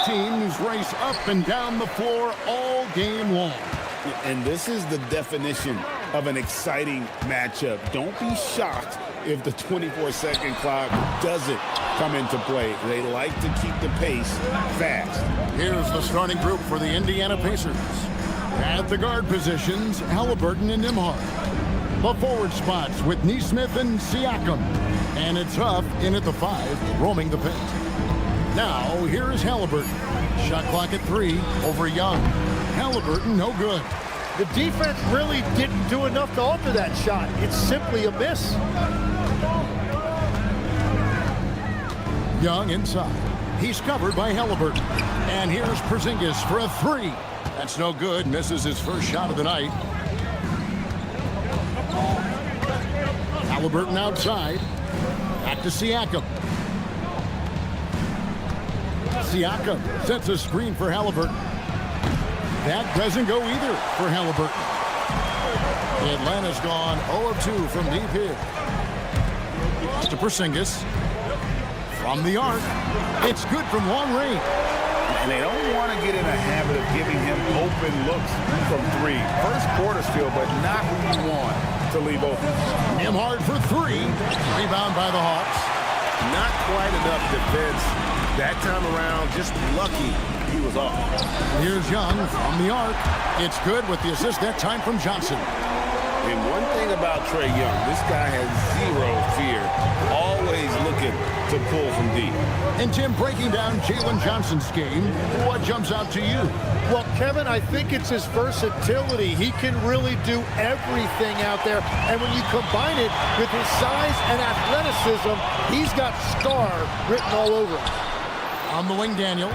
teams race up and down the floor all game long. And this is the definition of an exciting matchup. Don't be shocked if the 24-second clock doesn't come into play. They like to keep the pace fast. Here's the starting group for the Indiana Pacers. At the guard positions, Halliburton and Nembhard. The forward spots with Nesmith and Siakam. And it's Huff in at the 5, roaming the paint. Now, here is Halliburton. Shot clock at 3 over Young. Halliburton, no good. The defense really didn't do enough to alter that shot. It's simply a miss. Young inside. He's covered by Halliburton. And here's Porzingis for a 3. That's no good. Misses his first shot of the night. Halliburton outside. Back to Siakam. Siakam sets a screen for Halliburton. That doesn't go either for Halliburton. Atlanta's gone 0 of 2 from deep here. To Porzingis. From the arc. It's good from long range. And they don't want to get in a habit of giving him open looks from 3. First quarter still, but not who you want to leave open. Nembhard for 3. Rebound by the Hawks. Not quite enough defense that time around. Just lucky he was off. Here's Young from the arc. It's good with the assist that time from Johnson. And one thing about Trae Young, this guy has zero fear. Always looking to pull from deep. And Tim, breaking down Jalen Johnson's game, what jumps out to you? Well, Kevin, I think it's his versatility. He can really do everything out there. And when you combine it with his size and athleticism, he's got star written all over him. On the wing, Daniels.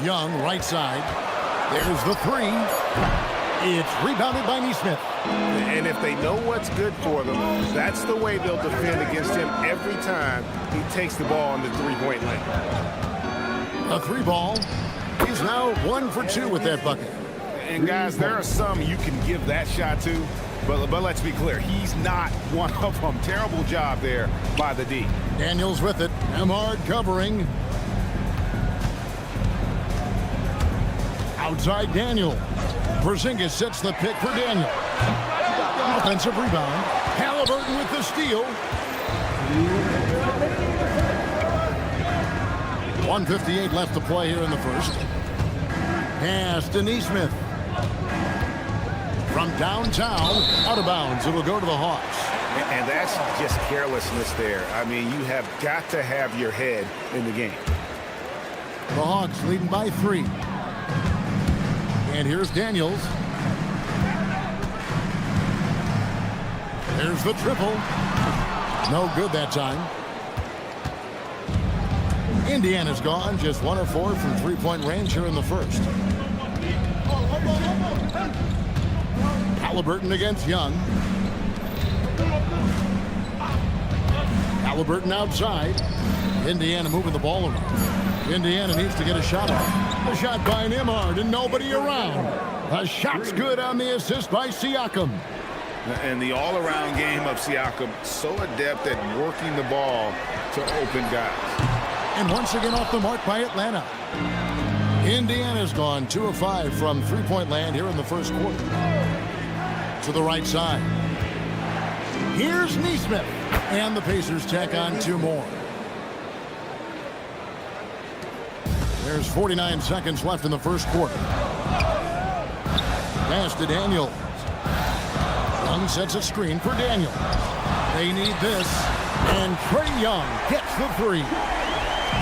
Young, right side. There's the 3. It's rebounded by Nesmith. And if they know what's good for them, that's the way they'll defend against him every time he takes the ball in the three-point lane. A 3 ball. He's now 1 for 2 with that bucket. And guys, there are some you can give that shot to, but let's be clear, he's not one of them. Terrible job there by the D. Daniels with it. Nembhard covering. Outside Daniel. Porzingis sets the pick for Daniel. Offensive rebound. Halliburton with the steal. 1:58 left to play here in the first. Pass to Nesmith. From downtown, out of bounds. It'll go to the Hawks. And that's just carelessness there. I mean, you have got to have your head in the game. The Hawks leading by 3. And here's Daniels. There's the triple. No good that time. Indiana's gone just 1 of 4 from three-point range here in the first. Halliburton against Young. Halliburton outside. Indiana moving the ball around. Indiana needs to get a shot off. A shot by Nembhard and nobody around. A shot's good on the assist by Siakam. And the all-around game of Siakam, so adept at working the ball to open guys. And once again off the mark by Atlanta. Indiana's gone 2 of 5 from three-point land here in the first quarter. To the right side. Here's Nesmith. And the Pacers tack on 2 more. There's 49 seconds left in the first quarter. Pass to Daniels. Young sets a screen for Daniels. They need this. And Trae Young gets the 3.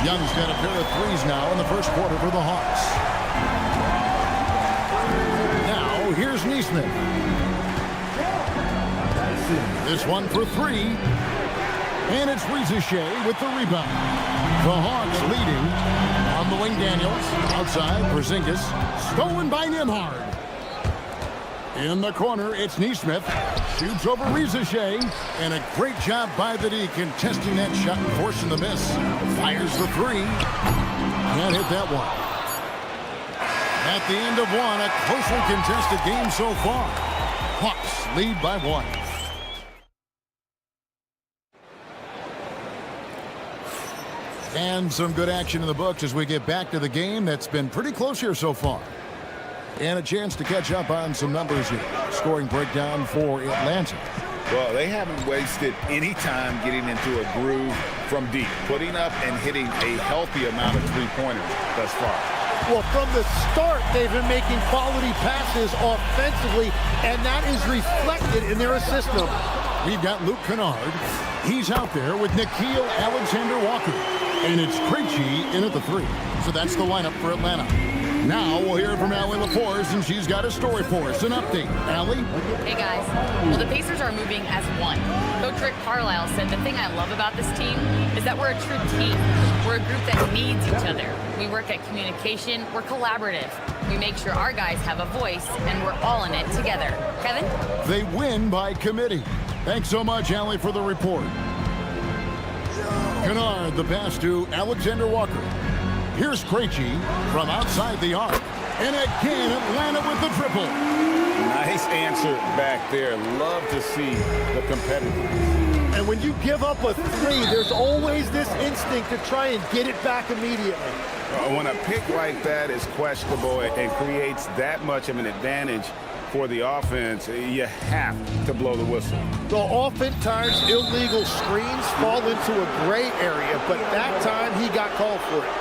Young's got a pair of 3s now in the first quarter for the Hawks. Now, here's Nesmith. This one for 3. And it's Rizichet with the rebound. The Hawks leading. On the wing, Daniels. Outside, Porzingis. Stolen by Nembhard. In the corner, it's Nesmith. Shoots over Rizichet. And a great job by the D contesting that shot and forcing the miss. Fires the 3. Can't hit that one. At the end of 1, a closely contested game so far. Hawks lead by 1. And some good action in the books as we get back to the game that's been pretty close here so far. And a chance to catch up on some numbers here. Scoring breakdown for Atlanta. Well, they haven't wasted any time getting into a groove from deep, putting up and hitting a healthy amount of three-pointers thus far. Well, from the start, they've been making quality passes offensively, and that is reflected in their assist number. We've got Luke Kennard. He's out there with Nickeil Alexander-Walker. And it's Krejci in at the 3. So that's the lineup for Atlanta. Now we'll hear from Allie LaForce, and she's got a story for us. An update. Allie? Hey, guys. Well, the Pacers are moving as one. Coach Rick Carlisle said the thing I love about this team is that we're a true team. We're a group that needs each other. We work at communication. We're collaborative. We make sure our guys have a voice, and we're all in it together. Kevin? They win by committee. Thanks so much, Allie, for the report. Kennard, the pass to Alexander-Walker. Here's Krejci from outside the arc. And again, Atlanta with the triple. Nice answer back there. Love to see the competitiveness. And when you give up a 3, there's always this instinct to try and get it back immediately. When a pick like that is questionable and creates that much of an advantage for the offense, you have to blow the whistle. So oftentimes illegal screens fall into a gray area, but that time he got called for it.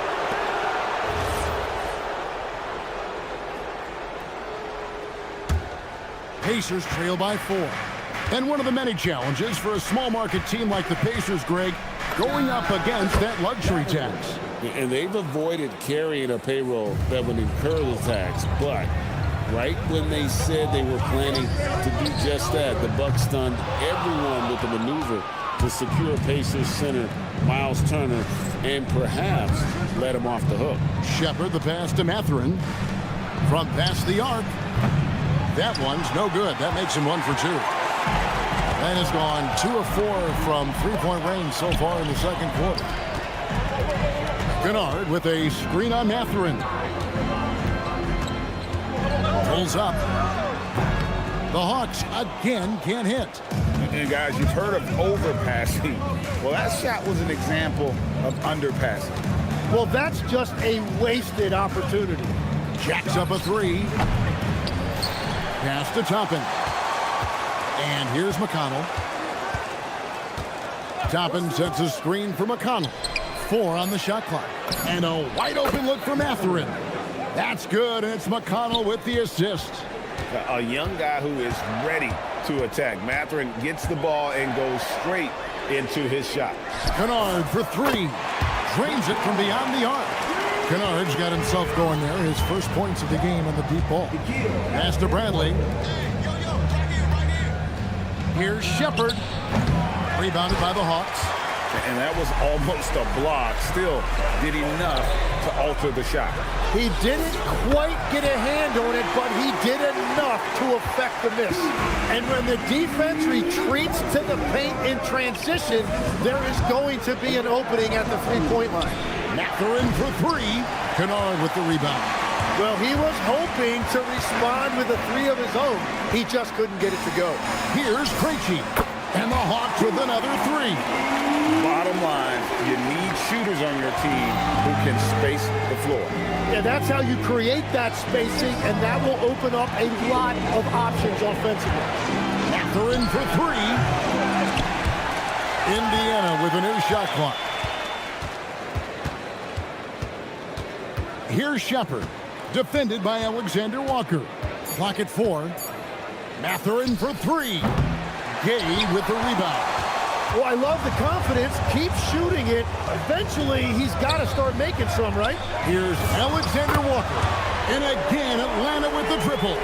Pacers trail by 4. And one of the many challenges for a small market team like the Pacers, Greg, going up against that luxury tax. And they've avoided carrying a payroll that would incur the tax, but right when they said they were planning to do just that, the Bucks stunned everyone with the maneuver to secure Pacers center Miles Turner and perhaps let him off the hook. Shepard, the pass to Mathurin from past the arc. That one's no good. That makes him 1 for 2. And has gone 2 of 4 from three-point range so far in the second quarter. Kennard with a screen on Mathurin. Pulls up. The Hawks again can't hit. And guys, you've heard of overpassing. Well, that shot was an example of underpassing. Well, that's just a wasted opportunity. Jacks up a 3. Pass to Toppin. And here's McConnell. Toppin sets a screen for McConnell. 4 on the shot clock. And a wide open look for Mathurin. That's good, and it's McConnell with the assist. A young guy who is ready to attack. Mathurin gets the ball and goes straight into his shot. Kennard for 3. Drains it from beyond the arc. Kennard's got himself going there. His first points of the game on the deep ball. Pass to Bradley. Here's Shepard. Rebounded by the Hawks. And that was almost a block. Still did enough to alter the shot. He didn't quite get a hand on it, but he did enough to affect the miss. And when the defense retreats to the paint in transition, there is going to be an opening at the three-point line. Mathurin for 3. Kennard with the rebound. Well, he was hoping to respond with a 3 of his own. He just couldn't get it to go. Here's Krejci. And the Hawks with another 3. Bottom line, you need shooters on your team who can space the floor. And that's how you create that spacing, and that will open up a lot of options offensively. Mathurin for 3. Indiana with a new shot clock. Here's Shepard, defended by Alexander-Walker. Clock at 4. Mathurin for 3. Gay with the rebound. Well, I love the confidence. Keep shooting it. Eventually, he's got to start making some, right? Here's Alexander-Walker. And again, Atlanta with the triple.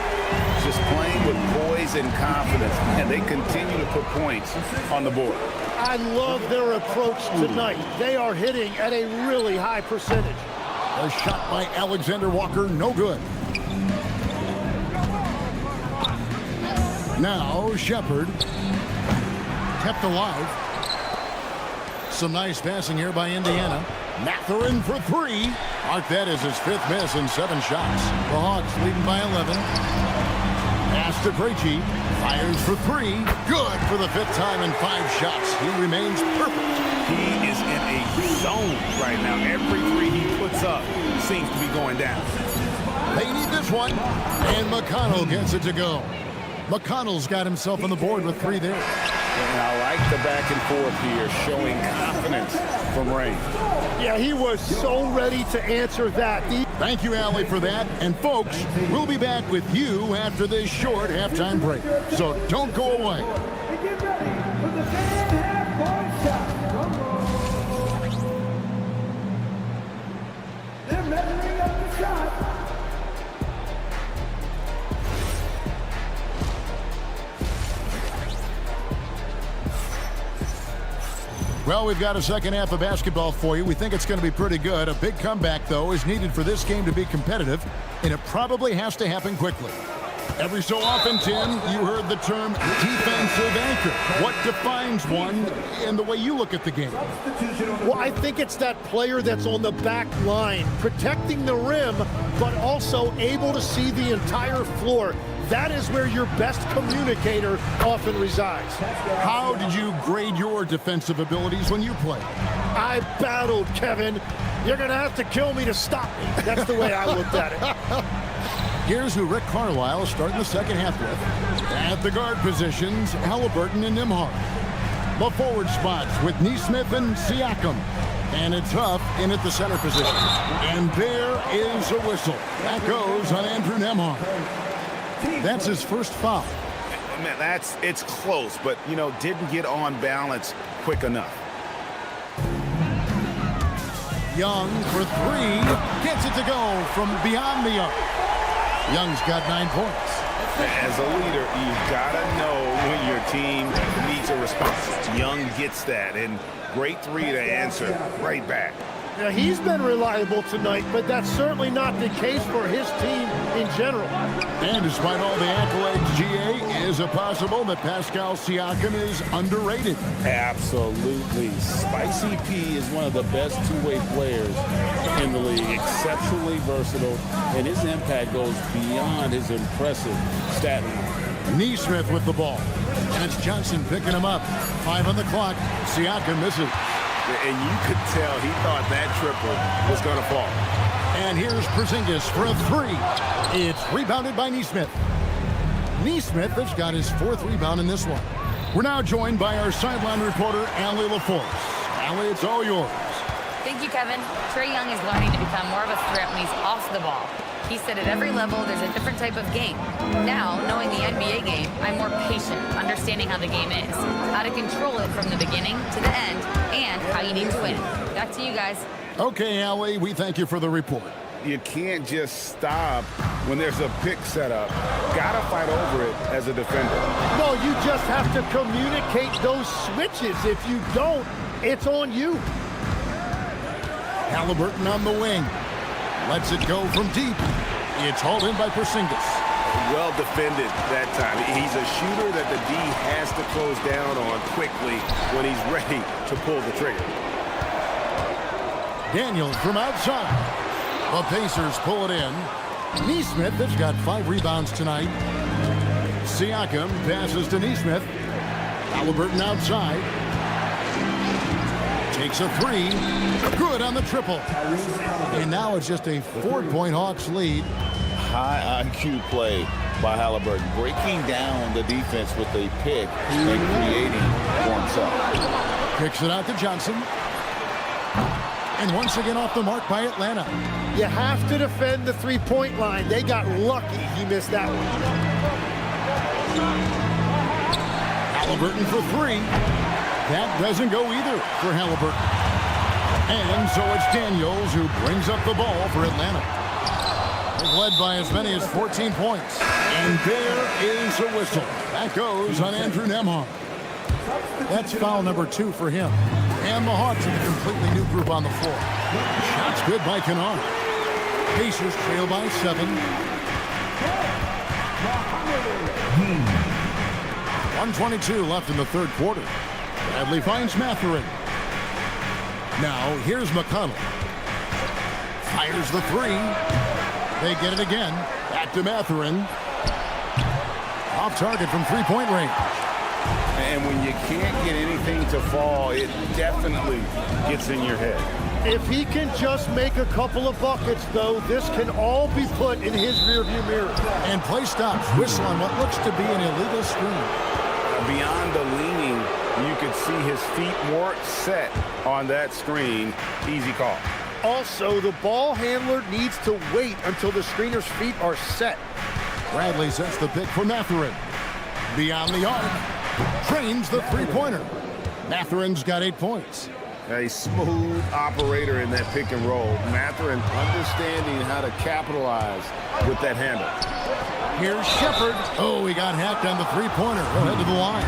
Just playing with poise and confidence, and they continue to put points on the board. I love their approach tonight. They are hitting at a really high percentage. A shot by Alexander-Walker, no good. Now, Shepard. Kept alive. Some nice passing here by Indiana. Mathurin for 3. Mark that as his 5th miss in 7 shots. The Hawks leading by 11. Pass to Krejci. Fires for 3. Good for the 5th time in 5 shots. He remains perfect. He is in a zone right now. hands up seems to be going down. They need this one, and McConnell gets it to go. McConnell's got himself on the board with 3 there. And I like the back and forth here, showing confidence from Ray. Yeah, he was so ready to answer that. Thank you, Allie, for that. And folks, we'll be back with you after this short halftime break. So don't go away. Get ready for the second half ball shot. They're measuring up the shot. Well, we've got a second half of basketball for you. We think it's going to be pretty good. A big comeback, though, is needed for this game to be competitive, and it probably has to happen quickly. Every so often, Tim, you heard the term defensive anchor. What defines one in the way you look at the game? Well, I think it's that player that's on the back line, protecting the rim, but also able to see the entire floor. That is where your best communicator often resides. How did you grade your defensive abilities when you played? I battled, Kevin. You're going to have to kill me to stop me. That's the way I looked at it. Here's who Rick Carlisle is starting the second half with. At the guard positions, Halliburton and Nembhard. The forward spots with Neesmith and Siakam. And it's Huff in at the center position. And there is a whistle. That goes on Andrew Nembhard. That's his first foul. Man, it's close, but, didn't get on balance quick enough. Young for 3. Gets it to go from beyond the arc. Young's got 9 points. As a leader, you've got to know when your team needs a response. Young gets that, and great 3 to answer right back. Now, he's been reliable tonight, but that's certainly not the case for his team in general. And despite all the accolades, GA, is it possible that Pascal Siakam is underrated? Absolutely. Spicy P is one of the best two-way players in the league. Exceptionally versatile, and his impact goes beyond his impressive stat line. Neesmith with the ball. And it's Johnson picking him up. 5 on the clock. Siakam misses. And you could tell he thought that triple was going to fall. And here's Porzingis for a 3. It's rebounded by Neesmith. Neesmith has got his 4th rebound in this one. We're now joined by our sideline reporter, Allie LaForce. Allie, it's all yours. Thank you, Kevin. Trae Young is learning to become more of a threat when he's off the ball. He said at every level there's a different type of game. Now, knowing the NBA game, I'm more patient, understanding how the game is, how to control it from the beginning to the end, and how you need to win. Back to you guys. Okay, Allie, we thank you for the report. You can't just stop when there's a pick set up. Got to fight over it as a defender. No, you just have to communicate those switches. If you don't, it's on you. Halliburton on the wing. Lets it go from deep. It's hauled in by Porzingis. Well defended that time. He's a shooter that the D has to close down on quickly when he's ready to pull the trigger. Daniels from outside. The Pacers pull it in. Neesmith has got 5 rebounds tonight. Siakam passes to Neesmith. Halliburton outside. Takes a 3. Good on the triple. And now it's just a 4-point Hawks lead. High IQ play by Halliburton, breaking down the defense with a pick and creating for himself. Kicks it out to Johnson. And once again off the mark by Atlanta. You have to defend the three-point line. They got lucky he missed that one. Halliburton for 3. That doesn't go either for Halliburton. And so it's Daniels who brings up the ball for Atlanta. They've led by as many as 14 points. And there is a whistle. That goes on Andrew Nembhard. That's foul number 2 for him. And the Hawks with a completely new group on the floor. Shots good by Kennard. Pacers trail by 7. 1:22 left in the third quarter. Bradley finds Mathurin. Now here's McConnell. Fires the 3. They get it again. Back to Mathurin. Off target from 3-point range. And when you can't get anything to fall, it definitely gets in your head. If he can just make a couple of buckets, though, this can all be put in his rearview mirror. And play stops. Whistle on what looks to be an illegal screen. Beyond the leaning, you could see his feet more set on that screen. Easy call. Also, the ball handler needs to wait until the screener's feet are set. Bradley sets the pick for Mathurin. Beyond the arc. Trains the three-pointer. Mathurin's got 8 points. A smooth operator in that pick and roll. Mathurin understanding how to capitalize with that handle. Here's Shepard. Oh, he got hacked on the three-pointer. He'll head to the line.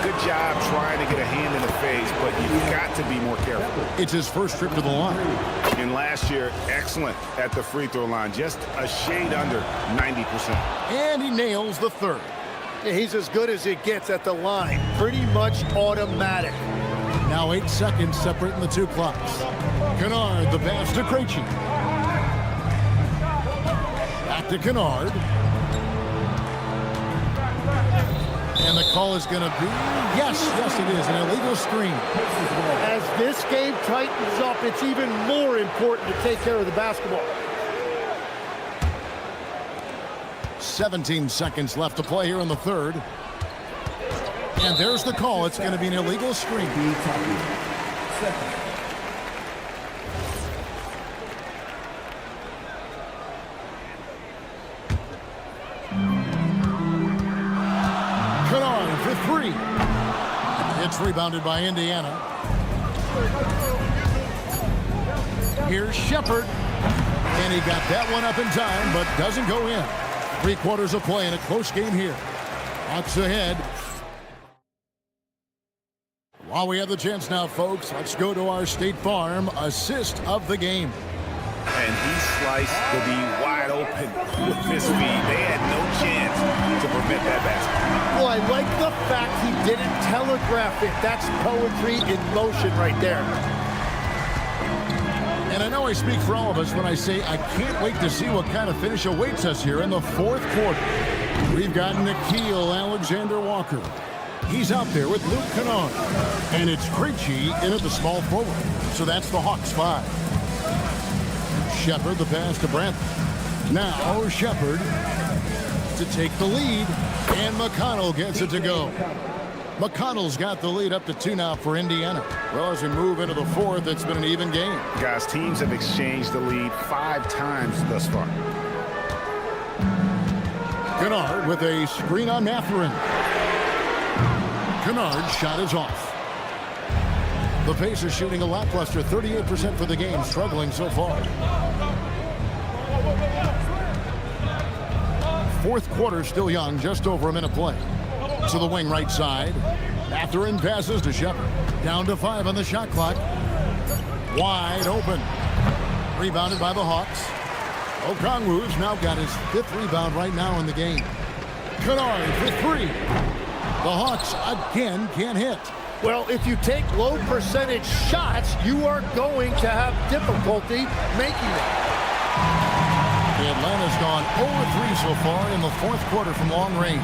Good job trying to get a hand in the face, but you've got to be more careful. It's his first trip to the line. And last year, excellent at the free throw line. Just a shade under 90%. And he nails the third. Yeah, he's as good as it gets at the line. Pretty much automatic. Now 8 seconds separating the two clocks. Kennard, the pass to Krejci. Back to Kennard. And the call is going to be, yes, it is, an illegal screen. As this game tightens up, it's even more important to take care of the basketball. 17 seconds left to play here in the third. And there's the call. It's going to be an illegal screen. Kennard for three. It's rebounded by Indiana. Here's Shepard. And he got that one up in time, but doesn't go in. 3/4 of play in a close game here. Hawks ahead. While we have the chance now, folks, let's go to our State Farm assist of the game. And he sliced the D wide open with his feet. They had no chance to prevent that basket. Well, I like the fact he didn't telegraph it. That's poetry in motion right there. And I know I speak for all of us when I say I can't wait to see what kind of finish awaits us here in the fourth quarter. We've got Nickeil Alexander-Walker. He's out there with Luke Kennard. And it's Krejci in at the small forward. So that's the Hawks 5. Shepard, the pass to Brantley. Now Shepard to take the lead. And McConnell gets it to go. McConnell's got the lead up to 2 now for Indiana. Well, as we move into the fourth, it's been an even game. Guys, teams have exchanged the lead 5 times thus far. Kennard with a screen on Mathurin. Kennard's shot is off. The Pacers shooting a lackluster 38% for the game, struggling so far. Fourth quarter still young, just over a minute play. To the wing right side. Mathurin passes to Shepard. Down to 5 on the shot clock. Wide open. Rebounded by the Hawks. Okongwu's now got his 5th rebound right now in the game. Kennard for 3. The Hawks again can't hit. Well, if you take low percentage shots, you are going to have difficulty making them. Atlanta's gone 0-3 so far in the fourth quarter from long range.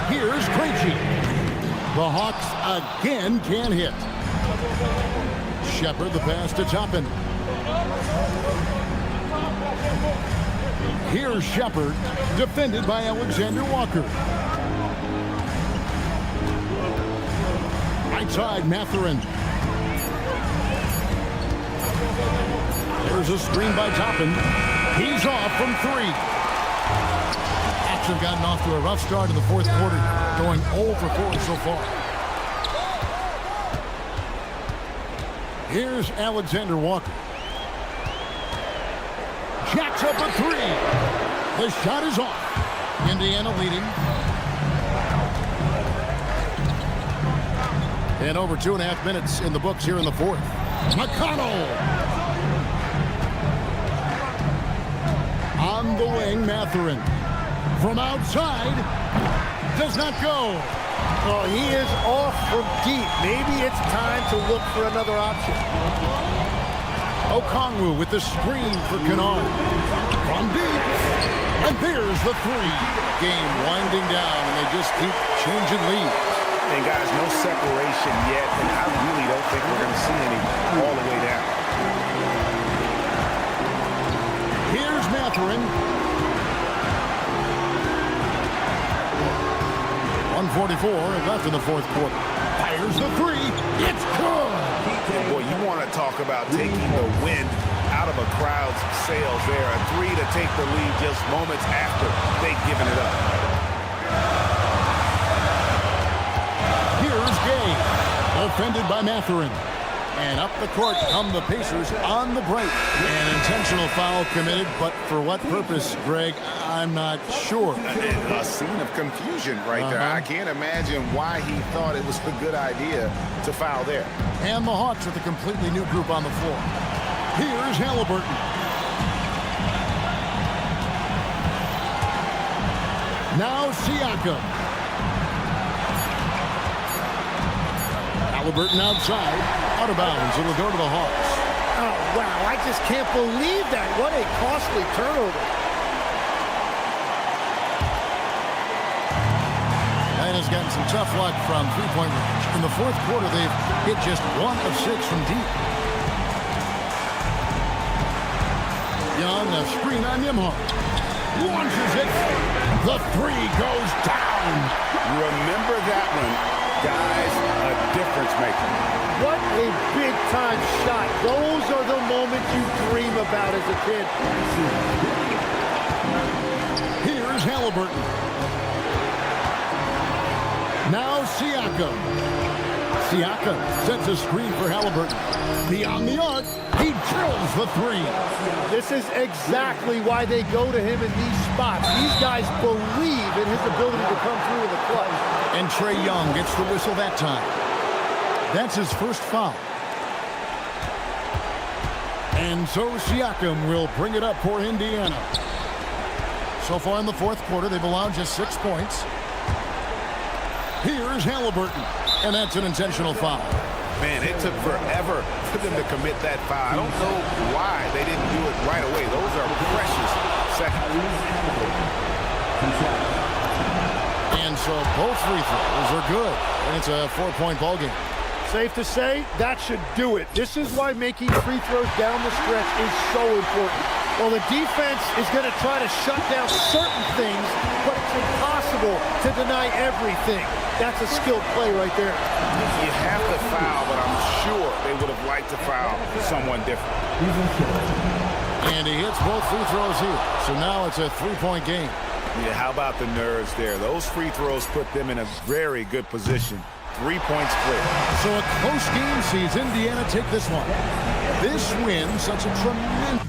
Here's Krejci. The Hawks again can't hit. Shepard, the pass to Toppin. Here's Shepard, defended by Alexander-Walker. Right side, Mathurin. There's a screen by Toppin. He's off from 3. Hawks have gotten off to a rough start in the fourth quarter, going 0 for 4 so far. Here's Alexander-Walker. Jacks up a 3. The shot is off. Indiana leading. And over 2.5 minutes in the books here in the fourth. McConnell. On the wing, Mathurin. From outside. Does not go. Oh, he is off from deep. Maybe it's time to look for another option. Okongwu with the screen for Kennard. From deep. And there's the 3. Game winding down, and they just keep changing leads. And guys, no separation yet, and I really don't think we're going to see any all the way Mathurin. 1:44 left in the fourth quarter. Fires the three. It's good. Boy, you want to talk about taking the wind out of a crowd's sails there. A three to take the lead just moments after they've given it up. Here's Gay. Offended by Mathurin. And up the court come the Pacers on the break. An intentional foul committed, but for what purpose, Greg, I'm not sure. A scene of confusion right there. I can't imagine why he thought it was a good idea to foul there. And the Hawks with a completely new group on the floor. Here's Halliburton. Now Siakam. Halliburton outside. Out of bounds. It will go to the Hawks. Oh, wow. I just can't believe that. What a costly turnover. And has gotten some tough luck from three-point range. In the fourth quarter, they've hit just 1 of 6 from deep. Young, a screen on Nimhart. Launches it. The three goes down. Remember that one. Guys, a difference maker. What a big-time shot. Those are the moments you dream about as a kid. Here's Halliburton. Now Siakam. Siakam sets a screen for Halliburton. Beyond the arc, he drills the three. This is exactly why they go to him in these spots. These guys believe in his ability to come through in the clutch. And Trae Young gets the whistle that time. That's his first foul. And so Siakam will bring it up for Indiana. So far in the fourth quarter, they've allowed just 6 points. Here's Halliburton. And that's an intentional foul. Man, it took forever for them to commit that foul. I don't know why they didn't do it right away. Those are precious seconds. And so both free throws are good. And it's a 4-point ball game. Safe to say, that should do it. This is why making free throws down the stretch is so important. Well, the defense is going to try to shut down certain things, but it's impossible to deny everything. That's a skilled play right there. You have to foul, but I'm sure they would have liked to foul someone different. And he hits both free throws here. So now it's a 3-point game. Yeah, how about the nerves there? Those free throws put them in a very good position. 3 points clear. So a close game sees Indiana take this one. This win, such a tremendous...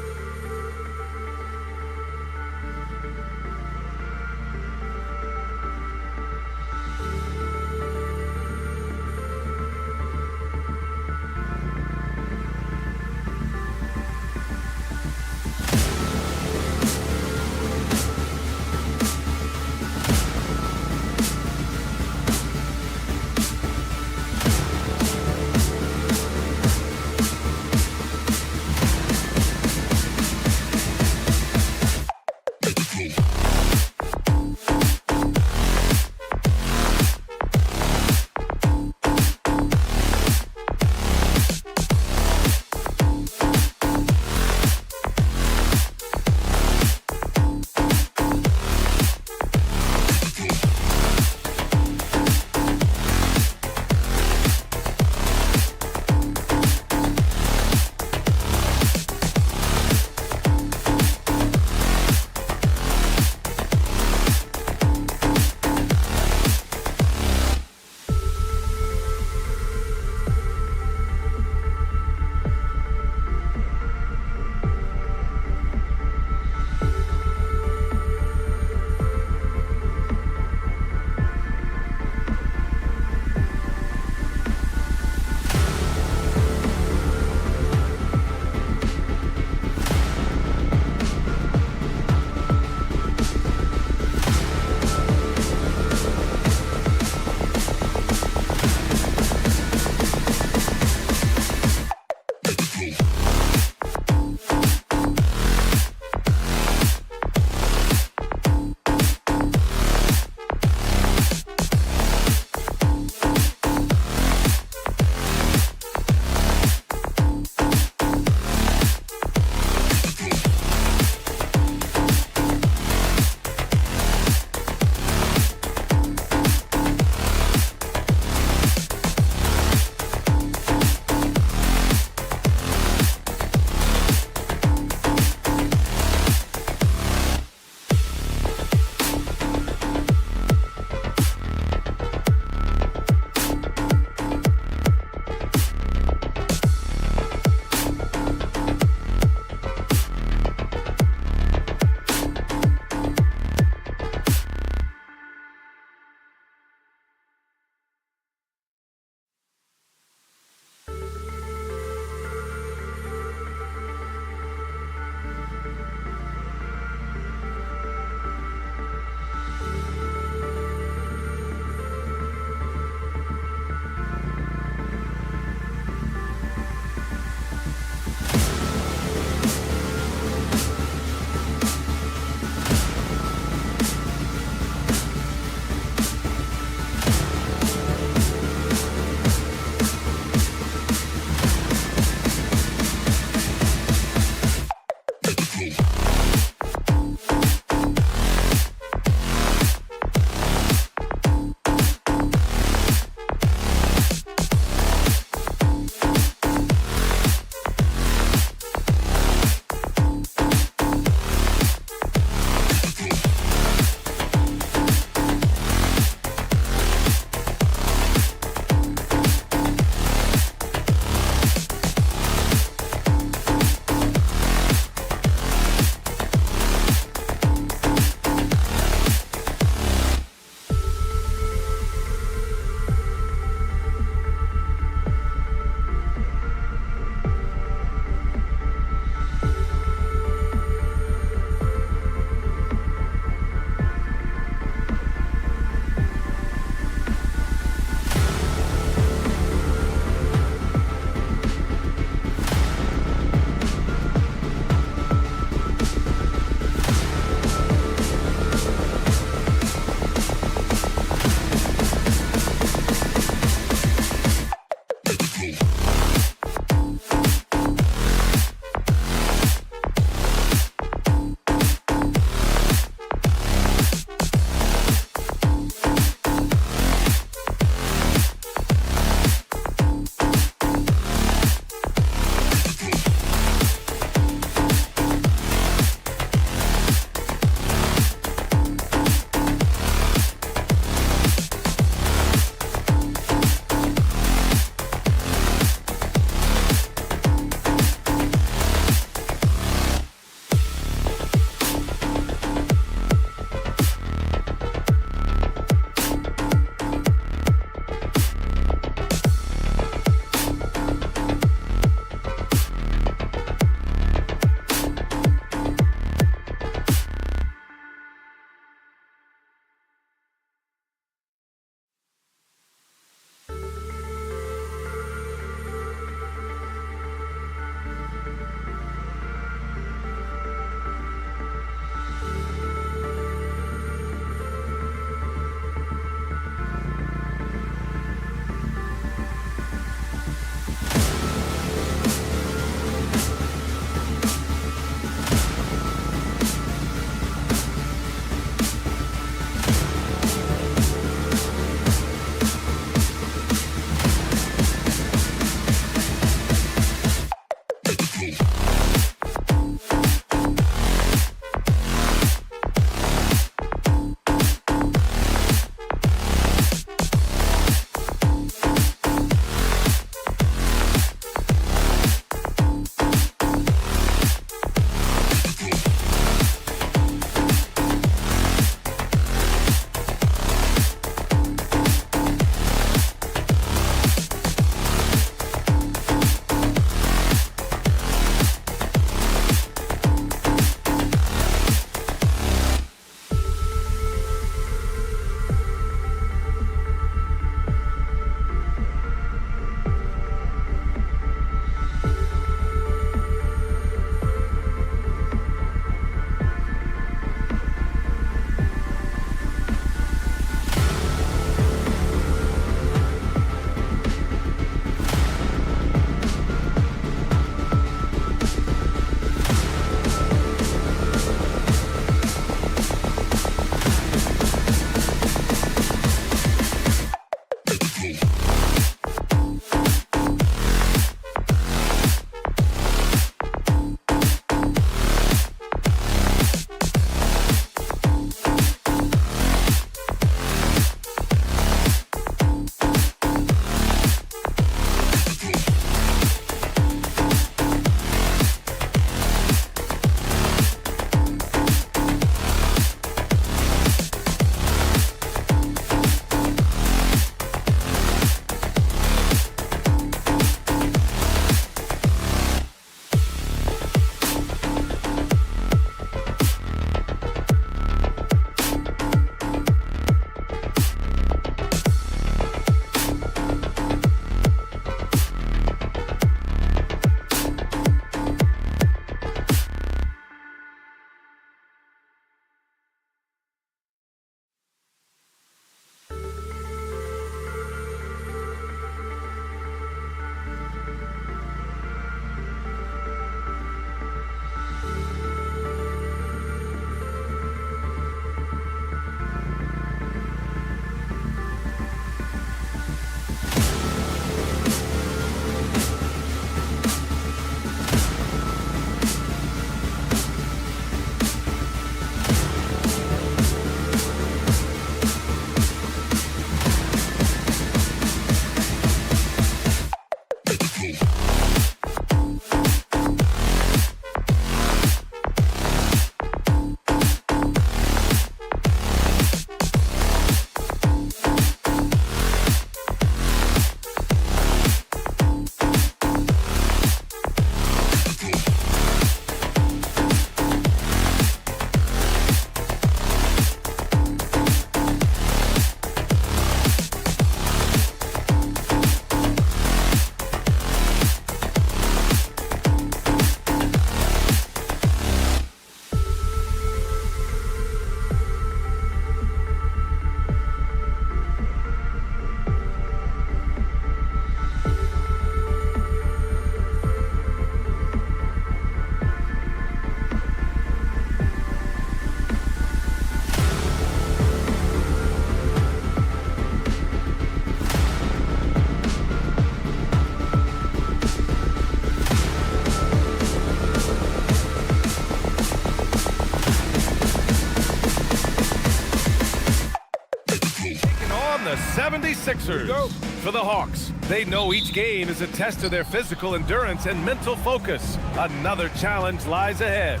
76ers. For the Hawks, they know each game is a test of their physical endurance and mental focus. Another challenge lies ahead.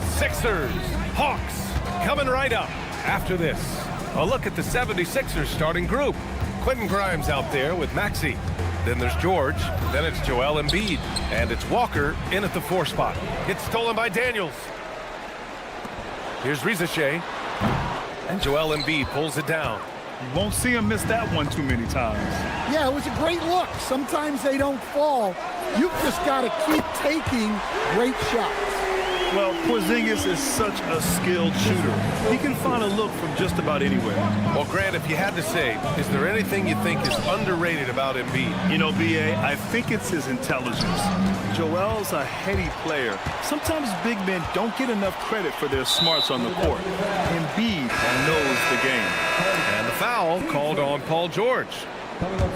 Sixers, Hawks, coming right up after this. A look at the 76ers starting group. Quentin Grimes out there with Maxey. Then there's George. Then it's Joel Embiid. And it's Walker in at the 4 spot. It's stolen by Daniels. Here's Rizachet. And Joel Embiid pulls it down. You won't see him miss that one too many times. Yeah, it was a great look. Sometimes they don't fall. You've just got to keep taking great shots. Well, Porzingis is such a skilled shooter. He can find a look from just about anywhere. Well, Grant, if you had to say, is there anything you think is underrated about Embiid? You know, B.A., I think it's his intelligence. Joel's a heady player. Sometimes big men don't get enough credit for their smarts on the court. Embiid knows the game. And the foul called on Paul George.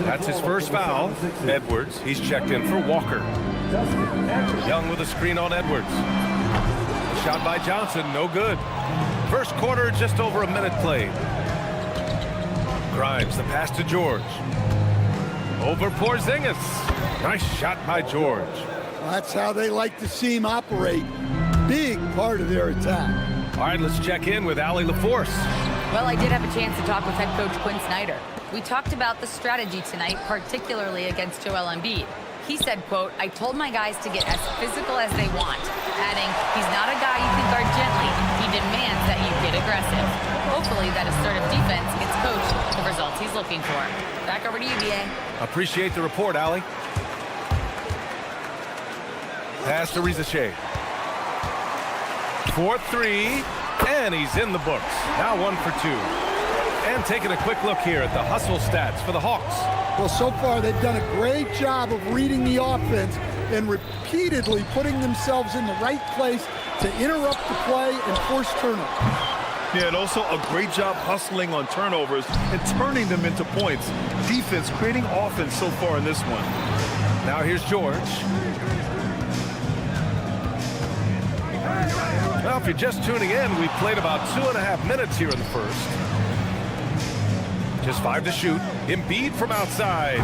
That's his first foul. Edwards, he's checked in for Walker. Young with a screen on Edwards. Shot by Johnson, no good. First quarter, just over a minute played. Grimes, the pass to George. Over Porzingis. Nice shot by George. That's how they like to see him operate. Big part of their attack. All right, let's check in with Allie LaForce. Well, I did have a chance to talk with head coach Quinn Snyder. We talked about the strategy tonight, particularly against Joel Embiid. He said, quote, "I told my guys to get as physical as they want," adding, "He's not a guy you can guard gently. He demands that you get aggressive." Hopefully that assertive defense gets coach the results he's looking for. Back over to you, BA. Appreciate the report, Allie. Pass to Rizachet. 4-3, and he's in the books. Now 1 for 2. And taking a quick look here at the hustle stats for the Hawks. Well, so far they've done a great job of reading the offense and repeatedly putting themselves in the right place to interrupt the play and force turnovers. Yeah, and also a great job hustling on turnovers and turning them into points. Defense creating offense so far in this one. Now here's George. Well, if you're just tuning in, we played about 2.5 minutes here in the first. Just 5 to shoot. Embiid from outside.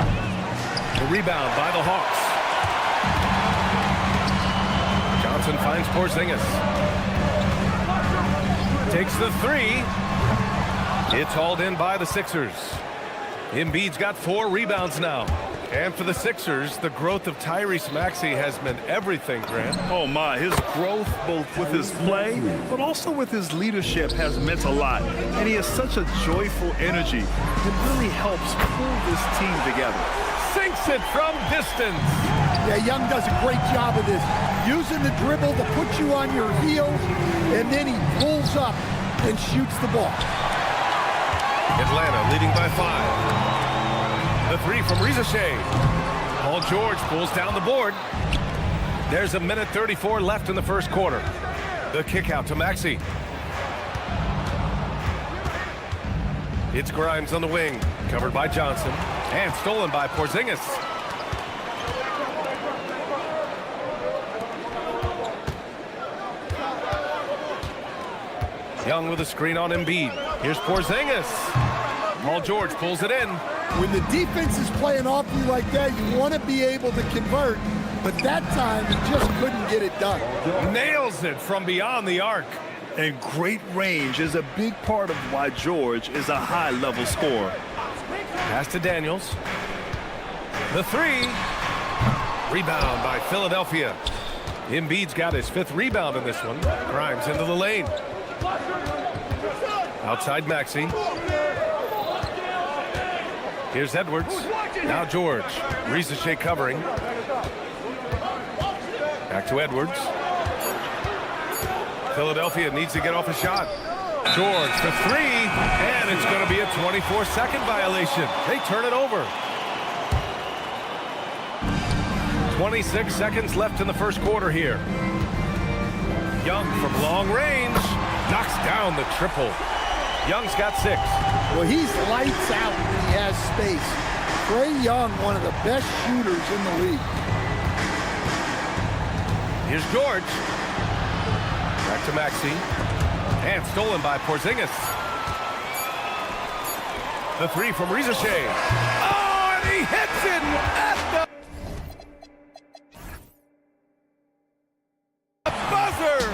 The rebound by the Hawks. Johnson finds Porzingis. Takes the 3. It's hauled in by the Sixers. Embiid's got 4 rebounds now. And for the Sixers, the growth of Tyrese Maxey has meant everything, Grant. Oh my, his growth both with his play, but also with his leadership has meant a lot. And he has such a joyful energy. It really helps pull this team together. Sinks it from distance. Yeah, Young does a great job of this. Using the dribble to put you on your heels, and then he pulls up and shoots the ball. Atlanta leading by 5. The 3 from Rizachet. Paul George pulls down the board. There's a minute 34 left in the first quarter. The kick out to Maxey. It's Grimes on the wing, covered by Johnson, and stolen by Porzingis. Young with a screen on Embiid. Here's Porzingis. Paul George pulls it in. When the defense is playing off you like that, you want to be able to convert, but that time he just couldn't get it done. Nails it from beyond the arc. And great range is a big part of why George is a high-level scorer. Pass to Daniels. The 3. Rebound by Philadelphia. Embiid's got his 5th rebound in this one. Grimes into the lane. Outside Maxey. Here's Edwards. Now George. Rizachet covering. Back to Edwards. Philadelphia needs to get off a shot. George for 3, and it's going to be a 24-second violation. They turn it over. 26 seconds left in the first quarter here. Young from long range knocks down the triple. Young's got 6. Well, he's lights out when he has space. Trae Young, one of the best shooters in the league. Here's George. Back to Maxey. And stolen by Porzingis. The three from Rizichet. Oh, and he hits it at the buzzer.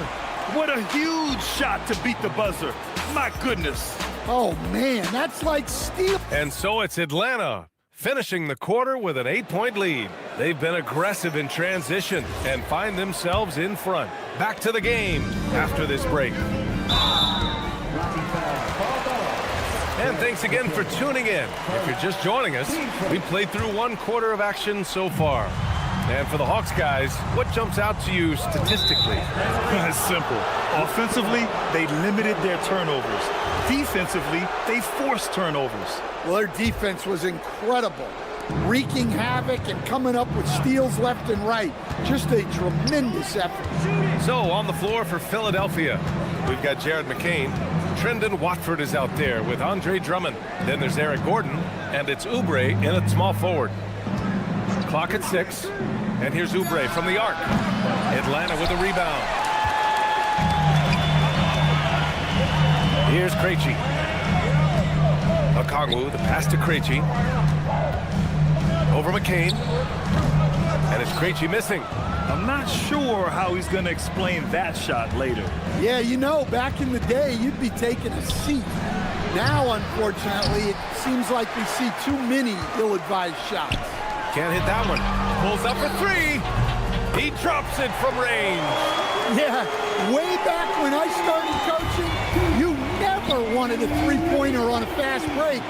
What a huge shot to beat the buzzer. My goodness. Oh, man, that's like steel. And so it's Atlanta finishing the quarter with an 8-point lead. They've been aggressive in transition and find themselves in front. Back to the game after this break. And thanks again for tuning in. If you're just joining us, we played through one quarter of action so far. And for the Hawks guys, what jumps out to you statistically? It's simple. Offensively, they limited their turnovers. Defensively, they forced turnovers. Well, their defense was incredible, wreaking havoc and coming up with steals left and right. Just a tremendous effort. So on the floor for Philadelphia, we've got Jared McCain. Trendon Watford is out there with Andre Drummond. Then there's Eric Gordon, and it's Oubre in at small forward. Clock at 6, and here's Oubre from the arc. Atlanta with a rebound. Here's Krejci. Okongwu, the pass to Krejci. Over McCain. And it's Krejci missing. I'm not sure how he's going to explain that shot later. Yeah, you know, back in the day, you'd be taking a seat. Now, unfortunately, it seems like we see too many ill-advised shots. Can't hit that one. Pulls up for three. He drops it from range. Yeah, way back when I started coaching, you never wanted a three-pointer on a fast break.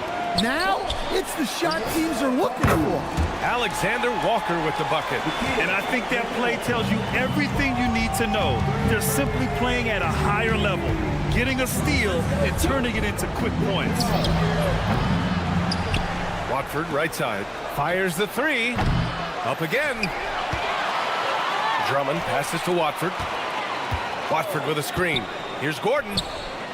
Now, it's the shot teams are looking for. Alexander Walker with the bucket. And I think that play tells you everything you need to know. They're simply playing at a higher level, getting a steal and turning it into quick points. Watford, right side, fires the three. Up again. Drummond passes to Watford. Watford with a screen. Here's Gordon.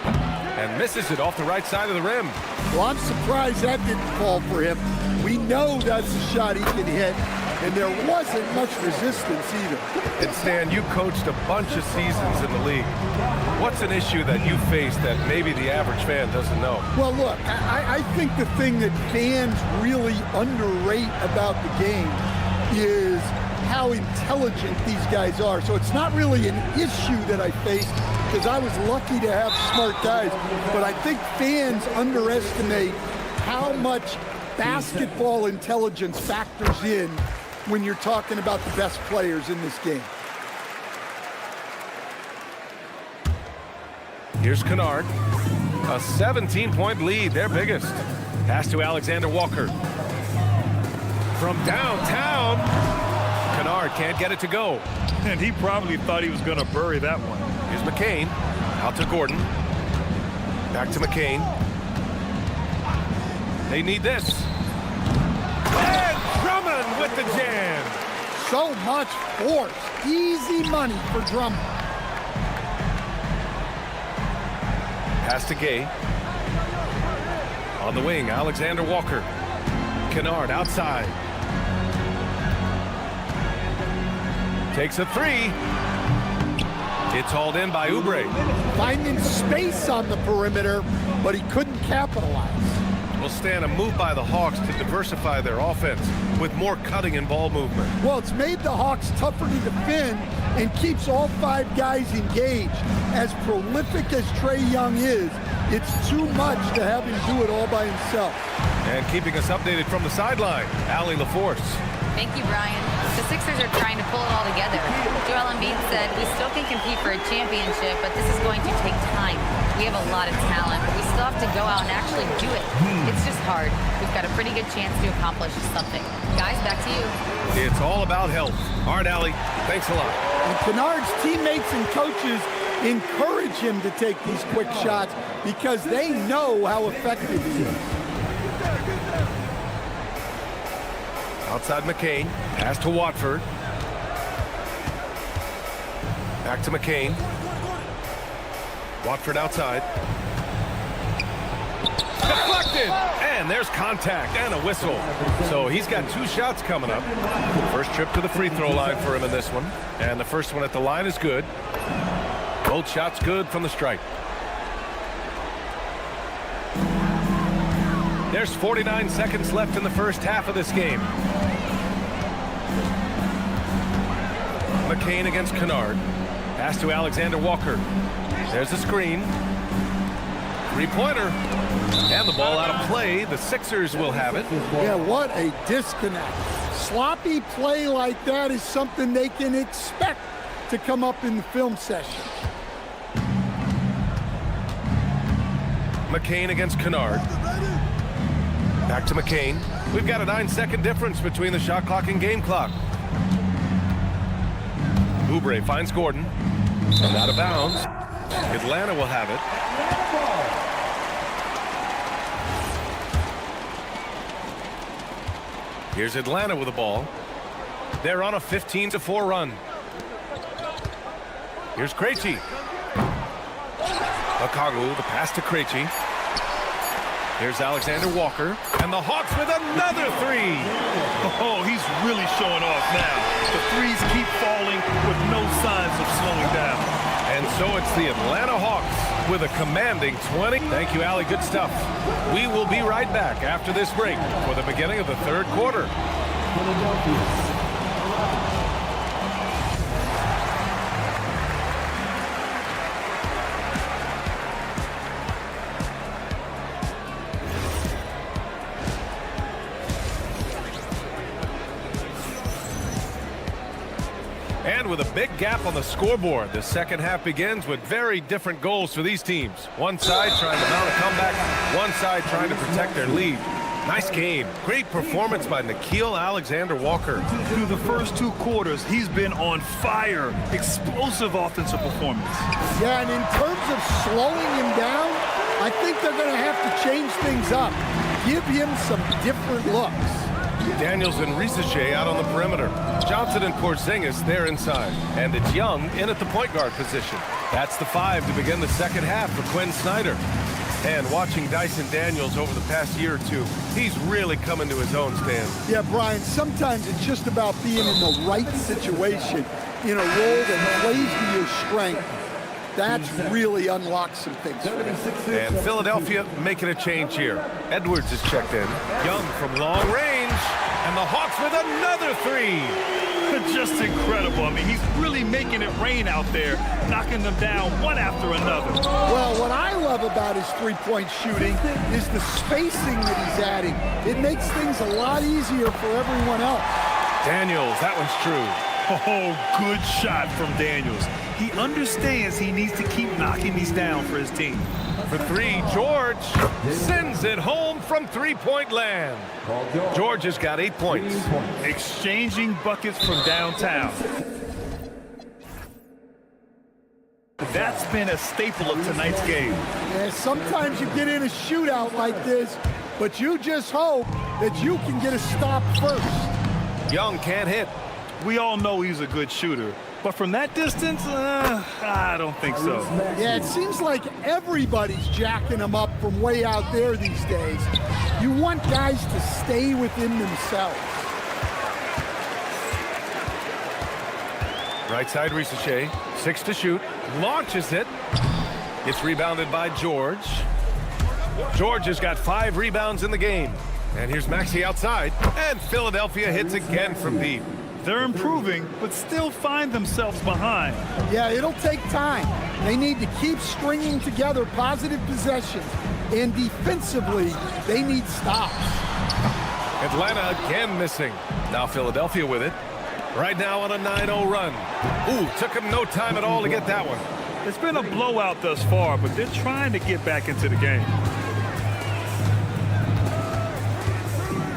And misses it off the right side of the rim. Well, I'm surprised that didn't fall for him. We know that's a shot he can hit, and there wasn't much resistance either. And Stan, you coached a bunch of seasons in the league. What's an issue that you face that maybe the average fan doesn't know? Well, look, I think the thing that fans really underrate about the game is how intelligent these guys are. So it's not really an issue that I face because I was lucky to have smart guys. But I think fans underestimate how much basketball intelligence factors in when you're talking about the best players in this game. Here's Kennard. A 17-point lead, their biggest. Pass to Alexander Walker. From downtown, Kennard can't get it to go. And he probably thought he was going to bury that one. Here's McCain. Out to Gordon. Back to McCain. They need this. And Drummond with the jam. So much force. Easy money for Drummond. Pass to Gay. On the wing, Alexander Walker. Kennard outside. Takes a three. It's hauled in by Oubre. Finding space on the perimeter, but he couldn't capitalize. Will stand a move by the Hawks to diversify their offense with more cutting and ball movement. Well, it's made the Hawks tougher to defend and keeps all five guys engaged. As prolific as Trae Young is, it's too much to have him do it all by himself. And keeping us updated from the sideline, Allie LaForce. Thank you, Brian. The Sixers are trying to pull it all together. Joel Embiid said, we still can compete for a championship, but this is going to take time. We have a lot of talent, but we still have to go out and actually do it. It's just hard. We've got a pretty good chance to accomplish something. Guys, back to you. It's all about health. All right, Allie, thanks a lot. And Kennard's teammates and coaches encourage him to take these quick shots because they know how effective he is. Outside McCain, pass to Watford. Back to McCain. Watford outside. Deflected! And there's contact and a whistle. So he's got two shots coming up. First trip to the free throw line for him in this one. And the first one at the line is good. Both shots good from the stripe. There's 49 seconds left in the first half of this game. McCain against Kennard. Pass to Alexander Walker. There's the screen. Three-pointer. And the ball out of play. The Sixers will have it. Yeah, what a disconnect. Sloppy play like that is something they can expect to come up in the film session. McCain against Kennard. Back to McCain. We've got a 9-second difference between the shot clock and game clock. Oubre finds Gordon. And out of bounds. Atlanta will have it. Here's Atlanta with the ball. They're on a 15-4 run. Here's Krejci. Okongwu, the pass to Krejci. Here's Alexander Walker. And the Hawks with another three. Oh, he's really showing off now. The threes keep falling with no signs of slowing down. And so it's the Atlanta Hawks with a commanding 20. Thank you, Allie. Good stuff. We will be right back after this break for the beginning of the third quarter. And with a big gap on the scoreboard, the second half begins with very different goals for these teams. One side trying to mount a comeback, one side trying to protect their lead. Nice game. Great performance by Nickeil Alexander-Walker. Through the first 2 quarters, he's been on fire. Explosive offensive performance. Yeah, and in terms of slowing him down, I think they're going to have to change things up. Give him some different looks. Daniels and Risache out on the perimeter. Johnson and Porzingis, they're inside. And it's Young in at the point guard position. That's the 5 to begin the second half for Quinn Snyder. And watching Dyson Daniels over the past year or two, he's really coming to his own, Stan. Yeah, Brian, sometimes it's just about being in the right situation, in a role that plays to your strength. That's really unlocks some things. And Philadelphia making a change here. Edwards is checked in. Young from long range. And the Hawks with another three. Just incredible. I mean, he's really making it rain out there, knocking them down one after another. Well, what I love about his three-point shooting is the spacing that he's adding. It makes things a lot easier for everyone else. Daniels, that one's true. Oh, good shot from Daniels. He understands he needs to keep knocking these down for his team. For three, George sends it home from three-point land. George has got 8 points. Exchanging buckets from downtown. That's been a staple of tonight's game. Yeah, sometimes you get in a shootout like this, but you just hope that you can get a stop first. Young can't hit. We all know he's a good shooter, but from that distance, I don't think so. Yeah, it seems like everybody's jacking him up from way out there these days. You want guys to stay within themselves. Right side, Risache, 6 to shoot, launches it. It's rebounded by George. George has got 5 rebounds in the game. And here's Maxey outside, and Philadelphia hits again from deep. They're improving, but still find themselves behind. Yeah, it'll take time. They need to keep stringing together positive possessions. And defensively, they need stops. Atlanta again missing. Now Philadelphia with it. Right now on a 9-0 run. Ooh, took him no time at all to get that one. It's been a blowout thus far, but they're trying to get back into the game.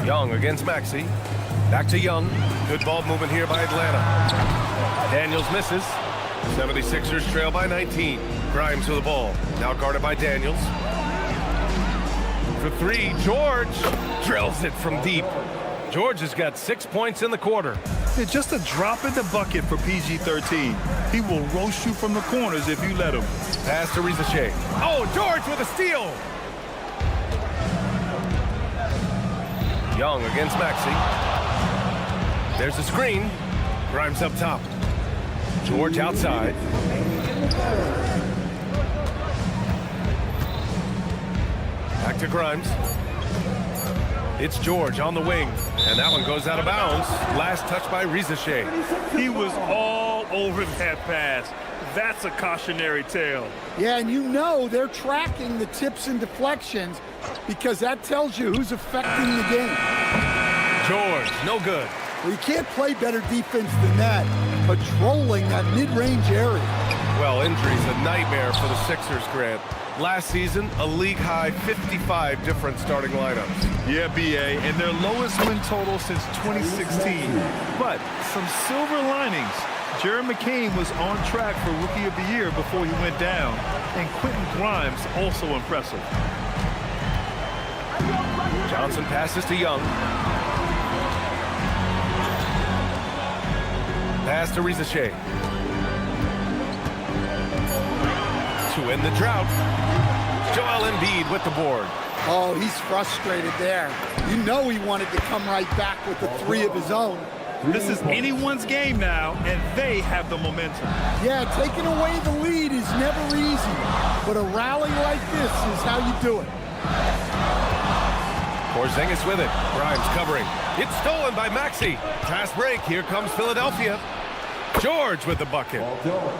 Young against Maxey. Back to Young. Good ball movement here by Atlanta. Daniels misses. 76ers trail by 19. Grimes with the ball. Now guarded by Daniels. For three, George drills it from deep. George has got 6 points in the quarter. Yeah, just a drop in the bucket for PG-13. He will roast you from the corners if you let him. Pass to Risache. Oh, George with a steal. Young against Maxey. There's a screen. Grimes up top. George outside. Back to Grimes. It's George on the wing, and that one goes out of bounds. Last touch by Rizachet. He was all over that pass. That's a cautionary tale. Yeah, and you know they're tracking the tips and deflections because that tells you who's affecting the game. George, no good. Well, you can't play better defense than that, patrolling that mid-range area. Well, injury's a nightmare for the Sixers, Grant. Last season, a league-high 55 different starting lineups. Yeah, BA, and their lowest win total since 2016. But some silver linings. Jared McCain was on track for Rookie of the Year before he went down, and Quentin Grimes also impressive. Johnson passes to Young. Pass to Rizachet. To end the drought, Joel Embiid with the board. Oh, he's frustrated there. You know he wanted to come right back with the three of his own. This is anyone's game now, and they have the momentum. Yeah, taking away the lead is never easy, but a rally like this is how you do it. Porzingis with it. Grimes covering. It's stolen by Maxey. Fast break. Here comes Philadelphia. George with the bucket.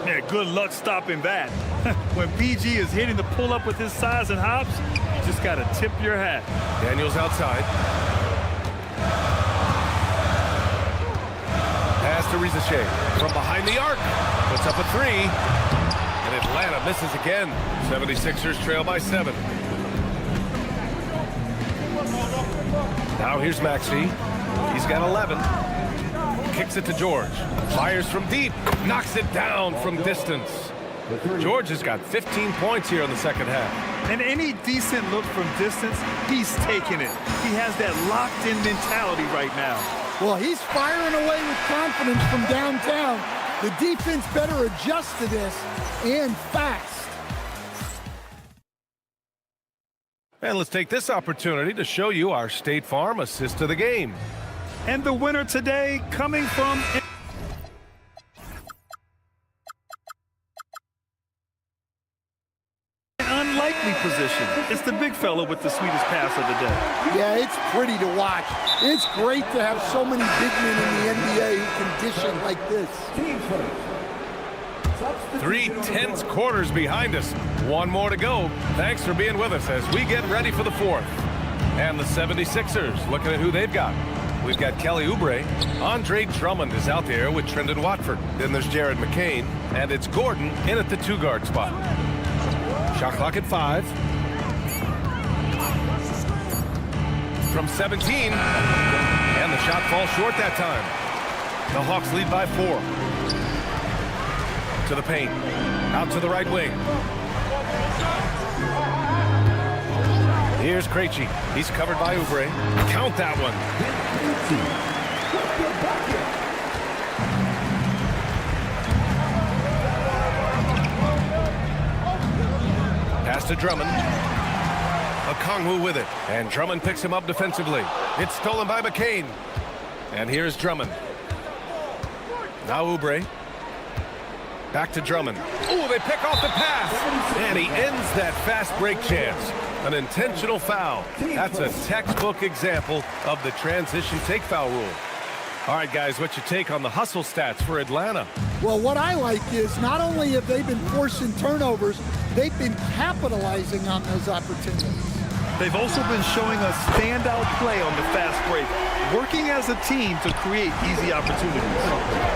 Yeah, good luck stopping that. When PG is hitting the pull-up with his size and hops, you just got to tip your hat. Daniels outside. Pass to Rizachet from behind the arc. Puts up a three. And Atlanta misses again. 76ers trail by 7. Now here's Maxey. He's got 11. Kicks it to George. Fires from deep. Knocks it down from distance. George has got 15 points here in the second half. And any decent look from distance, he's taking it. He has that locked-in mentality right now. Well, he's firing away with confidence from downtown. The defense better adjust to this, and fast. And let's take this opportunity to show you our State Farm assist to the game. And the winner today coming from an unlikely position. It's the big fella with the sweetest pass of the day. Yeah, it's pretty to watch. It's great to have so many big men in the NBA who can dish it like this. 3 tense quarters behind us. One more to go. Thanks for being with us as we get ready for the fourth. And the 76ers, looking at who they've got. We've got Kelly Oubre. Andre Drummond is out there with Trendon Watford. Then there's Jared McCain. And it's Gordon in at the 2-guard spot. Shot clock at 5. From 17. And the shot falls short that time. The Hawks lead by 4. To the paint. Out to the right wing. Here's Krejci. He's covered by Oubre. Count that one. Pass to Drummond. Okongwu with it. And Drummond picks him up defensively. It's stolen by McCain. And here's Drummond. Now Oubre. Back to Drummond. Oh, they pick off the pass. And he ends that fast break chance. An intentional foul. That's a textbook example of the transition take foul rule. All right, guys, what's your take on the hustle stats for Atlanta? Well, what I like is not only have they been forcing turnovers, they've been capitalizing on those opportunities. They've also been showing us standout play on the fast break, working as a team to create easy opportunities.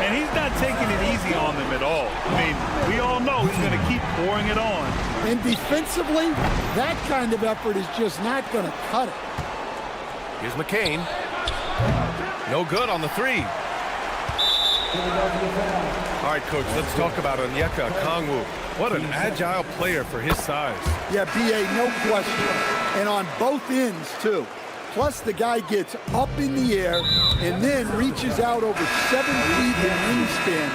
And he's not taking it easy on them at all. I mean, we all know he's going to keep pouring it on. And defensively, that kind of effort is just not going to cut it. Here's McCain. No good on the 3. All right, Coach, let's talk about Onyeka Okongwu. What an agile player for his size. Yeah, B.A., no question. And on both ends, too. Plus, the guy gets up in the air and then reaches out over 7 feet in wingspan.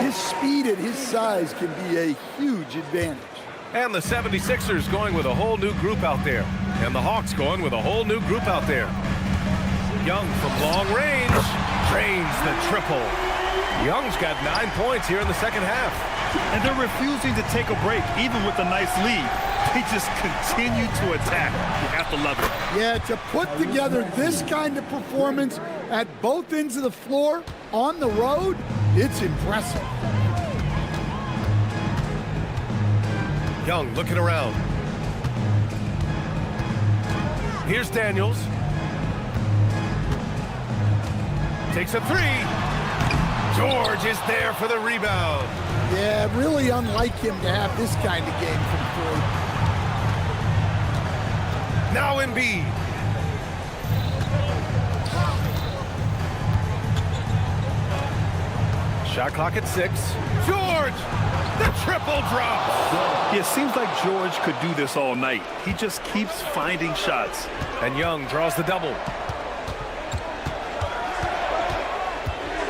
His speed and his size can be a huge advantage. And the 76ers going with a whole new group out there. And the Hawks going with a whole new group out there. Young from long range drains the triple. Young's got 9 points here in the second half. And they're refusing to take a break, even with a nice lead. They just continue to attack. You have to love it. Yeah, to put together this kind of performance at both ends of the floor on the road, it's impressive. Young looking around. Here's Daniels. Takes a three. George is there for the rebound. Yeah, really unlike him to have this kind of game from three. Now Embiid. Shot clock at 6. George, the triple drop. Yeah, it seems like George could do this all night. He just keeps finding shots. And Young draws the double.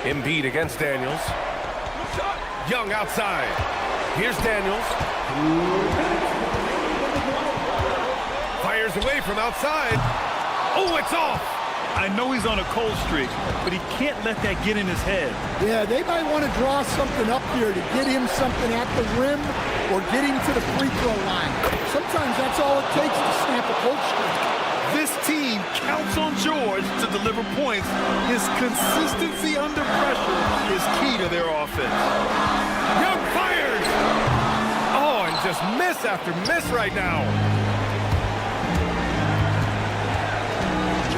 Embiid against Daniels. Young outside. Here's Daniels. Fires away from outside. Oh, it's off. I know he's on a cold streak, but he can't let that get in his head. Yeah, they might want to draw something up here to get him something at the rim or get him to the free throw line. Sometimes that's all it takes to snap a cold streak. This team counts on George to deliver points. His consistency under pressure is key to their offense. Young fires. Oh, and just miss after miss right now.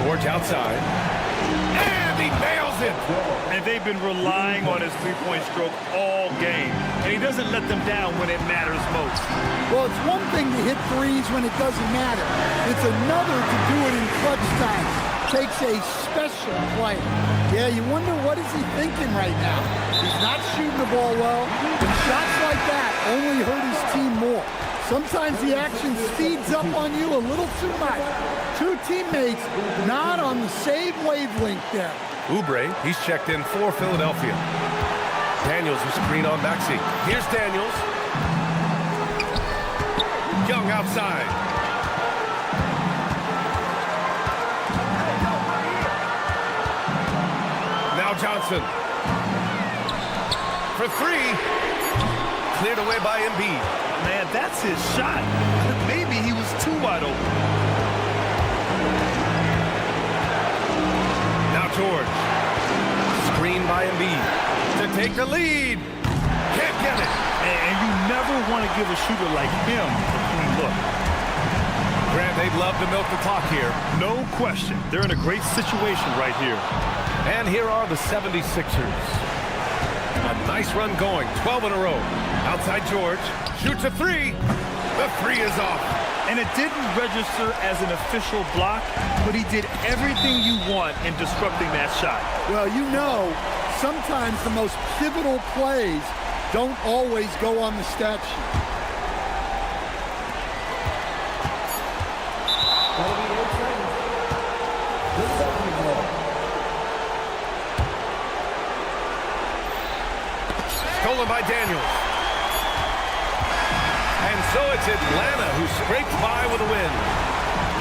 George outside. And he nails it. And they've been relying on his three-point stroke all game. And he doesn't let them down when it matters most. Well, it's one thing to hit threes when it doesn't matter. It's another to do it in clutch time. Takes a special play. Yeah, you wonder what is he thinking right now. He's not shooting the ball well, and shots like that only hurt his team more. Sometimes the action speeds up on you a little too much. Two teammates not on the same wavelength there. Oubre, he's checked in for Philadelphia. Daniels with screen on Maxey. Here's Daniels. Young outside. Now Johnson. For three. Cleared away by Embiid. Man, that's his shot. Maybe he was too wide open. Now George. Screen by Embiid to take the lead. Can't get it. And you never want to give a shooter like him a clean look. Grant, they'd love to milk the clock here. No question. They're in a great situation right here. And here are the 76ers. A nice run going, 12 in a row. Outside George, shoots a three. The three is off. And it didn't register as an official block, but he did everything you want in disrupting that shot. Well, you know, sometimes the most pivotal plays don't always go on the stat sheet. Stolen by Daniels. And so it's Atlanta who scrapes by with a win.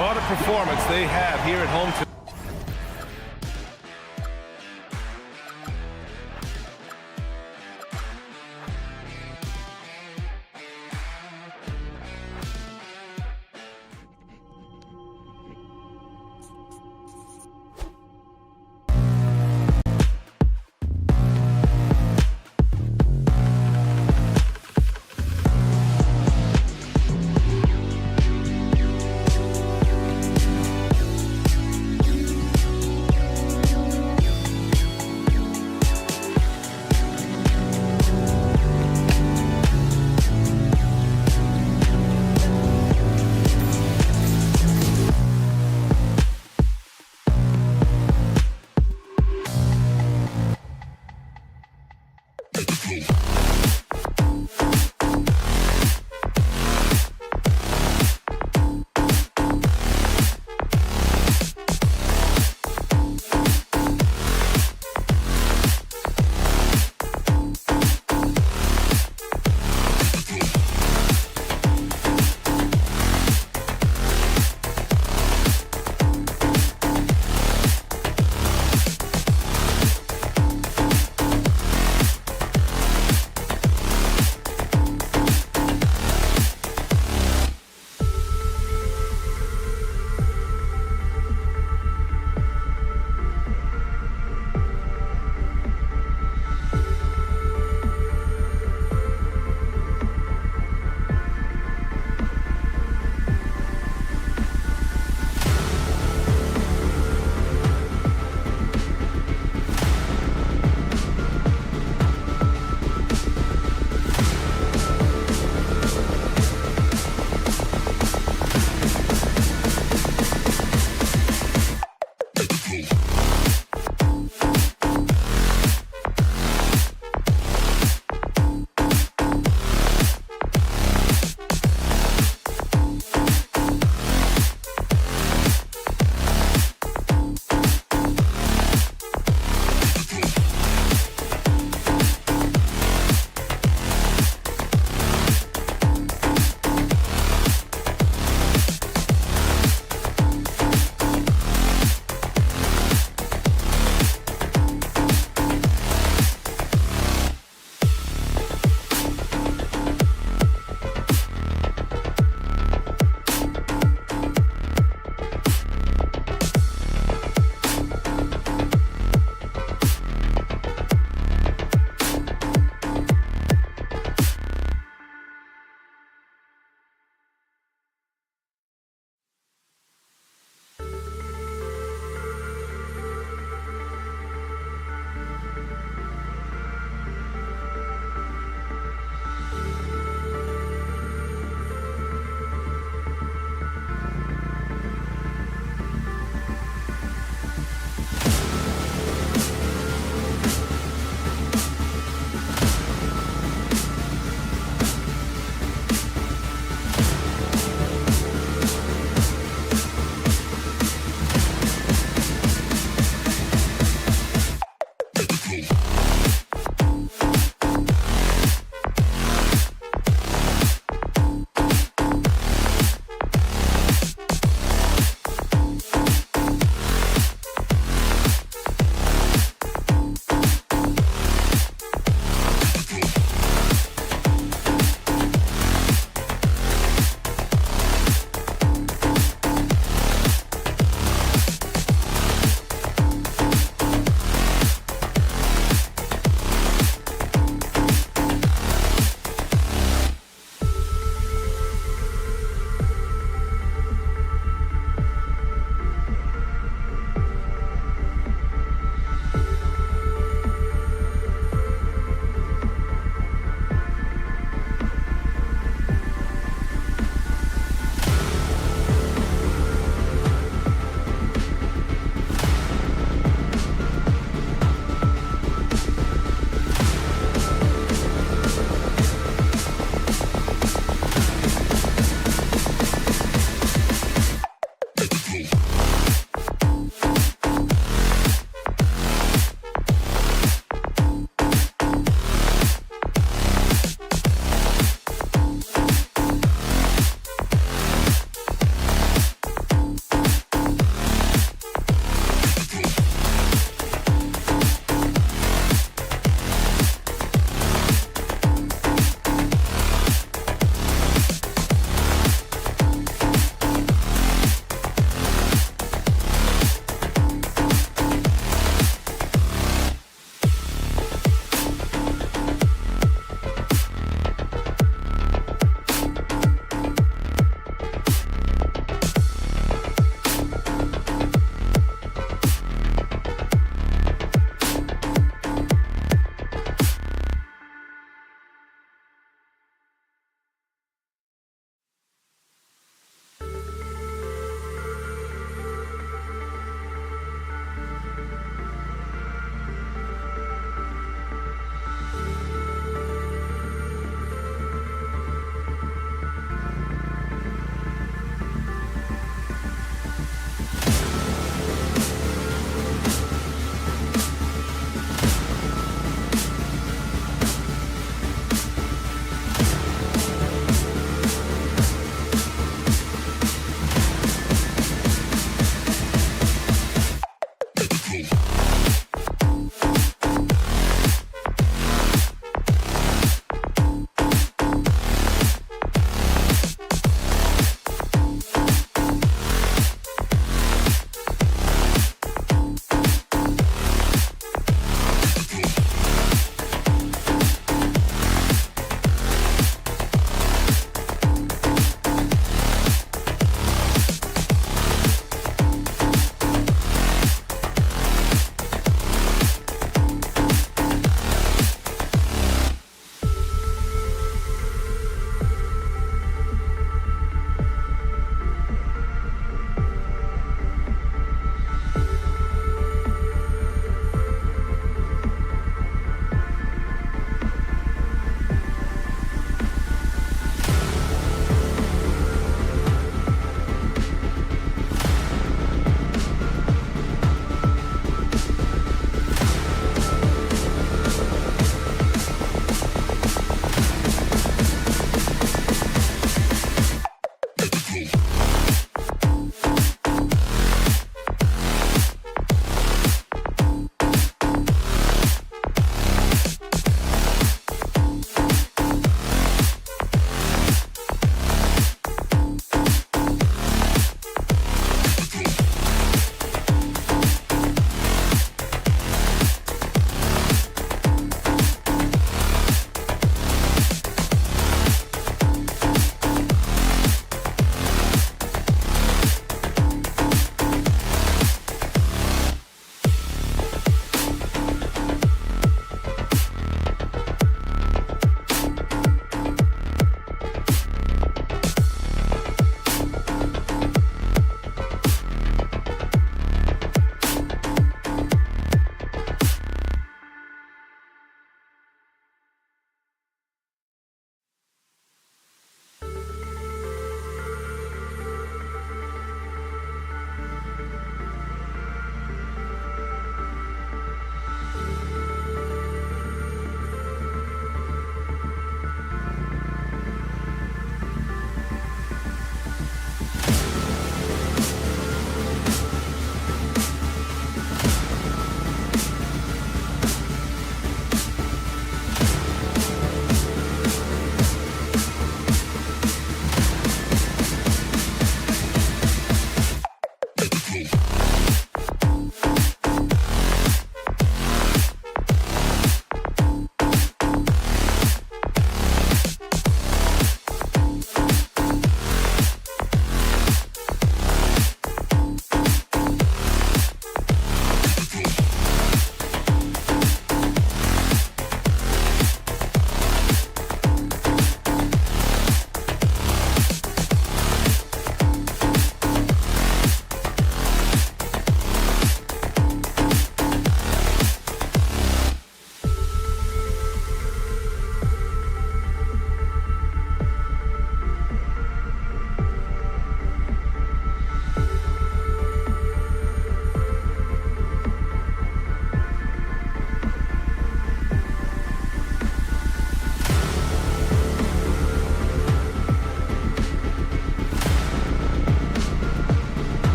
What a performance they have here at home tonight.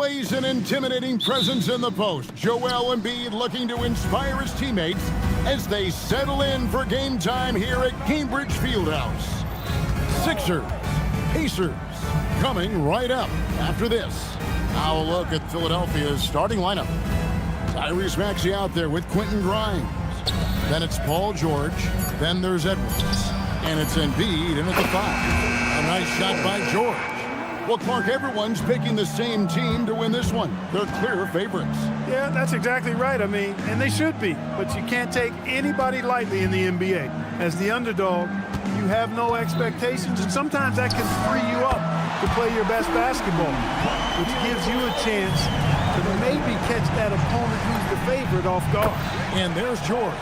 Always an intimidating presence in the post. Joel Embiid looking to inspire his teammates as they settle in for game time here at Cambridge Fieldhouse. Sixers, Pacers coming right up after this. Now a look at Philadelphia's starting lineup. Tyrese Maxey out there with Quentin Grimes. Then it's Paul George. Then there's Edwards. And it's Embiid in at the 5. A nice shot by George. Well, Clark, everyone's picking the same team to win this one. They're clear favorites. Yeah, that's exactly right. I mean, and they should be. But you can't take anybody lightly in the NBA. As the underdog, you have no expectations, and sometimes that can free you up to play your best basketball, which gives you a chance to maybe catch that opponent who's the favorite off guard. And there's George.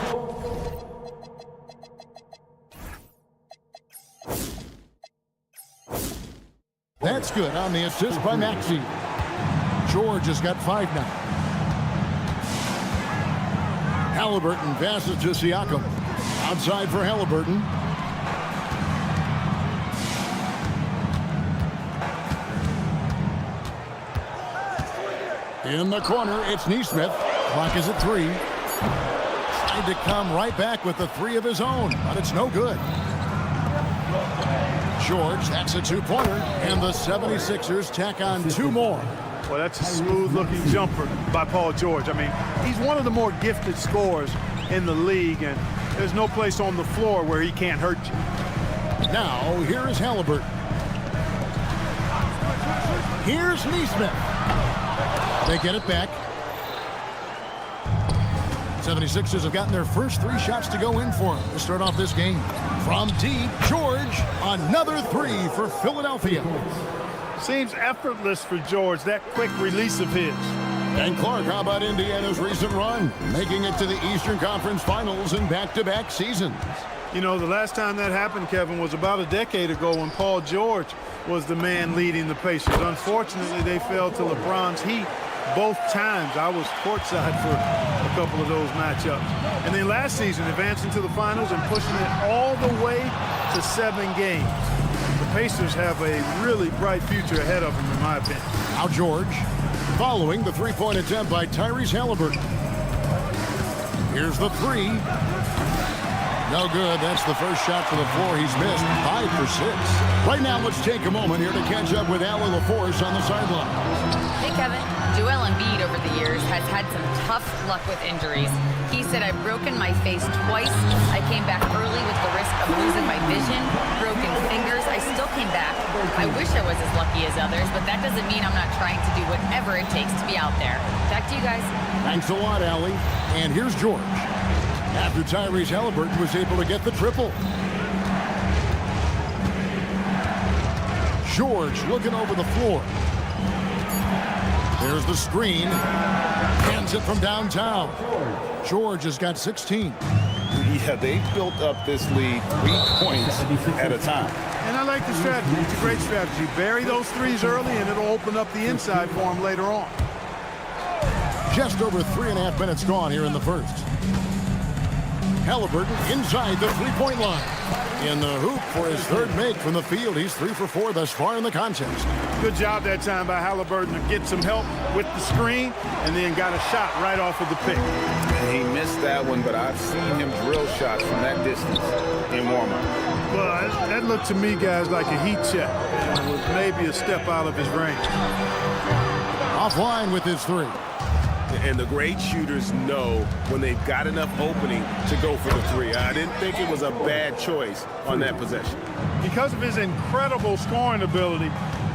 That's good on the assist by Maxey. George has got 5 now. Halliburton passes to Siakam. Outside for Halliburton. In the corner, it's Nesmith. Clock is at 3. Tried to come right back with the 3 of his own, but it's no good. George, that's a 2-pointer, and the 76ers tack on 2 more. Well, that's a smooth-looking jumper by Paul George. I mean, he's one of the more gifted scorers in the league, and there's no place on the floor where he can't hurt you. Now, here is Halliburton. Here's Nesmith. They get it back. 76ers have gotten their first 3 shots to go in for them to start off this game. From deep, George, another 3 for Philadelphia. Seems effortless for George, that quick release of his. And Clark, how about Indiana's recent run? Making it to the Eastern Conference Finals in back-to-back seasons. You know, the last time that happened, Kevin, was about a decade ago when Paul George was the man leading the Pacers. Unfortunately, they fell to LeBron's Heat both times. I was courtside for a couple of those matchups. And then last season, advancing to the finals and pushing it all the way to 7 games. The Pacers have a really bright future ahead of them, in my opinion. Now George, following the 3-point attempt by Tyrese Halliburton. Here's the 3. No good. That's the first shot for the floor. He's missed 5 for 6. Right now, let's take a moment here to catch up with Allie LaForce on the sideline. Hey, Kevin. Joel Embiid over the years has had some tough luck with injuries. He said, I've broken my face twice. I came back early with the risk of losing my vision, broken fingers. I still came back. I wish I was as lucky as others, but that doesn't mean I'm not trying to do whatever it takes to be out there. Back to you guys. Thanks a lot, Allie. And here's George. After Tyrese Halliburton was able to get the triple. George looking over the floor. There's the screen. Hands it from downtown. George has got 16. Yeah, they built up this lead 3 points at a time. And I like the strategy. It's a great strategy. Bury those 3s early, and it'll open up the inside for him later on. Just over 3.5 minutes gone here in the first. Halliburton inside the 3-point line. In the hoop for his 3rd make from the field. He's 3 for 4 thus far in the contest. Good job that time by Halliburton to get some help with the screen and then got a shot right off of the pick. He missed that one, but I've seen him drill shots from that distance in warm-up. Well, that looked to me, guys, like a heat check. And it was maybe a step out of his range. Offline with his 3. And the great shooters know when they've got enough opening to go for the 3. I didn't think it was a bad choice on that possession. Because of his incredible scoring ability,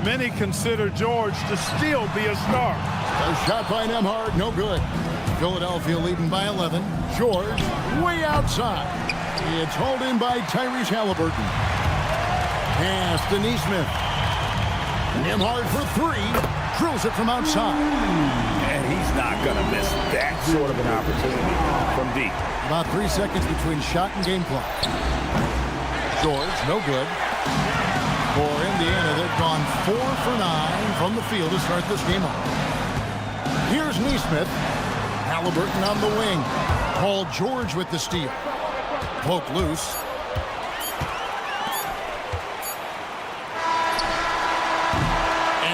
many consider George to still be a star. A shot by Nembhard, no good. Philadelphia leading by 11. George way outside. It's hauled in by Tyrese Halliburton. Pass to Nesmith. Nembhard for 3. Drills it from outside. And he's not going to miss that sort of an opportunity from deep. About 3 seconds between shot and game clock. George, no good. For Indiana, they've gone 4 for 9 from the field to start this game off. Here's Nesmith. Halliburton on the wing. Paul George with the steal. Poke loose.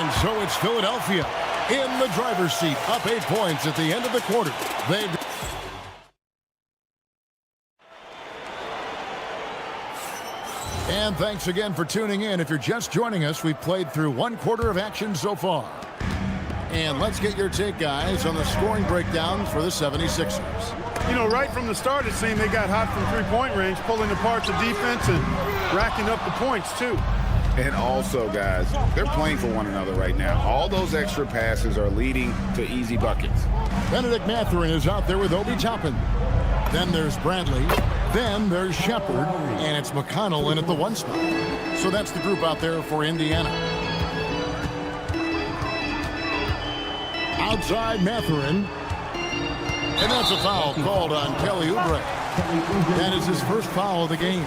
And so it's Philadelphia in the driver's seat, up 8 points at the end of the quarter. And thanks again for tuning in. If you're just joining us, we've played through 1 quarter of action so far. And let's get your take, guys, on the scoring breakdown for the 76ers. You know, right from the start, it seemed they got hot from three-point range, pulling apart the defense and racking up the points, too. And also, guys, they're playing for one another right now. All those extra passes are leading to easy buckets. Benedict Mathurin is out there with Obi Toppin. Then there's Bradley. Then there's Shepard. And it's McConnell in at the 1 spot. So that's the group out there for Indiana. Outside Mathurin. And that's a foul called on Kelly Oubre. That is his first foul of the game.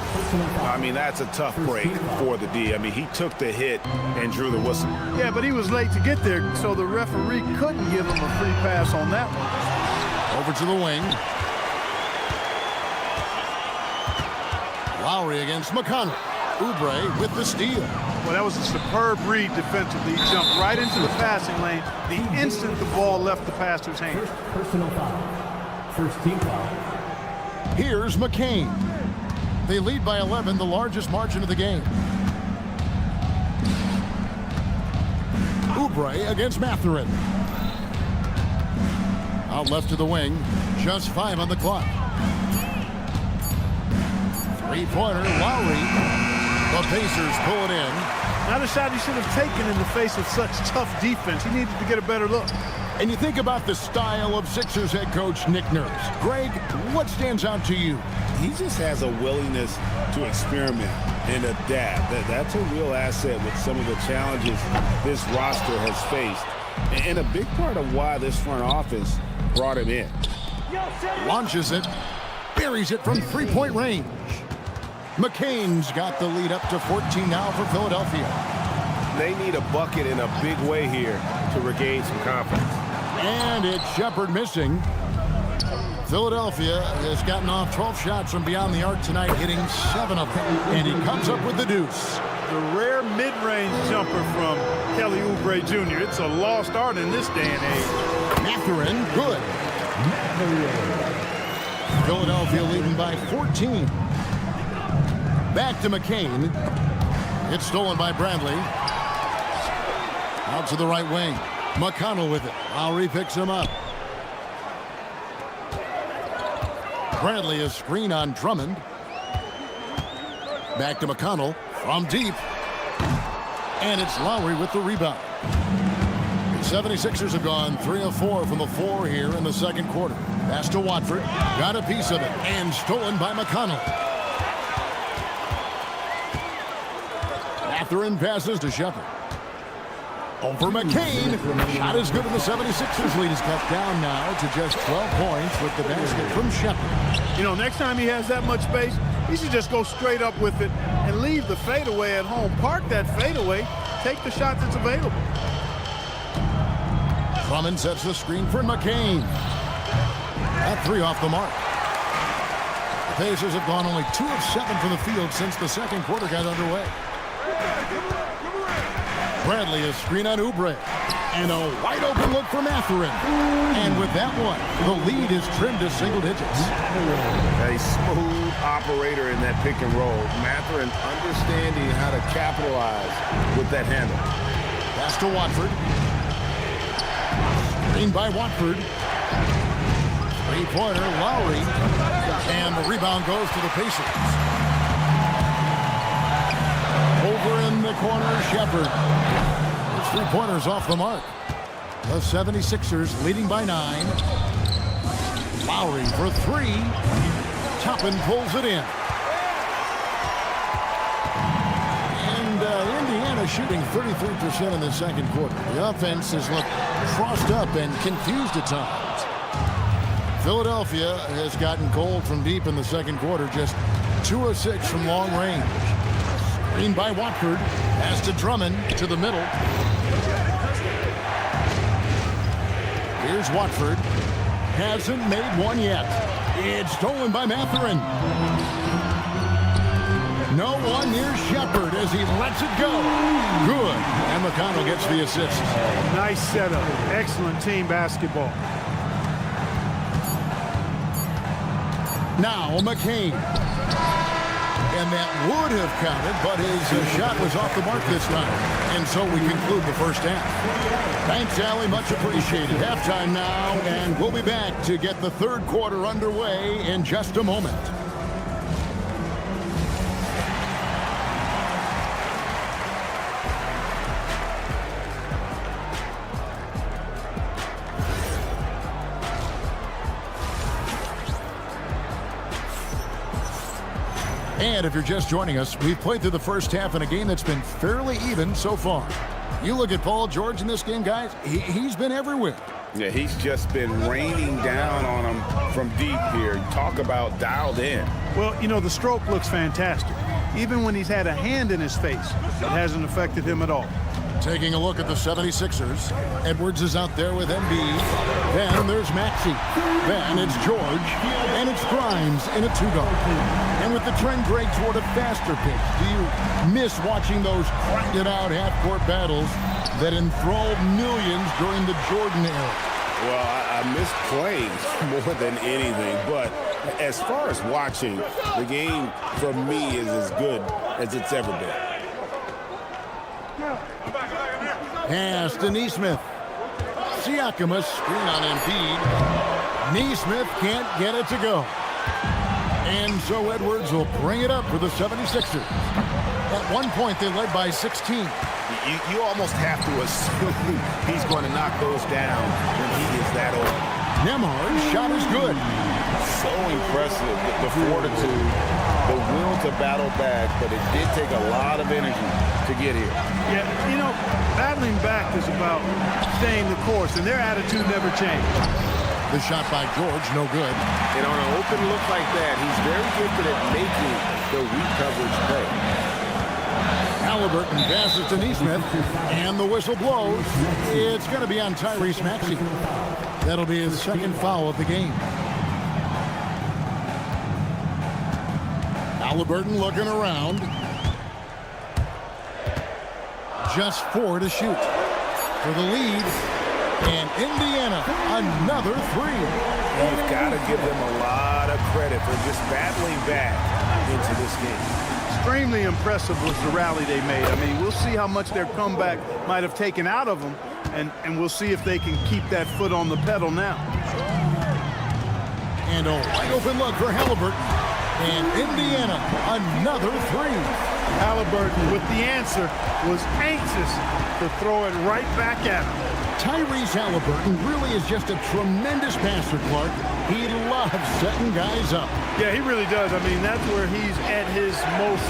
I mean, that's a tough break for the D. I mean, he took the hit and drew the whistle. Yeah, but he was late to get there, so the referee couldn't give him a free pass on that one. Over to the wing. Lowry against McConnell. Oubre with the steal. Well, that was a superb read defensively. He jumped right into the passing lane the instant the ball left the passer's hand. Personal foul. First team foul. Here's McCain. They lead by 11, the largest margin of the game. Oubre against Mathurin. Out left to the wing. Just 5 on the clock. Three-pointer, Lowry. The Pacers pull it in. Not a shot he should have taken in the face of such tough defense. He needed to get a better look. And you think about the style of Sixers head coach Nick Nurse. Greg, what stands out to you? He just has a willingness to experiment and adapt. That's a real asset with some of the challenges this roster has faced. And a big part of why this front office brought him in. Launches it. Buries it from three-point range. McCain's got the lead up to 14 now for Philadelphia. They need a bucket in a big way here to regain some confidence. And it's Shepard missing. Philadelphia has gotten off 12 shots from beyond the arc tonight, hitting 7 of them. And he comes up with the deuce. The rare mid-range jumper from Kelly Oubre Jr. It's a lost art in this day and age. Mathurin, good. Philadelphia leading by 14. Back to McCain. It's stolen by Bradley. Out to the right wing. McConnell with it. Lowry picks him up. Bradley is screen on Drummond. Back to McConnell from deep. And it's Lowry with the rebound. The 76ers have gone 3 of 4 from the floor here in the second quarter. Pass to Watford. Got a piece of it. And stolen by McConnell. Mathurin passes to Shepard. Over McCain. Shot is good, and the 76ers lead is cut down now to just 12 points with the basket from Shepard. You know, next time he has that much space, he should just go straight up with it and leave the fadeaway at home. Park that fadeaway. Take the shot that's available. Drummond sets the screen for McCain. That 3 off the mark. The Pacers have gone only 2 of 7 from the field since the second quarter got underway. Bradley is screen on Oubre. And a wide open look for Mathurin. And with that one, the lead is trimmed to single digits. A smooth operator in that pick and roll. Mathurin understanding how to capitalize with that handle. Pass to Watford. Screen by Watford. Three-pointer, Lowry. And the rebound goes to the Pacers. Over in the corner, Shepard. His three-pointers off the mark. The 76ers leading by 9. Lowry for 3. Toppin pulls it in. And Indiana shooting 33% in the second quarter. The offense has looked crossed up and confused at times. Philadelphia has gotten cold from deep in the second quarter, just 2 of 6 from long range. Screen by Watford. Pass to Drummond to the middle. Here's Watford. Hasn't made one yet. It's stolen by Mathurin. No one near Shepard as he lets it go. Good. And McConnell gets the assist. Nice setup. Excellent team basketball. Now McCain. And that would have counted, but his shot was off the mark this time. And so we conclude the first half. Thanks, Allie. Much appreciated. Halftime now, and we'll be back to get the third quarter underway in just a moment. And if you're just joining us, we've played through the first half in a game that's been fairly even so far. You look at Paul George in this game, guys, he's been everywhere. Yeah, he's just been raining down on him from deep here. Talk about dialed in. Well, you know, the stroke looks fantastic. Even when he's had a hand in his face, it hasn't affected him at all. Taking a look at the 76ers. Edwards is out there with Embiid. Then there's Maxey. Then it's George. And it's Grimes in a two-guard. And with the trend break toward a faster pace, do you miss watching those cracked-it-out half-court battles that enthralled millions during the Jordan era? Well, I miss playing more than anything, but as far as watching, the game for me is as good as it's ever been. Pass to Neesmith. Siakam a screen on Embiid. Neesmith can't get it to go. And so Edwards will bring it up for the 76ers. At one point, they led by 16. You almost have to assume he's going to knock those down when he is that old. Nembhard's shot is good. So impressive, the fortitude, the will to battle back, but it did take a lot of energy to get here. Yeah, you know, battling back is about staying the course, and their attitude never changed. The shot by George, no good. And on an open look like that, he's very gifted at making the weak coverage play. Halliburton passes to Neesmith, and the whistle blows. It's going to be on Tyrese Maxey. That'll be his second foul of the game. Halliburton looking around. Just 4 to shoot. For the lead. And Indiana, another 3. You've got to give them a lot of credit for just battling back into this game. Extremely impressive was the rally they made. I mean, we'll see how much their comeback might have taken out of them, and we'll see if they can keep that foot on the pedal now. And a wide open look for Halliburton. And Indiana, another 3. Halliburton, with the answer, was anxious to throw it right back at him. Tyrese Halliburton really is just a tremendous passer, Clark. He loves setting guys up. Yeah, he really does. I mean, that's where he's at his most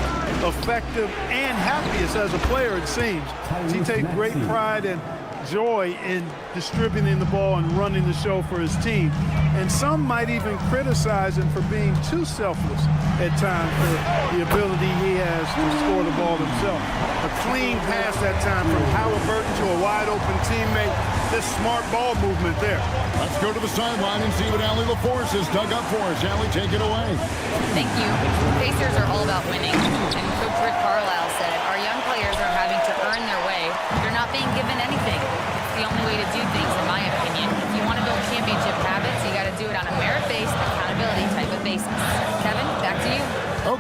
effective and happiest as a player, it seems. He takes great pride and joy in distributing the ball and running the show for his team. And some might even criticize him for being too selfless at times for the ability he has to score the ball himself. A clean pass that time from Halliburton to a wide-open teammate. This smart ball movement there. Let's go to the sideline and see what Allie LaForce has dug up for us. Allie, take it away. Thank you. Pacers are all about winning. And Coach Rick Carlisle said, our young players are having to earn their way. They're not being given anything. It's the only way to do things, in my opinion. If you want to build championship habits, you got to do it on a merit-based, accountability type of basis. Kevin, back to you.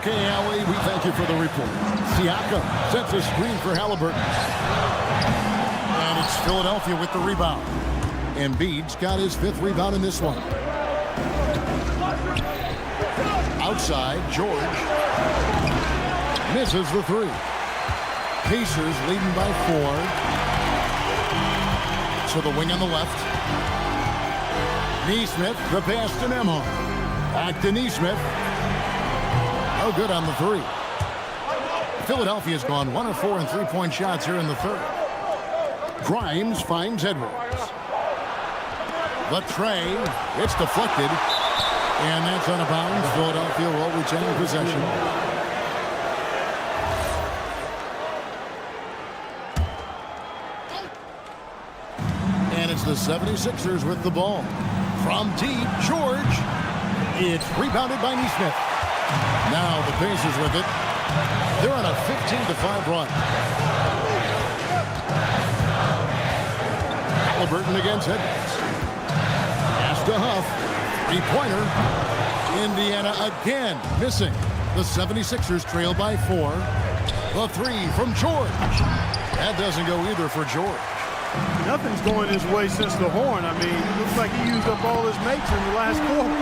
Okay, Allie, we thank you for the report. Siakam sets a screen for Halliburton. And it's Philadelphia with the rebound. Embiid's got his 5th rebound in this one. Outside, George misses the 3. Pacers leading by 4. To the wing on the left. Neesmith, the pass to Nembhard. Back to Neesmith. No good on the 3. Philadelphia's gone 1 of 4 in three-point shots here in the third. Grimes finds Edwards. The tray, it's deflected. And that's out of bounds. Philadelphia will retain possession. And it's the 76ers with the ball. From deep, George. It's rebounded by Neesmith. Now the Pacers with it. They're on a 15-5 run. Halliburton against Edwards. Pass to Huff. Three-pointer. Indiana again missing. The 76ers trail by 4. The three from George. That doesn't go either for George. Nothing's going his way since the horn. I mean, it looks like he used up all his mates in the last quarter.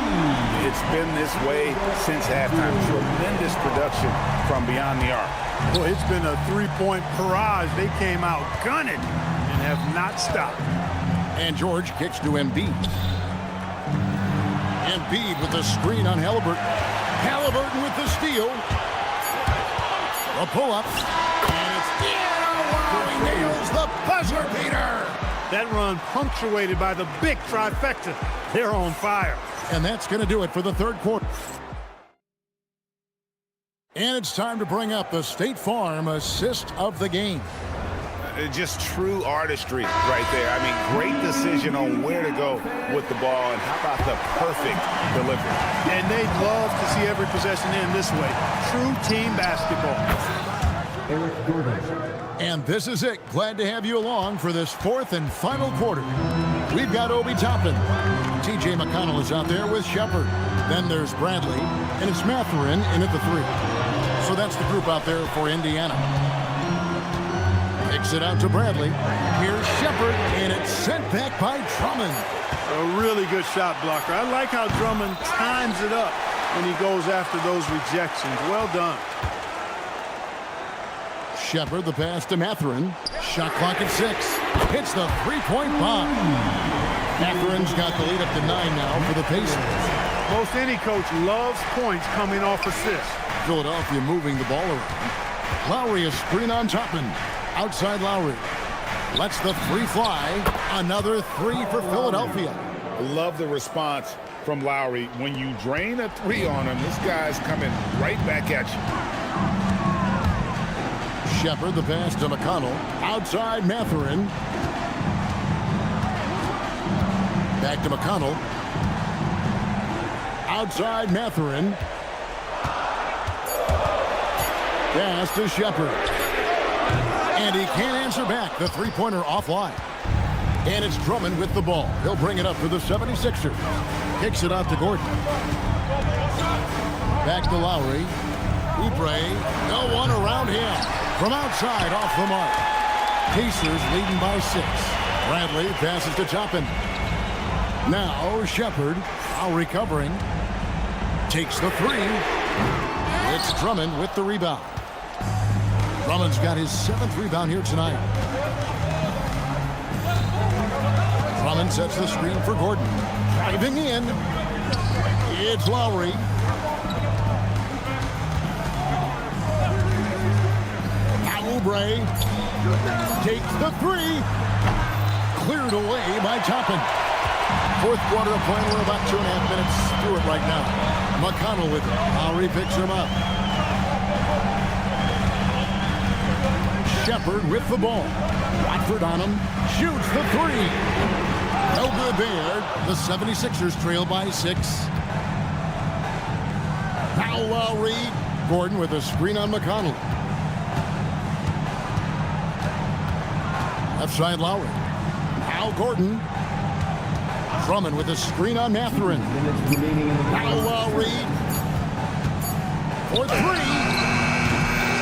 It's been this way since halftime. Tremendous production from beyond the arc. Boy, it's been a three-point barrage. They came out gunning and have not stopped. And George kicks to Embiid. Embiid with the screen on Halliburton. Halliburton with the steal. A pull-up. And it's He nails the buzzer beater. That run punctuated by the big trifecta. They're on fire. And that's going to do it for the third quarter. And it's time to bring up the State Farm assist of the game. Just true artistry right there. I mean, great decision on where to go with the ball, and how about the perfect delivery. And they'd love to see every possession end this way. True team basketball. And this is it. Glad to have you along for this fourth and final quarter. We've got Obi Toppin. TJ McConnell is out there with Shepard. Then there's Bradley, and it's Mathurin in at the 3. So that's the group out there for Indiana. Kicks it out to Bradley. Here's Shepard, and it's sent back by Drummond. A really good shot blocker. I like how Drummond times it up when he goes after those rejections. Well done. Shepard, the pass to Mathurin. Shot clock at 6. Hits the three-point bomb. Mathurin's got the lead up to 9 now for the Pacers. Most any coach loves points coming off assists. Philadelphia moving the ball around. Lowry a screen on Toppin. Outside Lowry. Lets the 3 fly. Another 3 for Philadelphia. Love the response from Lowry. When you drain a 3 on him, this guy's coming right back at you. Shepard, the pass to McConnell. Outside Mathurin. Back to McConnell. Outside Mathurin. Pass to Shepard. And he can't answer back. The three-pointer offline. And it's Drummond with the ball. He'll bring it up for the 76ers. Kicks it out to Gordon. Back to Lowry. Oubre. No one around him. From outside, off the mark. Pacers leading by 6. Bradley passes to Toppin. Now Shepard, while recovering, takes the 3. It's Drummond with the rebound. Drummond's got his 7th rebound here tonight. Drummond sets the screen for Gordon. Driving in. It's Lowry. Oubre takes the 3. Cleared away by Toppin. Fourth quarter of play. We're about 2.5 minutes through it right now. McConnell with it. Lowry picks him up. Shepard with the ball. Watford on him. Shoots the 3. No good there. The 76ers trail by 6. Now Lowry. Gordon with a screen on McConnell. Left side Lowry. Now Gordon. Drummond with a screen on Mathurin. Now Lowry. For 3.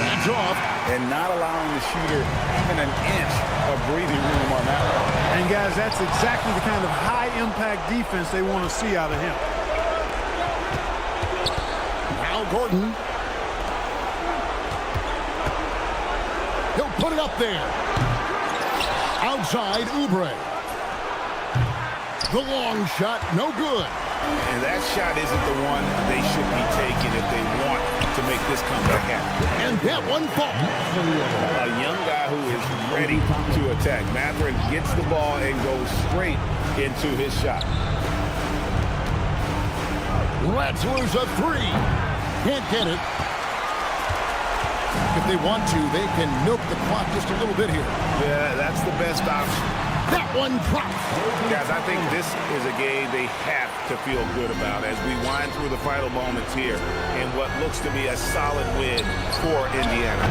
That's off. And not allowing the shooter even an inch of breathing room on that one. And guys, that's exactly the kind of high-impact defense they want to see out of him. Now Gordon. He'll put it up there. Outside Oubre. The long shot, no good. And that shot isn't the one they should be taking if they want to make this comeback happen. And that one falls. A young guy who is ready to attack. Mathurin gets the ball and goes straight into his shot. Let's lose a 3. Can't get it. If they want to, they can milk the clock just a little bit here. Yeah, that's the best option. That one drops. Guys, I think this is a game they have to feel good about as we wind through the final moments here in what looks to be a solid win for Indiana.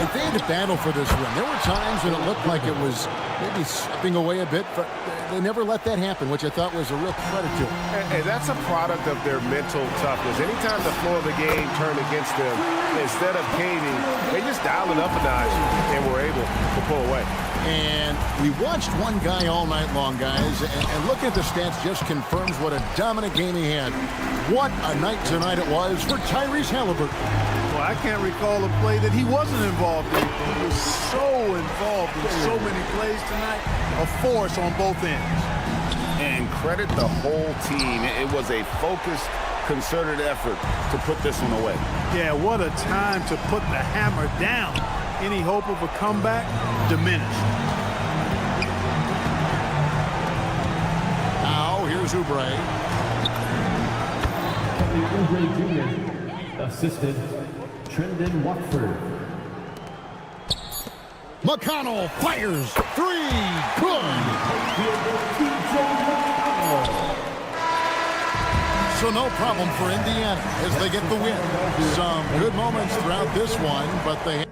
And they had to battle for this win. There were times when it looked like it was maybe slipping away a bit, but they never let that happen, which I thought was a real credit to them. And that's a product of their mental toughness. Anytime the flow of the game turned against them, instead of caving, they just dialed it up a notch and were able to pull away. And we watched one guy all night long, guys, and looking at the stats just confirms what a dominant game he had. What a night tonight it was for Tyrese Halliburton. Well, I can't recall a play that he wasn't involved in. He was so involved in so many plays tonight. A force on both ends. And credit the whole team. It was a focused, concerted effort to put this one away. Yeah, what a time to put the hammer down. Any hope of a comeback diminished. Now, here's Oubre. Oubre Jr. assisted Trendon Watford. McConnell fires. Three. Good. So no problem for Indiana as they get the win. Some good moments throughout this one, but they...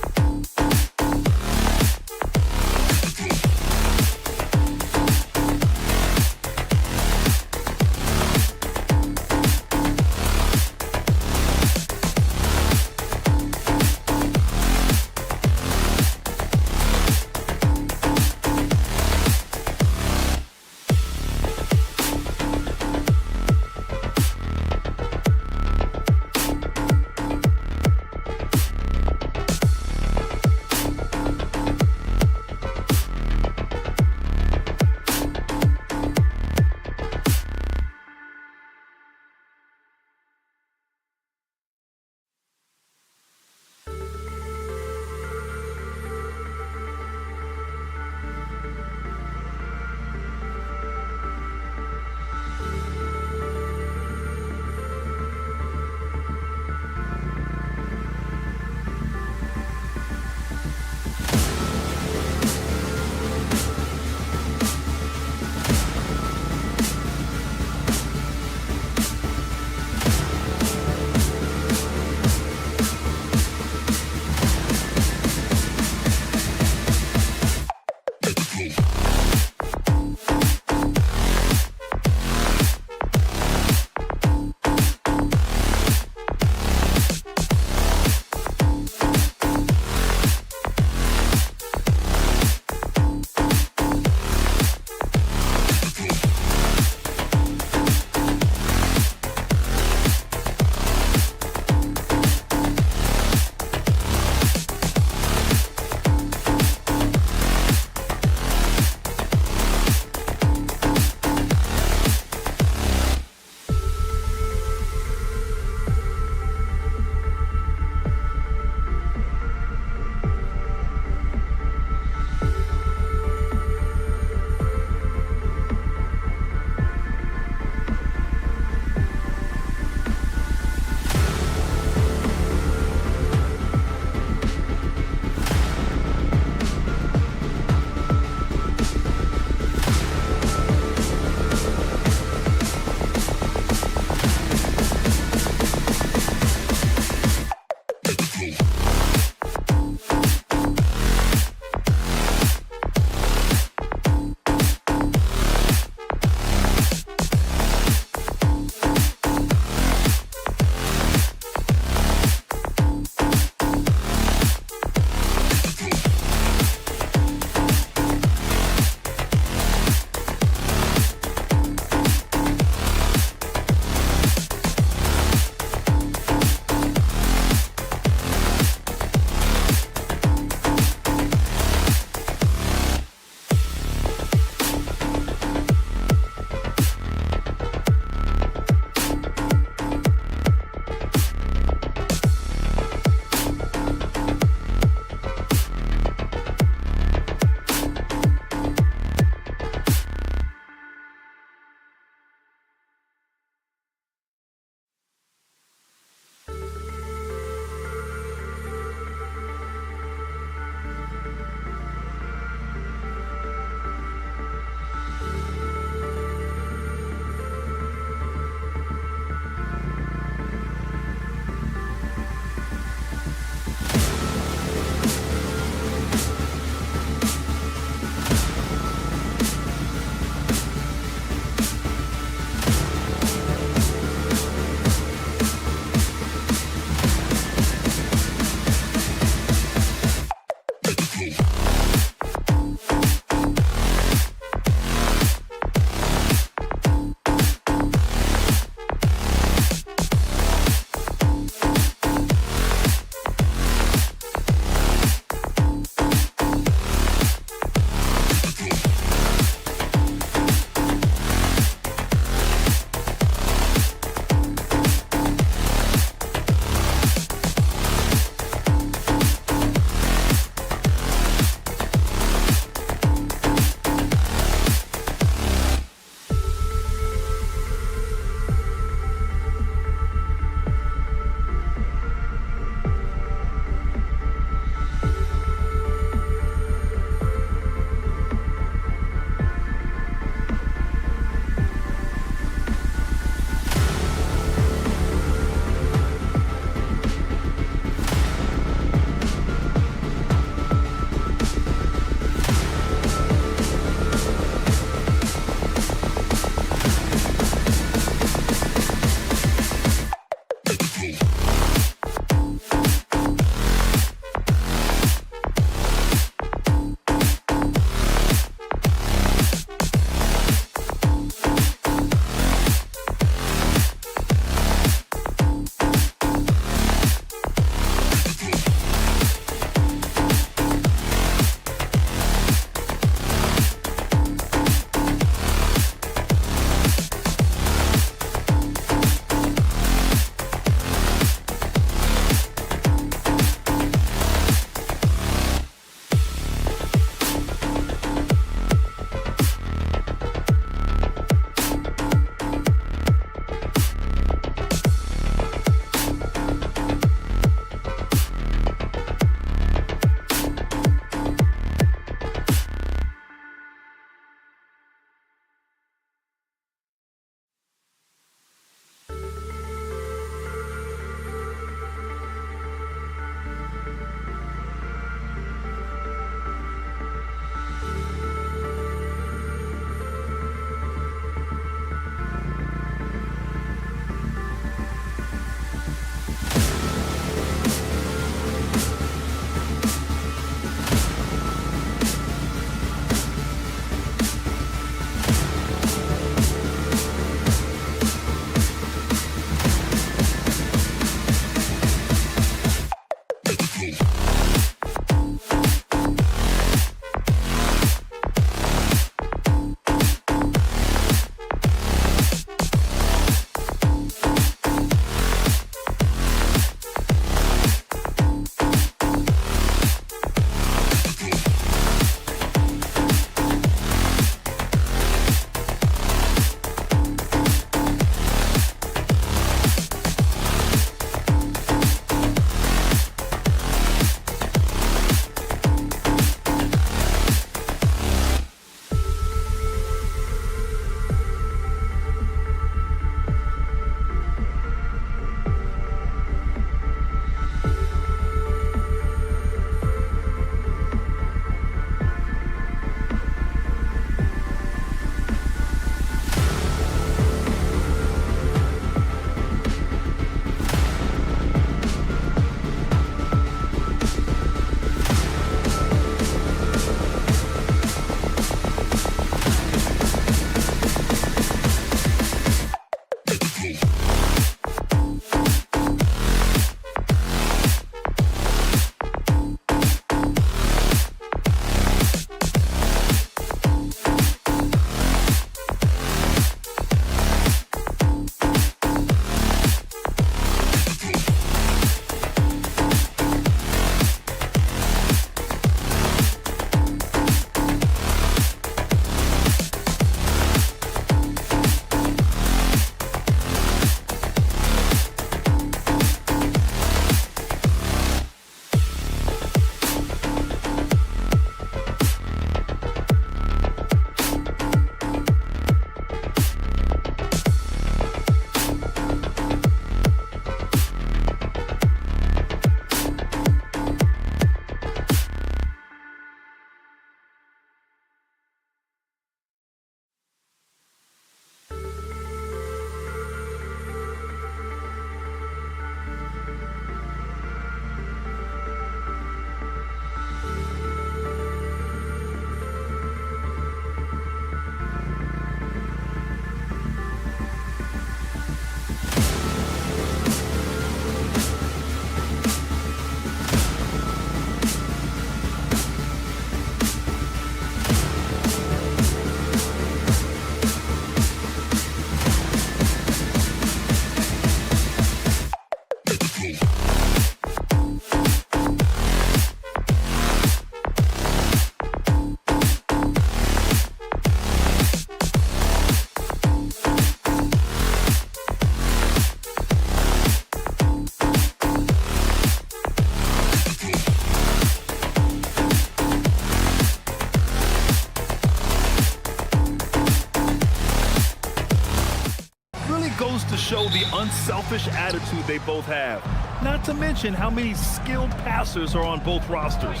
the unselfish attitude they both have. Not to mention how many skilled passers are on both rosters.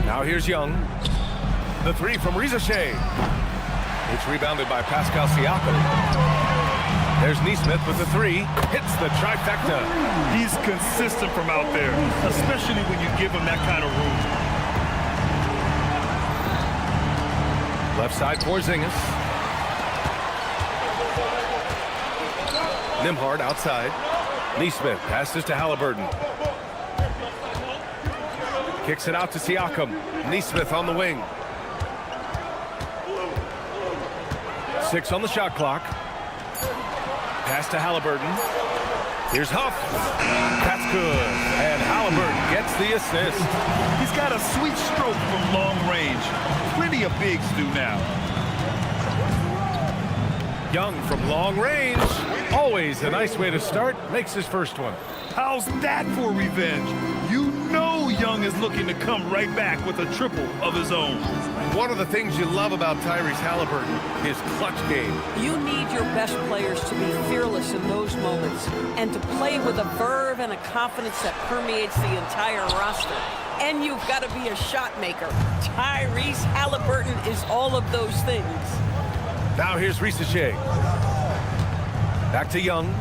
Now here's Young. The three from Rizeshe. It's rebounded by Pascal Siakam. There's Neesmith with the three. Hits the trifecta. He's consistent from out there, especially when you give him that kind of room. Left side for Porzingis. Nembhard outside. Neesmith passes to Halliburton. Kicks it out to Siakam. Neesmith on the wing. 6 on the shot clock. Pass to Halliburton. Here's Huff. That's good. And Halliburton gets the assist. He's got a sweet stroke from long range. Plenty of bigs do now. Young from long range. Always a nice way to start. Makes his first one. How's that for revenge? You know Young is looking to come right back with a triple of his own. One of the things you love about Tyrese Halliburton, his clutch game. You need your best players to be fearless in those moments and to play with a verve and a confidence that permeates the entire roster. And you've got to be a shot maker. Tyrese Halliburton is all of those things. Now here's Rizeshe. Back to Young.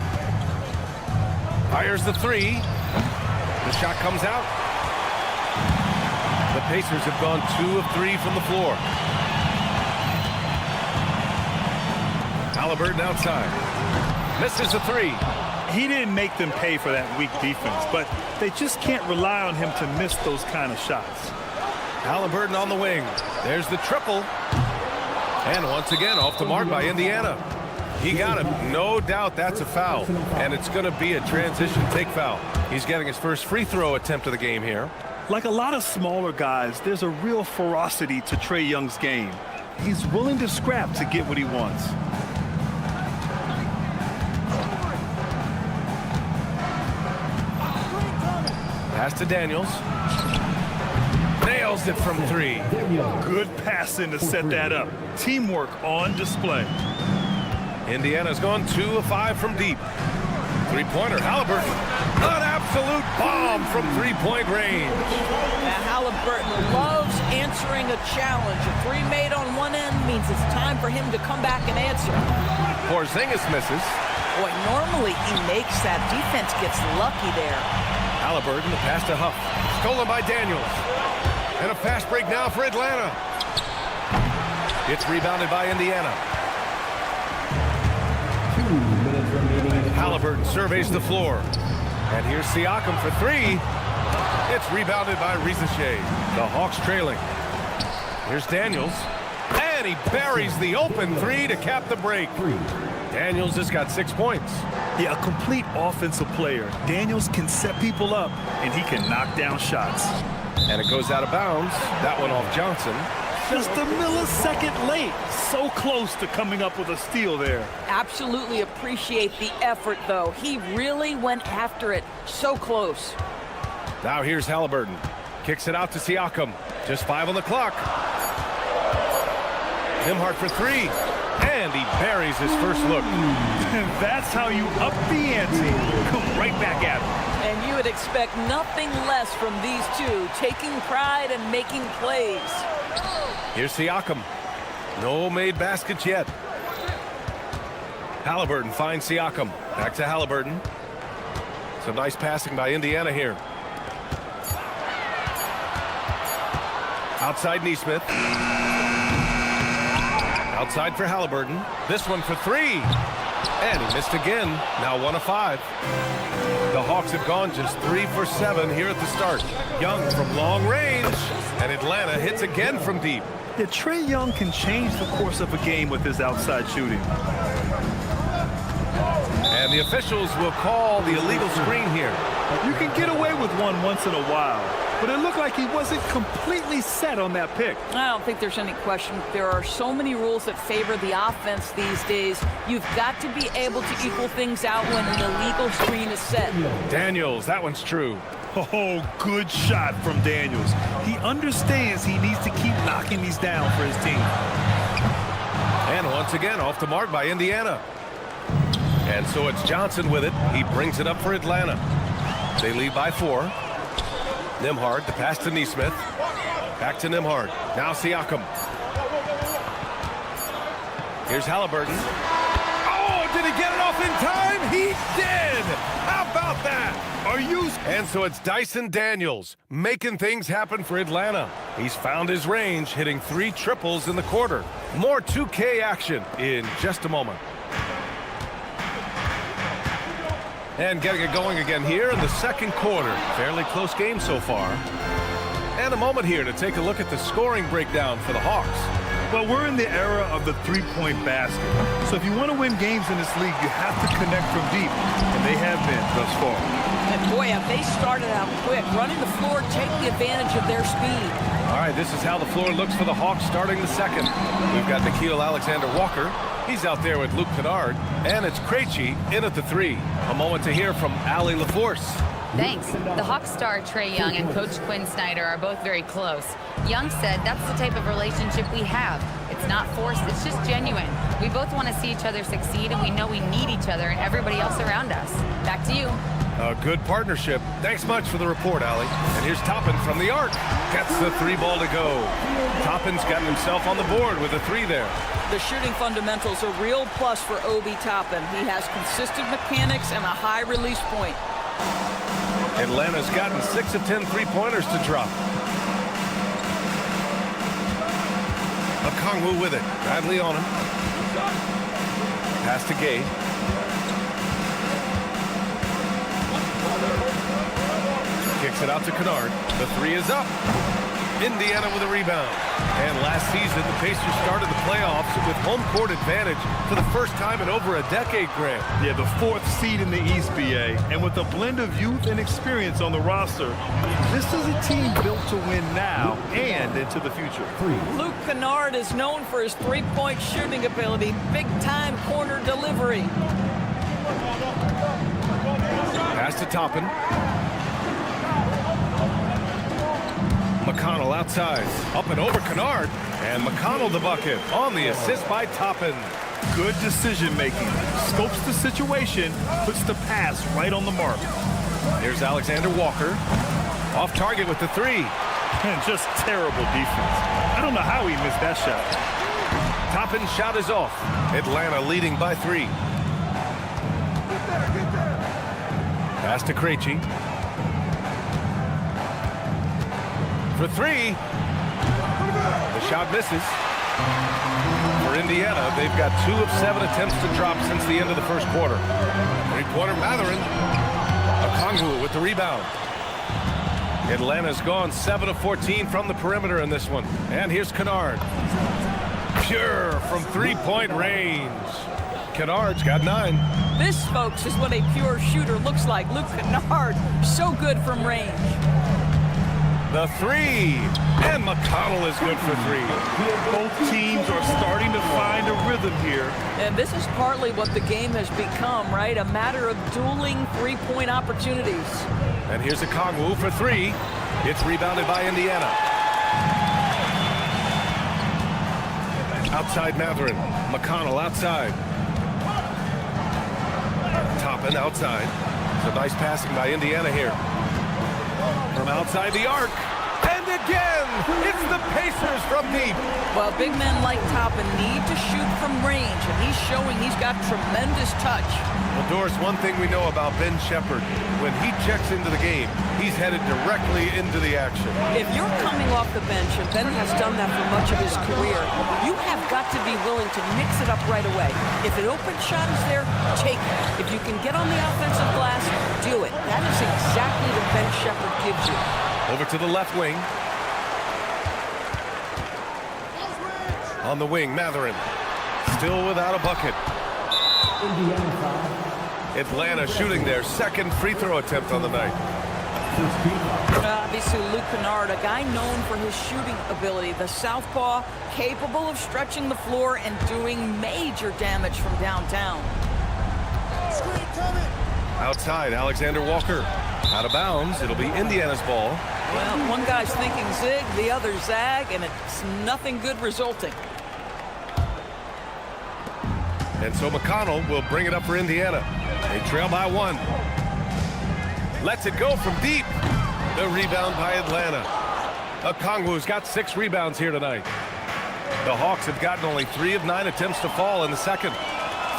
Fires the three. The shot comes out. The Pacers have gone 2 of 3 from the floor. Halliburton outside. Misses the three. He didn't make them pay for that weak defense, but they just can't rely on him to miss those kind of shots. Halliburton on the wing. There's the triple. And once again, off the mark by Indiana. He got him. No doubt that's a foul. And it's going to be a transition take foul. He's getting his first free throw attempt of the game here. Like a lot of smaller guys, there's a real ferocity to Trae Young's game. He's willing to scrap to get what he wants. Pass to Daniels. Nails it from 3. Good passing to set that up. Teamwork on display. Indiana's gone 2 of 5 from deep. Three-pointer, Halliburton. An absolute bomb from three-point range. Now Halliburton loves answering a challenge. A three made on one end means it's time for him to come back and answer. Porzingis misses. Boy, normally he makes that. Defense gets lucky there. Halliburton, the pass to Huff. Stolen by Daniels. And a fast break now for Atlanta. It's rebounded by Indiana. 2 minutes remaining. Halliburton surveys the floor. And here's Siakam for 3. It's rebounded by Rizeshe. The Hawks trailing. Here's Daniels. And he buries the open 3 to cap the break. Daniels has got 6 points. Yeah, a complete offensive player. Daniels can set people up, and he can knock down shots. And it goes out of bounds. That one off Johnson. Just a millisecond late. So close to coming up with a steal there. Absolutely appreciate the effort, though. He really went after it. So close. Now here's Halliburton. Kicks it out to Siakam. Just 5 on the clock. Nembhard for 3. And he buries his first look. And that's how you up the ante. Come right back at him. And you would expect nothing less from these two, taking pride and making plays. Here's Siakam. No made baskets yet. Halliburton finds Siakam. Back to Halliburton. Some nice passing by Indiana here. Outside Neesmith. Outside for Halliburton. This one for 3. And he missed again. Now 1 of 5. The Hawks have gone just 3 for 7 here at the start. Young from long range. And Atlanta hits again from deep. Yeah, Trae Young can change the course of a game with his outside shooting. And the officials will call the illegal screen here. You can get away with one once in a while, but it looked like he wasn't completely set on that pick. I don't think there's any question. There are so many rules that favor the offense these days. You've got to be able to equal things out when an illegal screen is set. Daniels, that one's true. Oh, good shot from Daniels. He understands he needs to keep knocking these down for his team. And once again, off the mark by Indiana. And so it's Johnson with it. He brings it up for Atlanta. They lead by 4. Nembhard, the pass to Neesmith. Back to Nembhard. Now Siakam. Here's Halliburton. Oh, did he get it off in time? He did! How about that? And so it's Dyson Daniels making things happen for Atlanta. He's found his range, hitting 3 triples in the quarter. More 2K action in just a moment. And getting it going again here in the second quarter. Fairly close game so far. And a moment here to take a look at the scoring breakdown for the Hawks. Well, we're in the era of the three-point basket. So if you want to win games in this league, you have to connect from deep. And they have been thus far. And boy, have they started out quick, running the floor, taking advantage of their speed. All right, this is how the floor looks for the Hawks starting the second. We've got Nickeil Alexander-Walker. He's out there with Luke Kennard. And it's Krejci in at the 3. A moment to hear from Allie LaForce. Thanks. The Hawks star Trae Young and Coach Quinn Snyder are both very close. Young said that's the type of relationship we have. It's not forced, it's just genuine. We both want to see each other succeed, and we know we need each other and everybody else around us. Back to you. A good partnership. Thanks much for the report, Allie. And here's Toppin from the arc. Gets the 3 ball to go. Toppin's got himself on the board with a 3 there. The shooting fundamentals are a real plus for Obi Toppin. He has consistent mechanics and a high release point. Atlanta's gotten 6 of 10 3-pointers to drop. Okongwu with it. Bradley on him. Pass to Gay. Kicks it out to Kennard. The 3 is up. Indiana with a rebound. And last season, the Pacers started the playoffs with home court advantage for the first time in over a decade, Graham. Yeah, the 4th seed in the East, BA. And with a blend of youth and experience on the roster, this is a team built to win now and into the future. Luke Kennard is known for his three-point shooting ability, big-time corner delivery. Pass to Toppin. McConnell outside, up and over Kennard, and McConnell the bucket on the assist by Toppin. Good decision-making. Scopes the situation, puts the pass right on the mark. Here's Alexander Walker, off target with the 3. And just terrible defense. I don't know how he missed that shot. Toppin's shot is off. Atlanta leading by 3. Pass to Krejci. For 3. The shot misses. For Indiana, they've got 2 of 7 attempts to drop since the end of the first quarter. 3-pointer Mathurin. Okongwu with the rebound. Atlanta's gone 7 of 14 from the perimeter in this one. And here's Kennard. Pure from 3-point range. Kennard's got 9. This, folks, is what a pure shooter looks like. Luke Kennard, so good from range. The 3, and McConnell is good for 3. Both teams are starting to find a rhythm here. And this is partly what the game has become, right? A matter of dueling three-point opportunities. And here's Okongwu for 3. It's rebounded by Indiana. Outside Mathurin. McConnell outside. Toppin outside. So nice passing by Indiana here. From outside the arc. And again, it's the Pacers from deep. Well, big men like Toppin need to shoot from range, and he's showing he's got tremendous touch. Well, Doris, one thing we know about Ben Shepherd, when he checks into the game, he's headed directly into the action. If you're coming off the bench, and Ben has done that for much of his career, you have got to be willing to mix it up right away. If an open shot is there, take it. If you can get on the offensive glass, do it. That is exactly what Ben Shepherd gives you. Over to the left wing. On the wing, Mathurin. Still without a bucket. Atlanta shooting their second free throw attempt on the night. Obviously, Luke Kennard, a guy known for his shooting ability. The southpaw, capable of stretching the floor and doing major damage from downtown. Outside, Alexander Walker. Out of bounds. It'll be Indiana's ball. Well, one guy's thinking zig, the other zag, and it's nothing good resulting. And so McConnell will bring it up for Indiana. They trail by 1. Lets it go from deep. The rebound by Atlanta. Okongwu's got 6 rebounds here tonight. The Hawks have gotten only 3 of 9 attempts to fall in the second.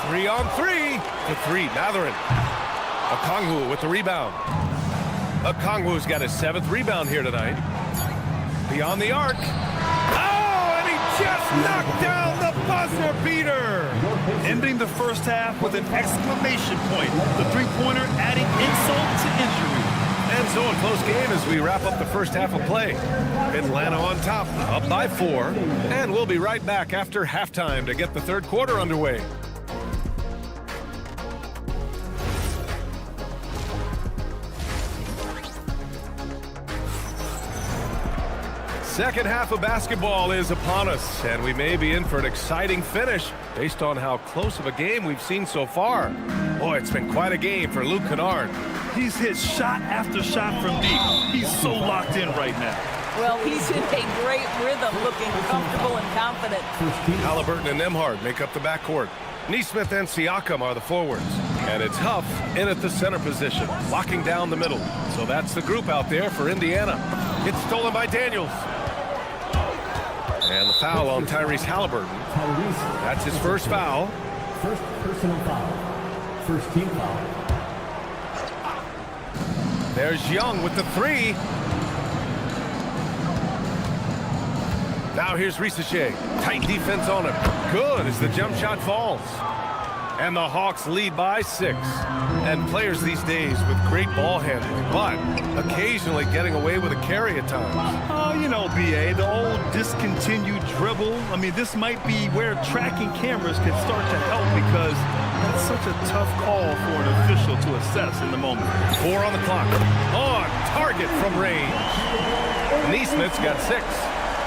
3 on 3 to 3. Mathurin. Okongwu with the rebound. Okongwu's got his 7th rebound here tonight. Beyond the arc. Oh, and he just knocked down the buzzer beater. Ending the first half with an exclamation point. The three-pointer adding insult to injury. And so a close game as we wrap up the first half of play. Atlanta on top, up by 4. And we'll be right back after halftime to get the third quarter underway. Second half of basketball is upon us, and we may be in for an exciting finish based on how close of a game we've seen so far. Boy, it's been quite a game for Luke Kennard. He's hit shot after shot from deep. He's so locked in right now. Well, he's in a great rhythm, looking comfortable and confident. Halliburton and Nembhard make up the backcourt. Nesmith and Siakam are the forwards. And it's Huff in at the center position, locking down the middle. So that's the group out there for Indiana. It's stolen by Daniels. And the foul on Tyrese Halliburton. That's his first foul. First personal foul. First team foul. There's Young with the 3. Now here's Risacher. Tight defense on him. Good as the jump shot falls. And the Hawks lead by 6. And players these days with great ball handling, but occasionally getting away with a carry at times. Oh, you know, B.A., the old discontinued dribble. I mean, this might be where tracking cameras can start to help because that's such a tough call for an official to assess in the moment. 4 on the clock. On target from range. Nesmith's got 6.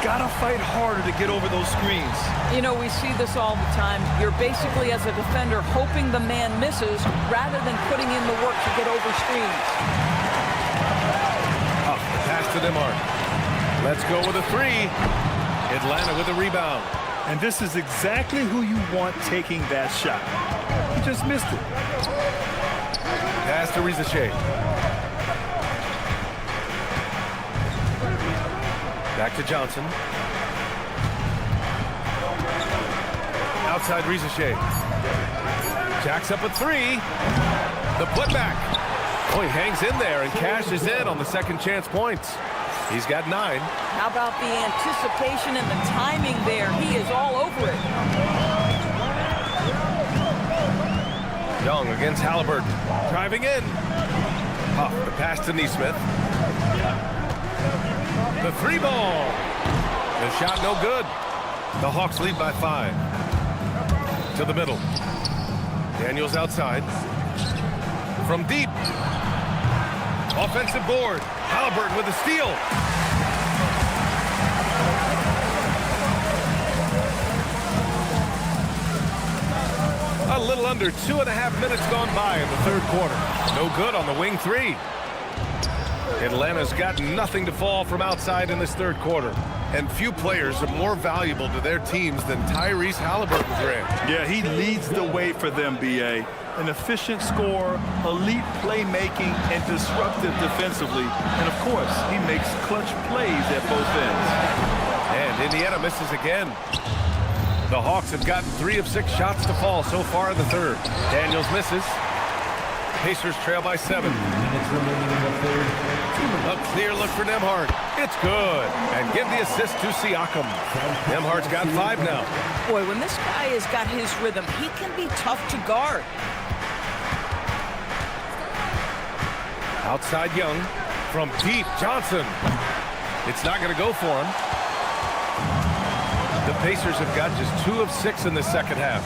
Gotta fight harder to get over those screens. You know, we see this all the time. You're basically, as a defender, hoping the man misses rather than putting in the work to get over screens. Up the pass to Nembhard. Let's go with a 3. Atlanta with a rebound. And this is exactly who you want taking that shot. He just missed it. Pass to Risacher. Back to Johnson. Outside Risacher. Jacks up a 3. The putback. Oh, he hangs in there and cashes in on the second chance points. He's got 9. How about the anticipation and the timing there? He is all over it. Young against Halliburton. Driving in. Huff the pass to Nesmith. The 3 ball. The shot no good. The Hawks lead by 5. To the middle. Daniels outside. From deep. Offensive board. Halliburton with a steal. A little under 2.5 minutes gone by in the third quarter. No good on the wing 3. Atlanta's got nothing to fall from outside in this third quarter. And few players are more valuable to their teams than Tyrese Halliburton's ran. Yeah, he leads the way for them, B.A. An efficient scorer, elite playmaking, and disruptive defensively. And, of course, he makes clutch plays at both ends. And Indiana misses again. The Hawks have gotten 3 of 6 shots to fall so far in the third. Daniels misses. Pacers trail by 7. A clear look for Nembhard. It's good. And give the assist to Siakam. Nembhard's got 5 now. Boy, when this guy has got his rhythm, he can be tough to guard. Outside Young. From deep, Johnson. It's not going to go for him. The Pacers have got just 2 of 6 in the second half.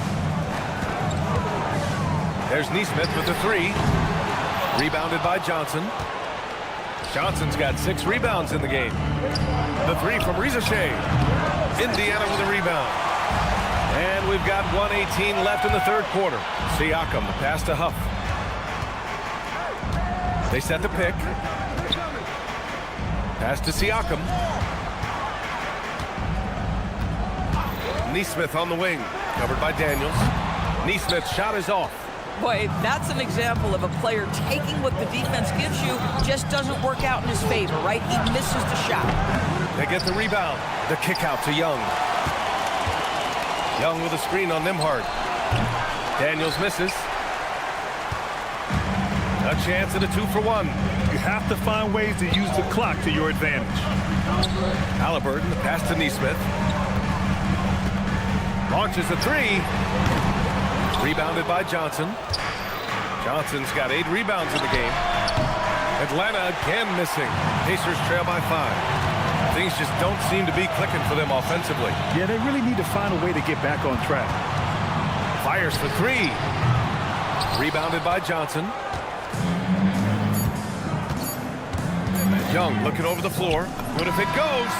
There's Nesmith with the 3. Rebounded by Johnson. Johnson's got 6 rebounds in the game. The 3 from Risacher. Indiana with a rebound. And we've got 1:18 left in the third quarter. Siakam, the pass to Huff. They set the pick. Pass to Siakam. Nesmith on the wing. Covered by Daniels. Neesmith's shot is off. Boy, that's an example of a player taking what the defense gives you, just doesn't work out in his favor, right? He misses the shot. They get the rebound. The kick out to Young. Young with a screen on Nembhard. Daniels misses. A chance at a 2-for-1. You have to find ways to use the clock to your advantage. Halliburton, the pass to Neesmith. Launches a three. Rebounded by Johnson. Johnson's got 8 rebounds in the game. Atlanta again missing. Pacers trail by 5. Things just don't seem to be clicking for them offensively. Yeah, they really need to find a way to get back on track. Fires for 3. Rebounded by Johnson. Young looking over the floor. Good if it goes.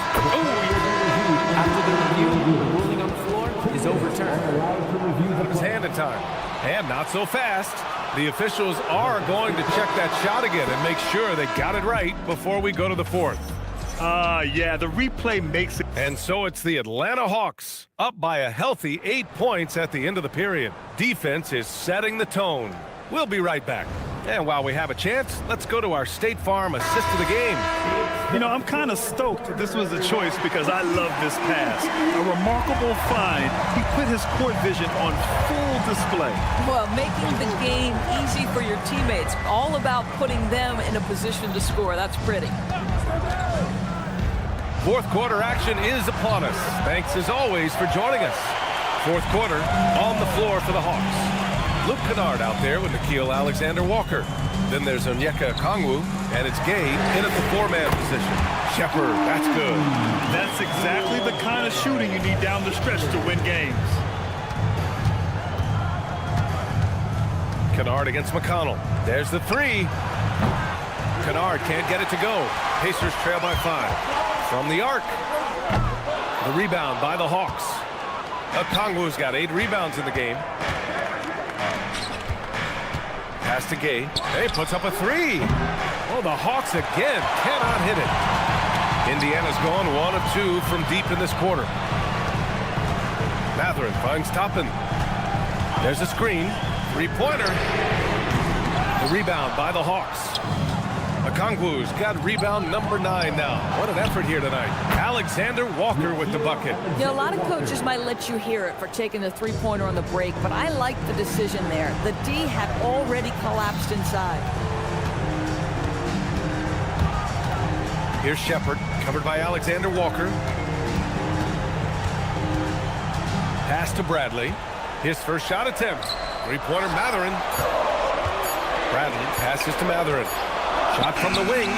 After the review, the ruling on the floor is overturned. Put his hand in time. And not so fast. The officials are going to check that shot again and make sure they got it right before we go to the 4th. Yeah, the replay makes it. And so it's the Atlanta Hawks up by a healthy 8 points at the end of the period. Defense is setting the tone. We'll be right back. And while we have a chance, let's go to our State Farm assist of the game. You know, I'm kind of stoked that this was a choice because I love this pass. A remarkable find. He put his court vision on full display. Well, making the game easy for your teammates. All about putting them in a position to score. That's pretty. 4th quarter action is upon us. Thanks as always for joining us. 4th quarter on the floor for the Hawks. Luke Kennard out there with Nickeil Alexander-Walker. Then there's Onyeka Okongwu, and it's Gay in at the 4-man position. Shepard, that's good. That's exactly the kind of shooting you need down the stretch to win games. Kennard against McConnell. There's the 3. Kennard can't get it to go. Pacers trail by 5. From the arc. The rebound by the Hawks. Okongwu's got 8 rebounds in the game. Pass to Gay. Hey, puts up a 3. Oh, the Hawks again cannot hit it. Indiana's gone 1 of 2 from deep in this quarter. Mathurin finds Toppin. There's a screen. 3-pointer. The rebound by the Hawks. Okongwu's got rebound number 9 now. What an effort here tonight. Alexander-Walker with the bucket. You know, a lot of coaches might let you hear it for taking the 3-pointer on the break, but I like the decision there. The D had already collapsed inside. Here's Shepard, covered by Alexander-Walker. Pass to Bradley. His first shot attempt. 3-pointer Mathurin. Bradley passes to Mathurin. Shot from the wing.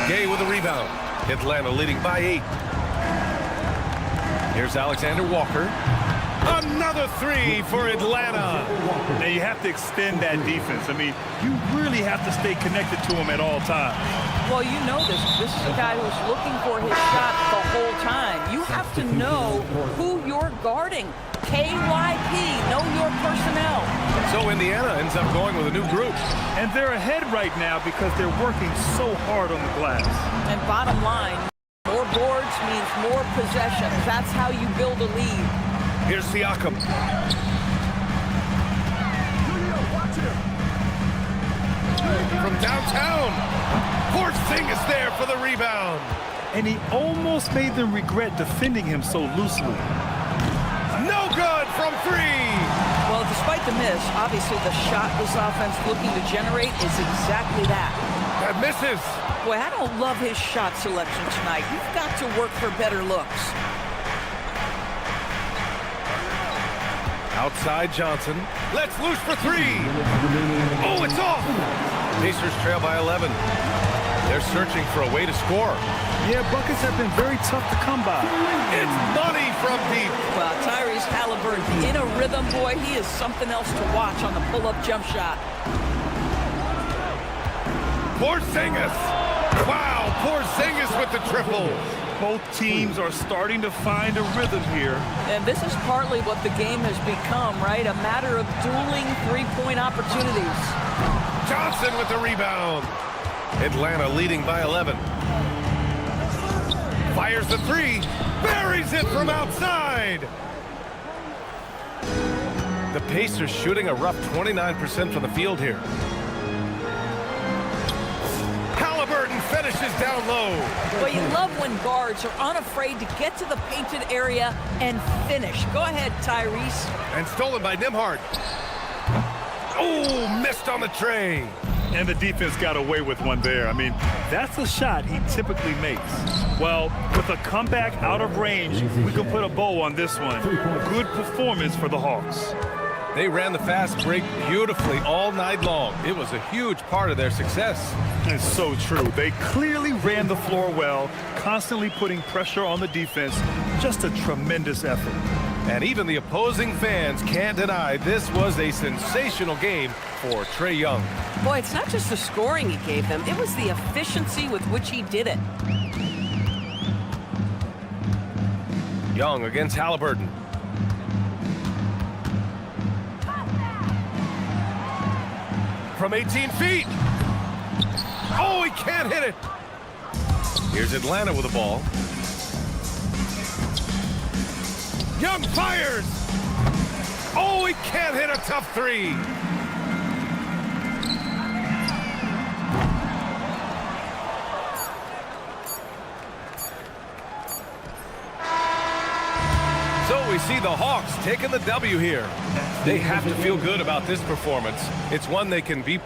Gay with a rebound. Atlanta leading by 8. Here's Alexander-Walker. Another 3 for Atlanta. Now you have to extend that defense. I mean, you really have to stay connected to him at all times. Well, you know this. This is a guy who's looking for his shot the whole time. You have to know who you're guarding. KYP, know your personnel. So Indiana ends up going with a new group. And they're ahead right now because they're working so hard on the glass. And bottom line, more boards means more possessions. That's how you build a lead. Here's Siakam. From downtown. Porzingis there for the rebound. And he almost made them regret defending him so loosely. No good from 3. Well, despite the miss, obviously the shot this offense looking to generate is exactly that. That misses. Boy, I don't love his shot selection tonight. You've got to work for better looks. Outside Johnson. Let's loose for 3. Oh, it's off. Pacers trail by 11. They're searching for a way to score. Yeah, buckets have been very tough to come by. It's money from deep. Well, Tyrese Halliburton in a rhythm, boy. He is something else to watch on the pull-up jump shot. Porzingis. Wow, Porzingis with the triple. Both teams are starting to find a rhythm here. And this is partly what the game has become, right? A matter of dueling three-point opportunities. Johnson with the rebound. Atlanta leading by 11. Fires the 3. Buries it from outside. The Pacers shooting a rough 29% from the field here. Halliburton finishes down low. Well, you love when guards are unafraid to get to the painted area and finish. Go ahead, Tyrese. And stolen by Nembhard. Oh, missed on the tray. And the defense got away with one there. I mean, that's a shot he typically makes. Well, with a comeback out of range, we can put a bow on this one. Good performance for the Hawks. They ran the fast break beautifully all night long. It was a huge part of their success. It's so true. They clearly ran the floor well, constantly putting pressure on the defense. Just a tremendous effort. And even the opposing fans can't deny this was a sensational game for Trae Young. Boy, it's not just the scoring he gave them. It was the efficiency with which he did it. Young against Halliburton. From 18 feet. Oh, he can't hit it. Here's Atlanta with the ball. Young fires. Oh, he can't hit a tough three. So we see the Hawks taking the W here. They have to feel good about this performance. It's one they can be.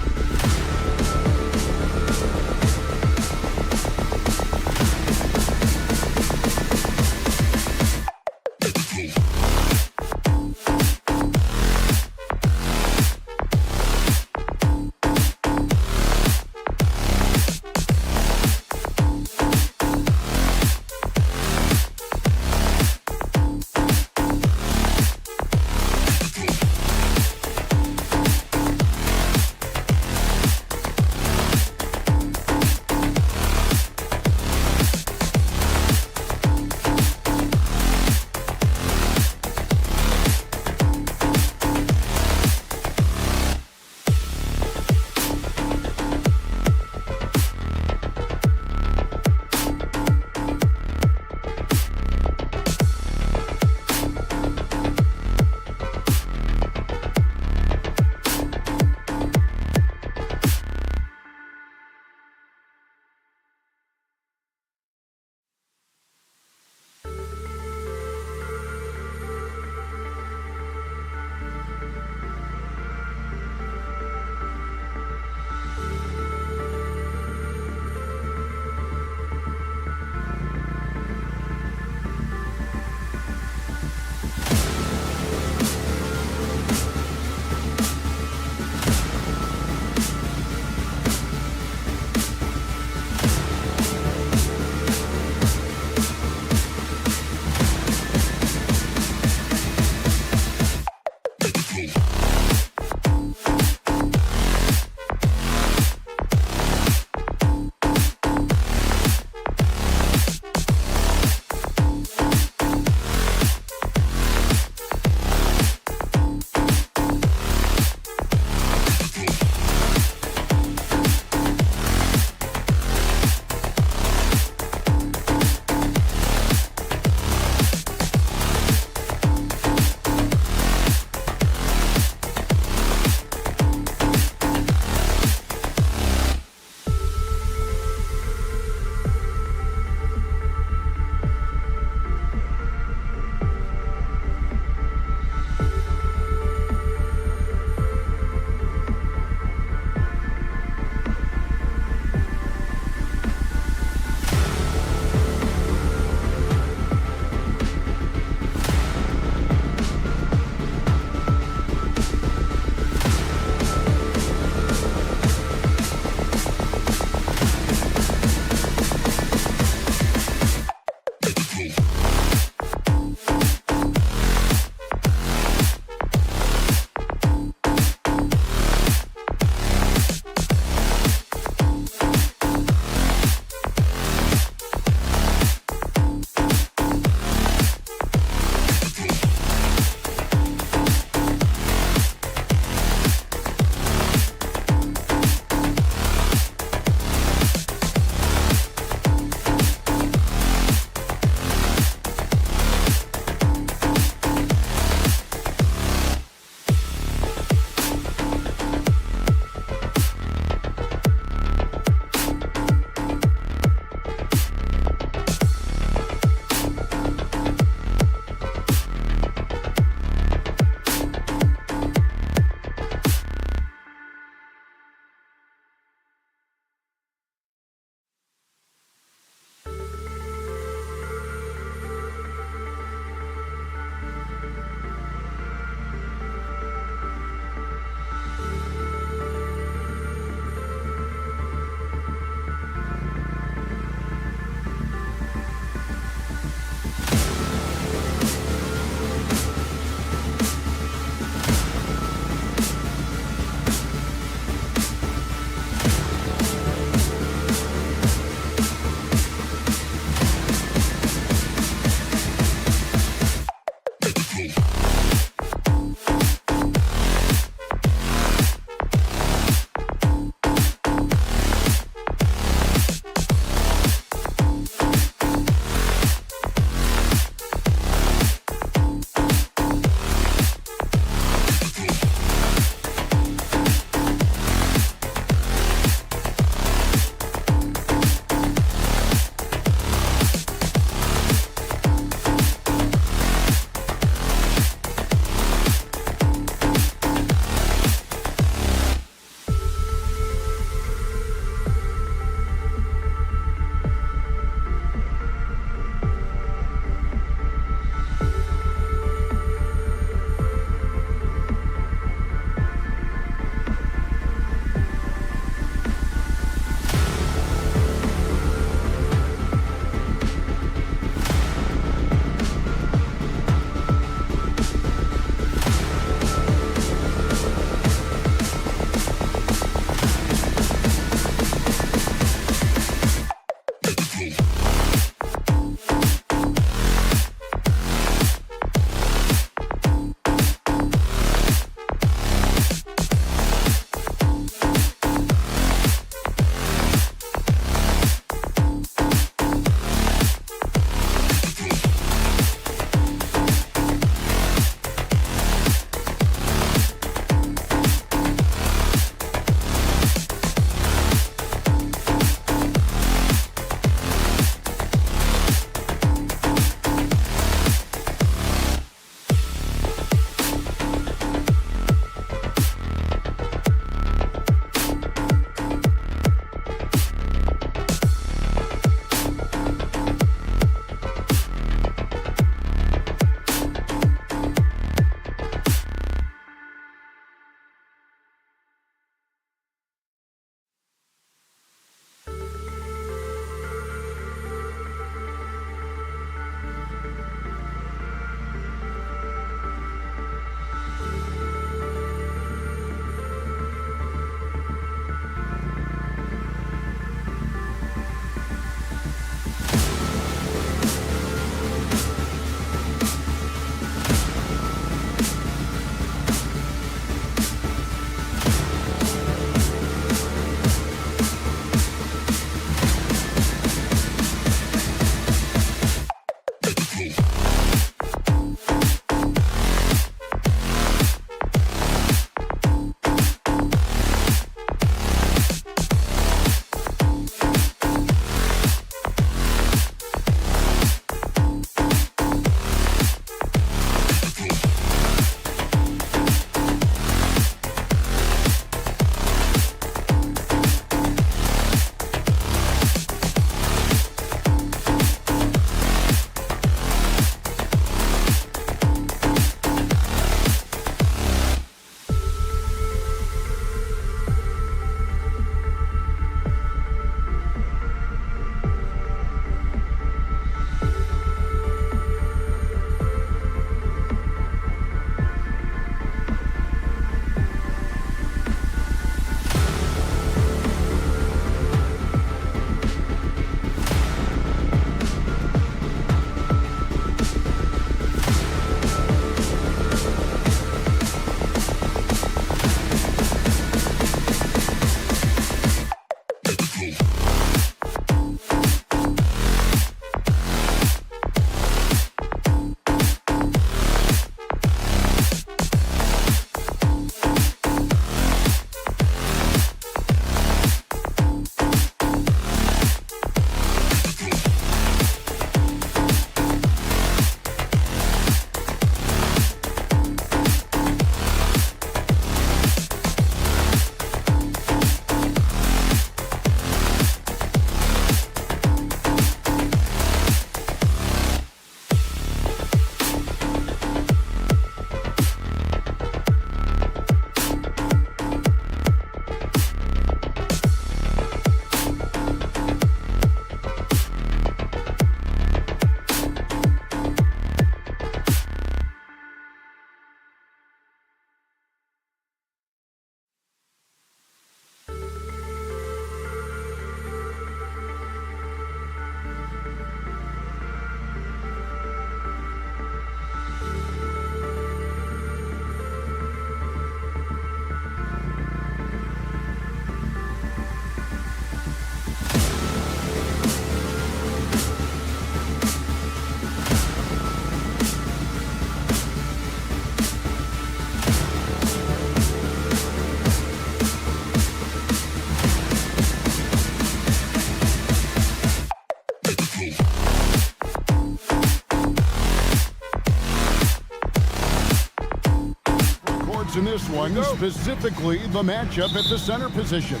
one, specifically the matchup at the center position.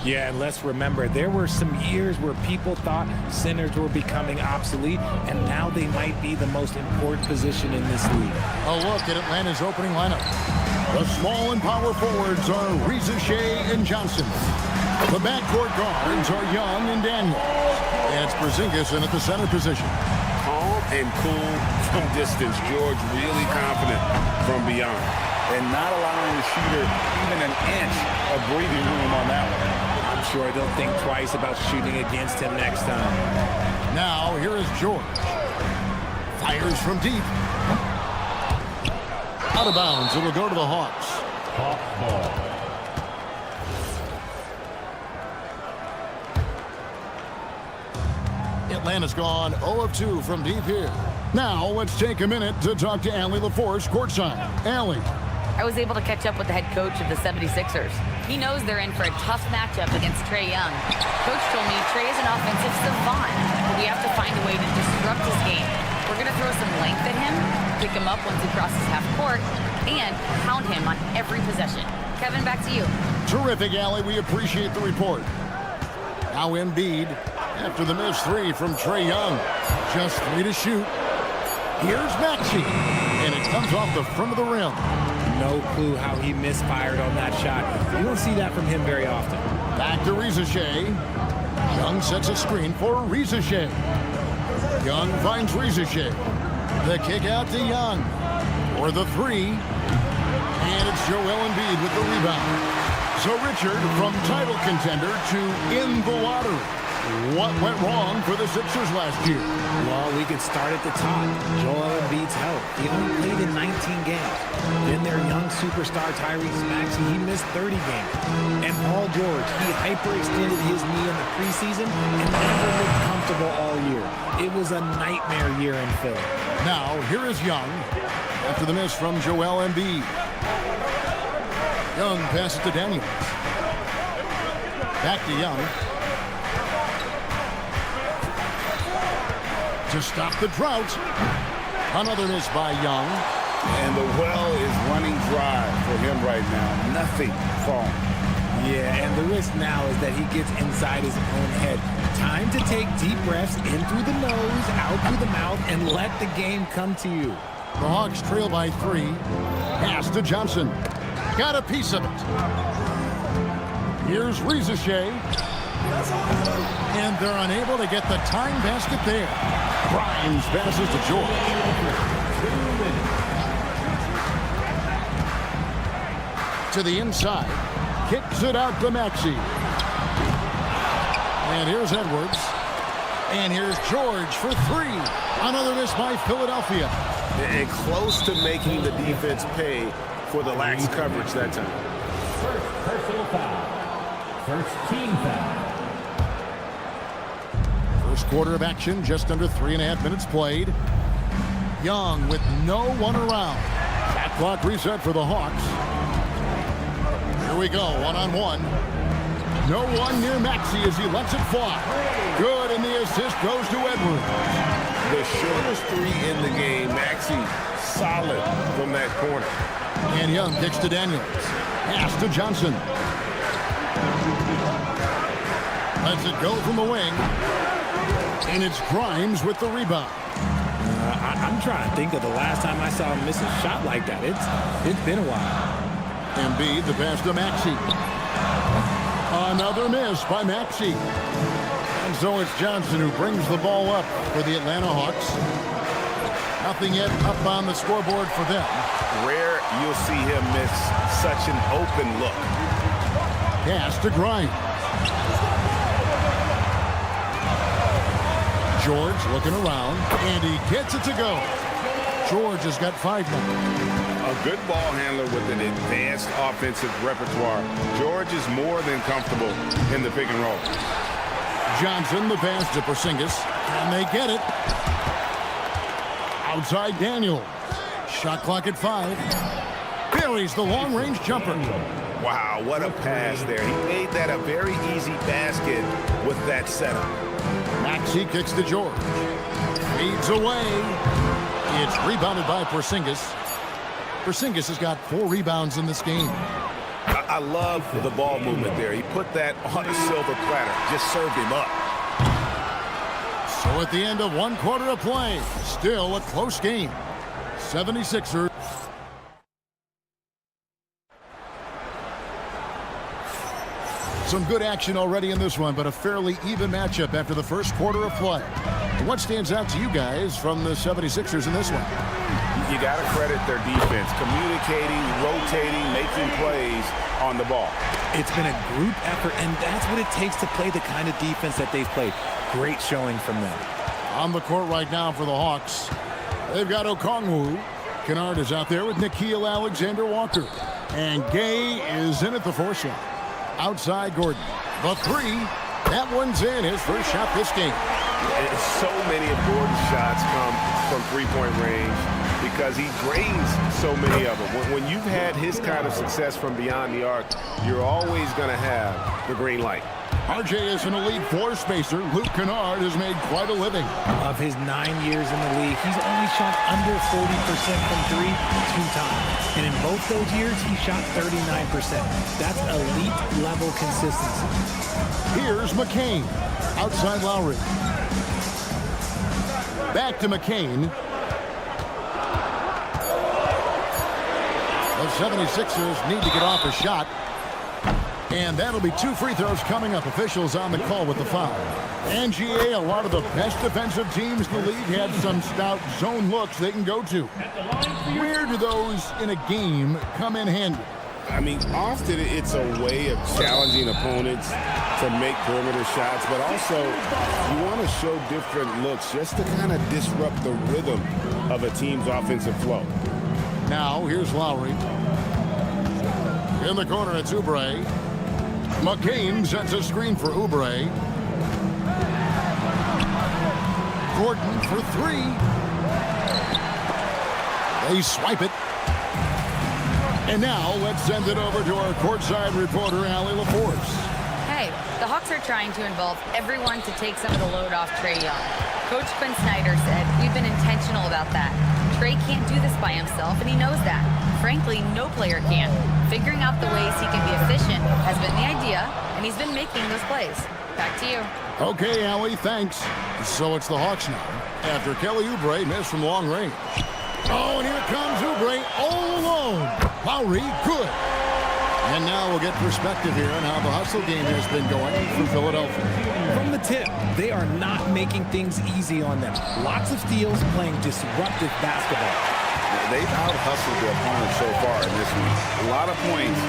Yeah, and let's remember, there were some years where people thought centers were becoming obsolete, and now they might be the most important position in this league. A look at Atlanta's opening lineup. The small and power forwards are Shea and Johnson. The backcourt guards are Young and Daniels. And it's Porzingis in at the center position. Calm and cool from distance. George really confident from beyond. And not allowing the shooter even an inch of breathing room on that one. I'm sure they'll think twice about shooting against him next time. Now, here is George. Fires from deep. Out of bounds. It'll go to the Hawks. Hawk ball. Atlanta's gone 0 of 2 from deep here. Now, let's take a minute to talk to Allie LaForce courtside. Allie. I was able to catch up with the head coach of the 76ers. He knows they're in for a tough matchup against Trae Young. Coach told me Trae is an offensive savant, but we have to find a way to disrupt his game. We're going to throw some length at him, pick him up once he crosses half court, and pound him on every possession. Kevin, back to you. Terrific, Allie. We appreciate the report. Now Embiid after the missed three from Trae Young. Just 3 to shoot. Here's Maxey, and it comes off the front of the rim. No clue how he misfired on that shot. You don't see that from him very often. Back to Shea. Young sets a screen for Shea. Young finds Shea. The kick out to Young for the three. And it's Joel Embiid with the rebound. So Richard, from title contender to in the lottery. What went wrong for the Sixers last year? Well, we could start at the top. Joel Embiid's health. He only played in 19 games. Then their young superstar Tyrese Maxey, he missed 30 games. And Paul George, he hyperextended his knee in the preseason and never looked comfortable all year. It was a nightmare year in Philly. Now, here is Young after the miss from Joel Embiid. Young passes to Daniels. Back to Young. To stop the drought. Another miss by Young. And the well is running dry for him right now. Nothing falling. Yeah, and the risk now is that he gets inside his own head. Time to take deep breaths in through the nose, out through the mouth, and let the game come to you. The Hawks trail by 3. Pass to Johnson. Got a piece of it. Here's Shea. And they're unable to get the time basket there. Grimes passes to George. To the inside. Kicks it out to Maxey. And here's Edwards. And here's George for 3. Another miss by Philadelphia. And close to making the defense pay for the lax coverage that time. First personal foul. First team foul. First quarter of action, just under 3.5 minutes played. Young with no one around. Shot clock reset for the Hawks. Here we go, one-on-one. No one near Maxey as he lets it fly. Good, and the assist goes to Edwards. The shortest 3 in the game. Maxey solid from that corner. And Young kicks to Daniels. Pass to Johnson. Lets it go from the wing. And it's Grimes with the rebound. I'm trying to think of the last time I saw him miss a shot like that. It's been a while. Embiid, the pass to Maxey. Another miss by Maxey. And so it's Johnson who brings the ball up for the Atlanta Hawks. Nothing yet up on the scoreboard for them. Rare you'll see him miss such an open look. Pass to Grimes. George looking around, and he gets it to go. George has got 5 now. A good ball handler with an advanced offensive repertoire. George is more than comfortable in the pick and roll. Johnson, the pass to Porzingis, and they get it. Outside Daniels. Shot clock at 5. Buries the long-range jumper. Wow, what a pass there. He made that a very easy basket with that setup. Maxey kicks to George. Feeds away. It's rebounded by Porzingis. Porzingis has got 4 rebounds in this game. I love the ball movement there. He put that on a silver platter, just served him up. So at the end of 1 quarter of play, still a close game. 76ers. Some good action already in this one, but a fairly even matchup after the first quarter of play. What stands out to you guys from the 76ers in this one? You got to credit their defense, communicating, rotating, making plays on the ball. It's been a group effort, and that's what it takes to play the kind of defense that they've played. Great showing from them. On the court right now for the Hawks, they've got Okongwu. Kennard is out there with Nickeil Alexander-Walker. And Gay is in at the 4 shot. Outside Gordon. The 3. That one's in. His first shot this game. So many of Gordon's shots come from three-point range because he drains so many of them. When you've had his kind of success from beyond the arc, you're always going to have the green light. RJ is an elite floor spacer. Luke Kennard has made quite a living. Of his 9 years in the league, he's only shot under 40% from 3 2 times. And in both those years, he shot 39%. That's elite level consistency. Here's McCain. Outside Lowry. Back to McCain. The 76ers need to get off a shot. And that'll be 2 free throws coming up. Officials on the call with the foul. And GA, a lot of the best defensive teams in the league have some stout zone looks they can go to. Where do those in a game come in handy? I mean, often it's a way of challenging opponents to make perimeter shots, but also you want to show different looks just to kind of disrupt the rhythm of a team's offensive flow. Now, here's Lowry. In the corner, it's Oubre. McCain sets a screen for Oubre. Gordon for 3. They swipe it. And now let's send it over to our courtside reporter, Allie LaForce. Hey, the Hawks are trying to involve everyone to take some of the load off Trae Young. Coach Quinn Snyder said, we've been intentional about that. Trae can't do this by himself, and he knows that. Frankly, no player can. Figuring out the ways he can be efficient has been the idea, and he's been making those plays. Back to you. Okay, Allie, thanks. So it's the Hawks now, after Kelly Oubre missed from long range. Oh, and here comes Oubre all alone. Lowry, good. And now we'll get perspective here on how the hustle game has been going for Philadelphia. From the tip, they are not making things easy on them. Lots of steals, playing disruptive basketball. They've out-hustled their opponents so far in this one. A lot of points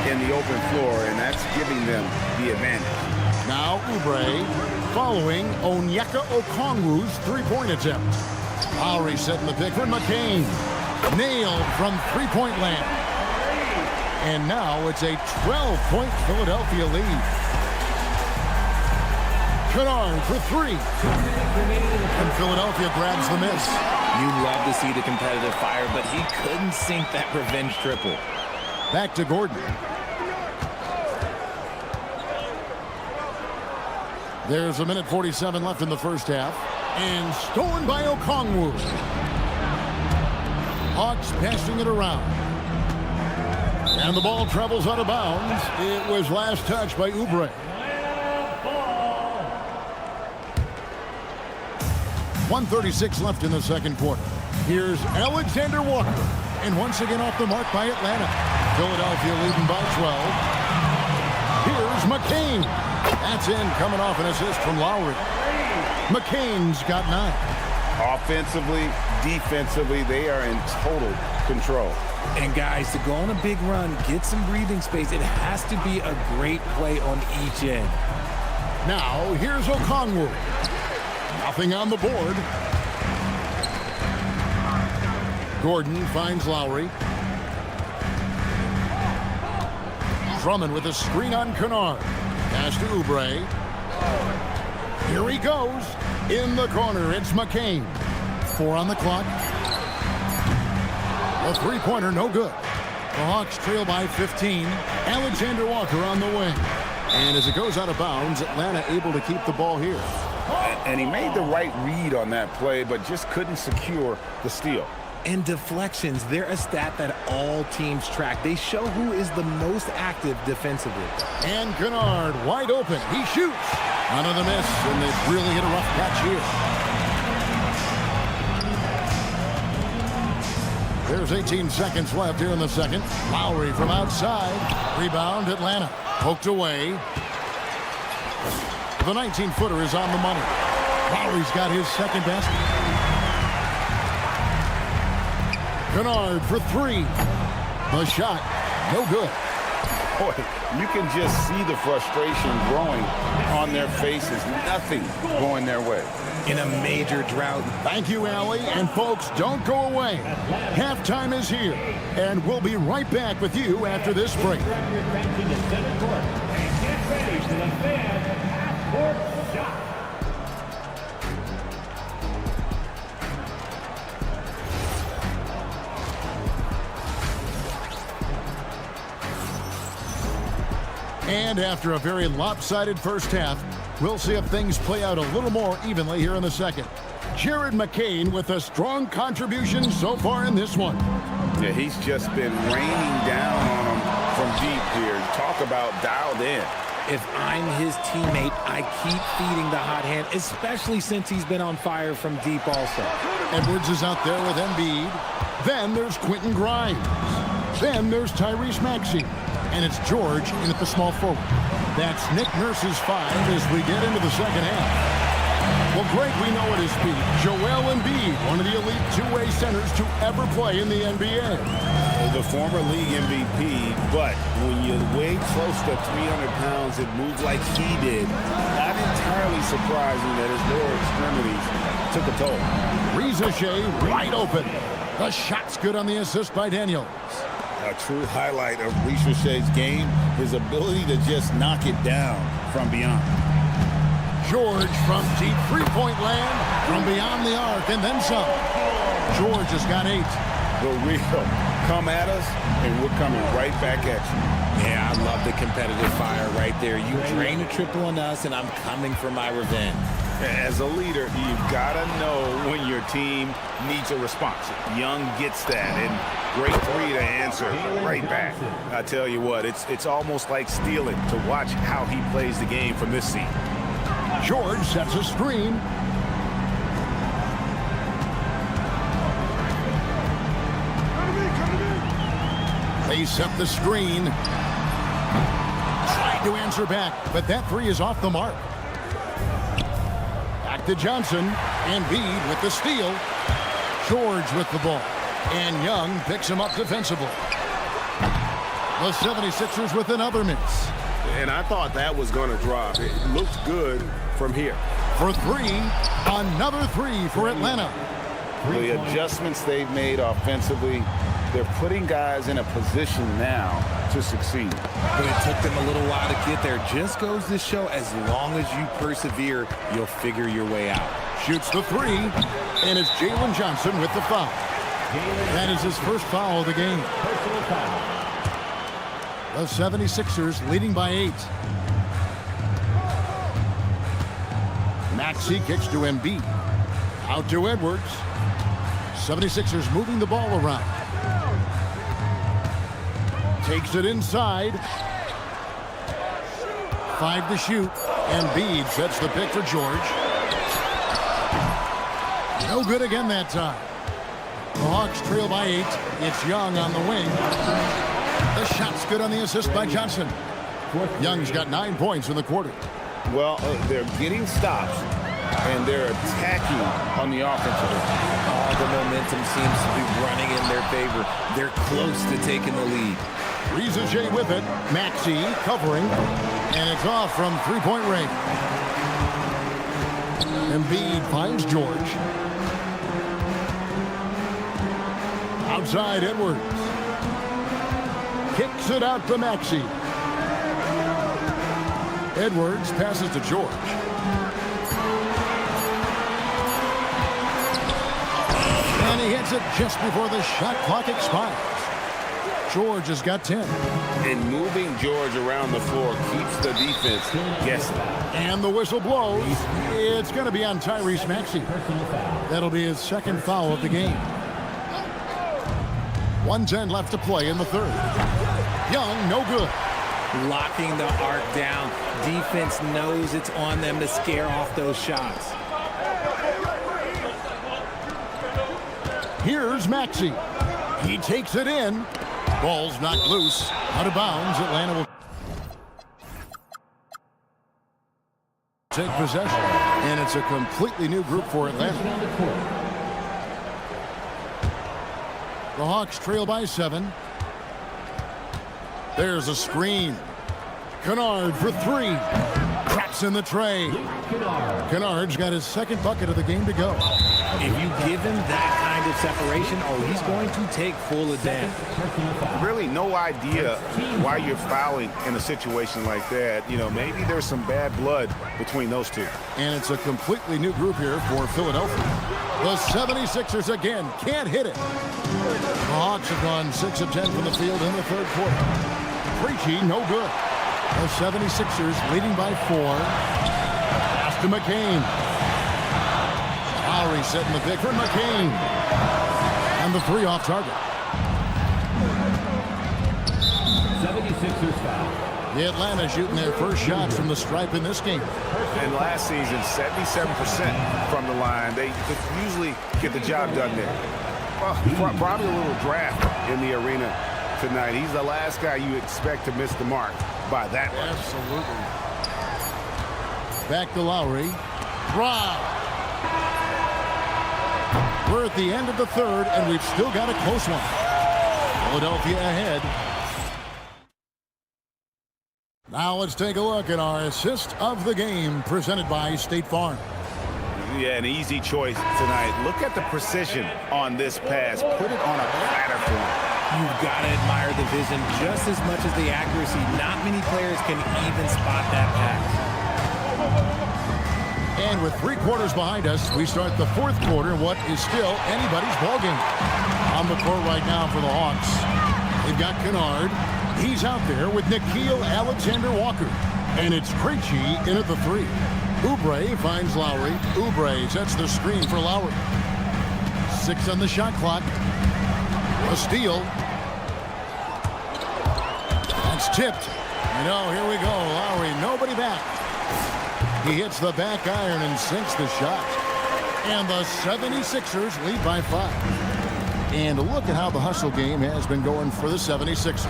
in the open floor, and that's giving them the advantage. Now Oubre following Onyeka Okongwu's 3-point attempt. Lowry setting the pick for McCain. Nailed from 3-point land. And now it's a 12-point Philadelphia lead. Kennard for 3. And Philadelphia grabs the miss. You'd love to see the competitive fire, but he couldn't sink that revenge triple. Back to Gordon. There's a minute 47 left in the first half. And stolen by Okongwu. Hawks passing it around. And the ball travels out of bounds. It was last touched by Oubre. 1:36 left in the second quarter. Here's Alexander Walker. And once again off the mark by Atlanta. Philadelphia leading by 12. Here's McCain. That's in, coming off an assist from Lowry. McCain's got 9. Offensively, defensively, they are in total control. And guys, to go on a big run, get some breathing space, it has to be a great play on each end. Now, here's Okongwu. Nothing on the board. Gordon finds Lowry. Drummond with a screen on Kennard. Pass to Oubre. Here he goes. In the corner, it's McCain. 4 on the clock. A 3-pointer, no good. The Hawks trail by 15. Alexander Walker on the wing. And as it goes out of bounds, Atlanta able to keep the ball here. And he made the right read on that play, but just couldn't secure the steal. And deflections, they're a stat that all teams track. They show who is the most active defensively. And Kennard wide open. He shoots. Another miss, and they've really hit a rough patch here. There's 18 seconds left here in the second. Lowry from outside. Rebound, Atlanta. Poked away. The 19-footer is on the money. Lowry's got his second basket. Kennard for three. The shot, no good. Boy, you can just see the frustration growing on their faces. Nothing going their way. In a major drought. Thank you, Allie. And folks, don't go away. Halftime is here, and we'll be right back with you after this break. And after a very lopsided first half, we'll see if things play out a little more evenly here in the second. Jared McCain with a strong contribution so far in this one. Yeah, he's just been raining down on them from deep here. Talk about dialed in. If I'm his teammate, I keep feeding the hot hand, especially since he's been on fire from deep also. Edwards is out there with Embiid. Then there's Quentin Grimes. Then there's Tyrese Maxey. And it's George in at the small forward. That's Nick Nurse's 5 as we get into the second half. Well, Greg, we know at his peak, Joel Embiid, one of the elite two-way centers to ever play in the NBA. The former league MVP, but when you weigh close to 300 pounds and move like he did, not entirely surprising that his lower extremities took a toll. Rizachet wide open. The shot's good on the assist by Daniels. A true highlight of Richechet's game, his ability to just knock it down from beyond. George from deep three-point land, from beyond the arc, and then some. George has got 8. The real come at us, and we're coming right back at you. Yeah, I love the competitive fire right there. You drain a triple on us, and I'm coming for my revenge. As a leader, you've got to know when your team needs a response. Young gets that, and great three to answer right back. I tell you what, it's almost like stealing to watch how he plays the game from this seat. George sets a screen. They set the screen. Tried to answer back, but that three is off the mark. Back to Johnson. Embiid with the steal. George with the ball. And Young picks him up defensively. The 76ers with another miss. And I thought that was going to drop. It looked good from here. For three, another three for Atlanta. The adjustments they've made offensively, they're putting guys in a position now to succeed. But it took them a little while to get there. Just goes to show, as long as you persevere, you'll figure your way out. Shoots the three, and it's Jalen Johnson with the foul. That is his first foul of the game. The 76ers leading by 8. Maxey kicks to Embiid. Out to Edwards. 76ers moving the ball around. Takes it inside. 5 to shoot. Embiid sets the pick for George. No good again that time. The Hawks trail by 8. It's Young on the wing. The shot's good on the assist by Johnson. Young's got 9 points in the quarter. Well, they're getting stops, and they're attacking on the offensive end. All the momentum seems to be running in their favor. They're close to taking the lead. Rizachet with it. Maxey covering, and it's off from three-point range. Embiid finds George. Outside Edwards. Kicks it out to Maxey. Edwards passes to George. And he hits it just before the shot clock expires. George has got 10. And moving George around the floor keeps the defense guessing. And the whistle blows. It's going to be on Tyrese Maxey. That'll be his second foul of the game. 1:10 left to play in the third. Young, no good. Locking the arc down. Defense knows it's on them to scare off those shots. Here's Maxey. He takes it in. Ball's knocked loose. Out of bounds. Atlanta will take possession. And it's a completely new group for Atlanta. The Hawks trail by 7. There's a screen. Kennard for 3. Traps in the tray. Kennard's got his second bucket of the game to go. If you give him that kind of separation, he's going to take full advantage. Really no idea why you're fouling in a situation like that. You know, maybe there's some bad blood between those two. And it's a completely new group here for Philadelphia. The 76ers again can't hit it. The Hawks have gone 6 of 10 from the field in the third quarter. Preachy, no good. The 76ers leading by 4. Pass to McCain. Lowry setting the pick for McCain. And the 3 off target. 76ers foul. The Atlanta shooting their first shots from the stripe in this game. And last season, 77% from the line. They usually get the job done there. Well, probably a little draft in the arena tonight. He's the last guy you expect to miss the mark by that much. Absolutely. Back to Lowry. Drive. We're at the end of the third, and we've still got a close one. Philadelphia ahead. Now let's take a look at our assist of the game presented by State Farm. Yeah, an easy choice tonight. Look at the precision on this pass. Put it on a platter for him. You've got to admire the vision just as much as the accuracy. Not many players can even spot that pass. And with 3 quarters behind us, we start the fourth quarter in what is still anybody's ballgame. On the court right now for the Hawks, they've got Kennard. He's out there with Nickeil Alexander-Walker. And it's Krejci in at the 3. Oubre finds Lowry. Oubre sets the screen for Lowry. 6 on the shot clock. A steal. That's tipped. And here we go. Lowry, nobody back. He hits the back iron and sinks the shot. And the 76ers lead by 5. And look at how the hustle game has been going for the 76ers.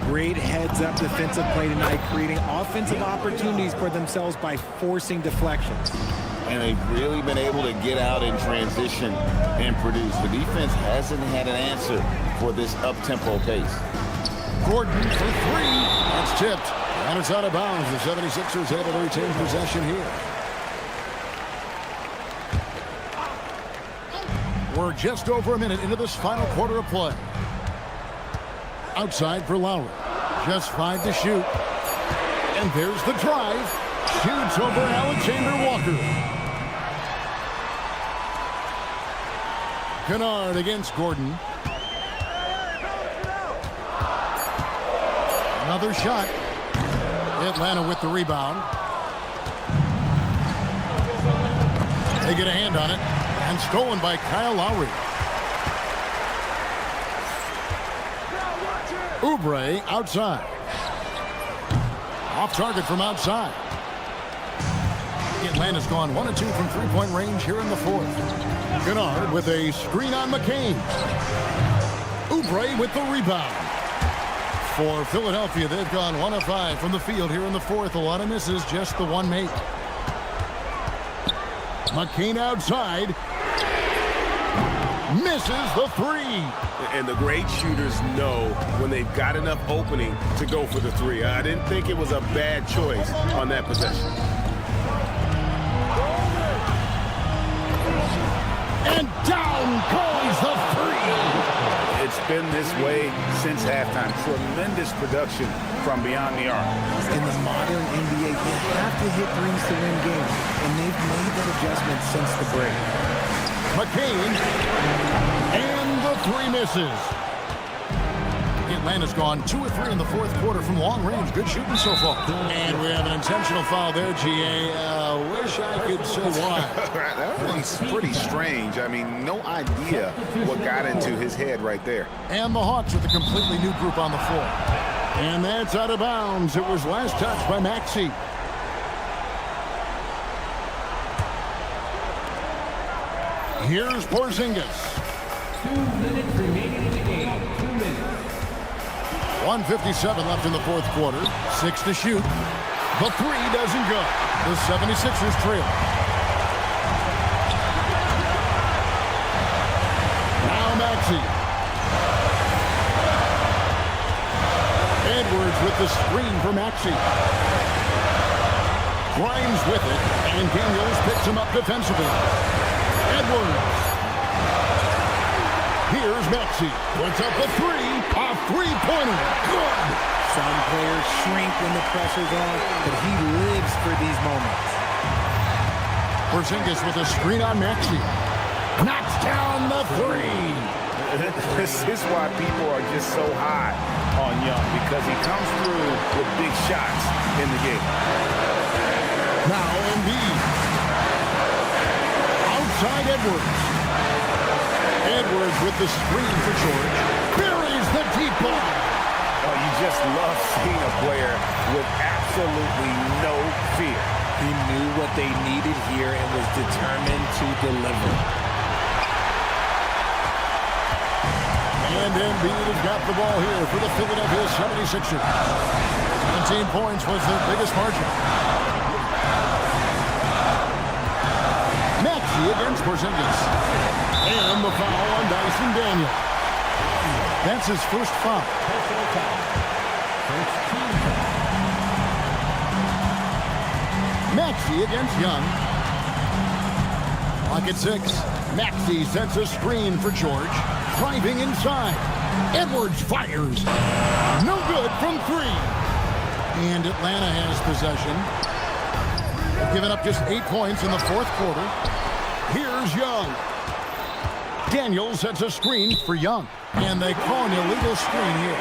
Great heads-up defensive play tonight, creating offensive opportunities for themselves by forcing deflections. And they've really been able to get out in transition and produce. The defense hasn't had an answer for this up-tempo pace. Gordon for 3. That's tipped. And it's out of bounds. The 76ers able to retain possession here. We're just over a minute into this final quarter of play. Outside for Lowry. Just 5 to shoot. And there's the drive. Shoots over Alexander-Walker. Kennard against Gordon. Another shot. Atlanta with the rebound. They get a hand on it. And stolen by Kyle Lowry. Oubre outside. Off target from outside. Atlanta's gone 1 of 2 from three-point range here in the fourth. Kennard with a screen on McCain. Oubre with the rebound. For Philadelphia, they've gone 1 of 5 from the field here in the fourth. A lot of misses, just the 1 make. McCain outside. Misses the 3. And the great shooters know when they've got enough opening to go for the 3. I didn't think it was a bad choice on that possession. And down goes the 3. It's been this way since halftime. Tremendous production from beyond the arc. In the modern NBA, you have to hit threes to win games, and they've made that adjustment since the break. McCain, and the 3 misses. Atlanta's gone 2 of 3 in the fourth quarter from long range. Good shooting so far. And we have an intentional foul there, GA. Wish I could say why. That one's pretty strange. I mean, no idea what got into his head right there. And the Hawks with a completely new group on the floor. And that's out of bounds. It was last touched by Maxey. Here's Porzingis. 2 minutes remaining in the game. 2 minutes. 1:57 left in the fourth quarter. 6 to shoot. The 3 doesn't go. The 76ers trail. Now Maxey. Edwards with the screen for Maxey. Grimes with it, and Daniels picks him up defensively. Edwards. Here's Maxey. Puts up the 3. A three-pointer. Good. Some players shrink when the pressure's on, but he lives for these moments. Porzingis with a screen on Maxey. Knocks down the 3. This is why people are just so high on Young, because he comes through with big shots in the game. Now Embiid. Outside Edwards. Edwards with the screen for George. Buries the deep ball. Oh, you just love seeing a player with absolutely no fear. He knew what they needed here and was determined to deliver. And Embiid has got the ball here for the Philadelphia 76ers. 17 points was their biggest margin. Maxey against Porzingis. And the foul on Dyson Daniel. That's his first foul. Maxey against Young. Clock at 6. Maxey sets a screen for George. Driving inside. Edwards fires. No good from 3. And Atlanta has possession. They've given up just 8 points in the fourth quarter. Here's Young. Daniels sets a screen for Young. And they call an illegal screen here.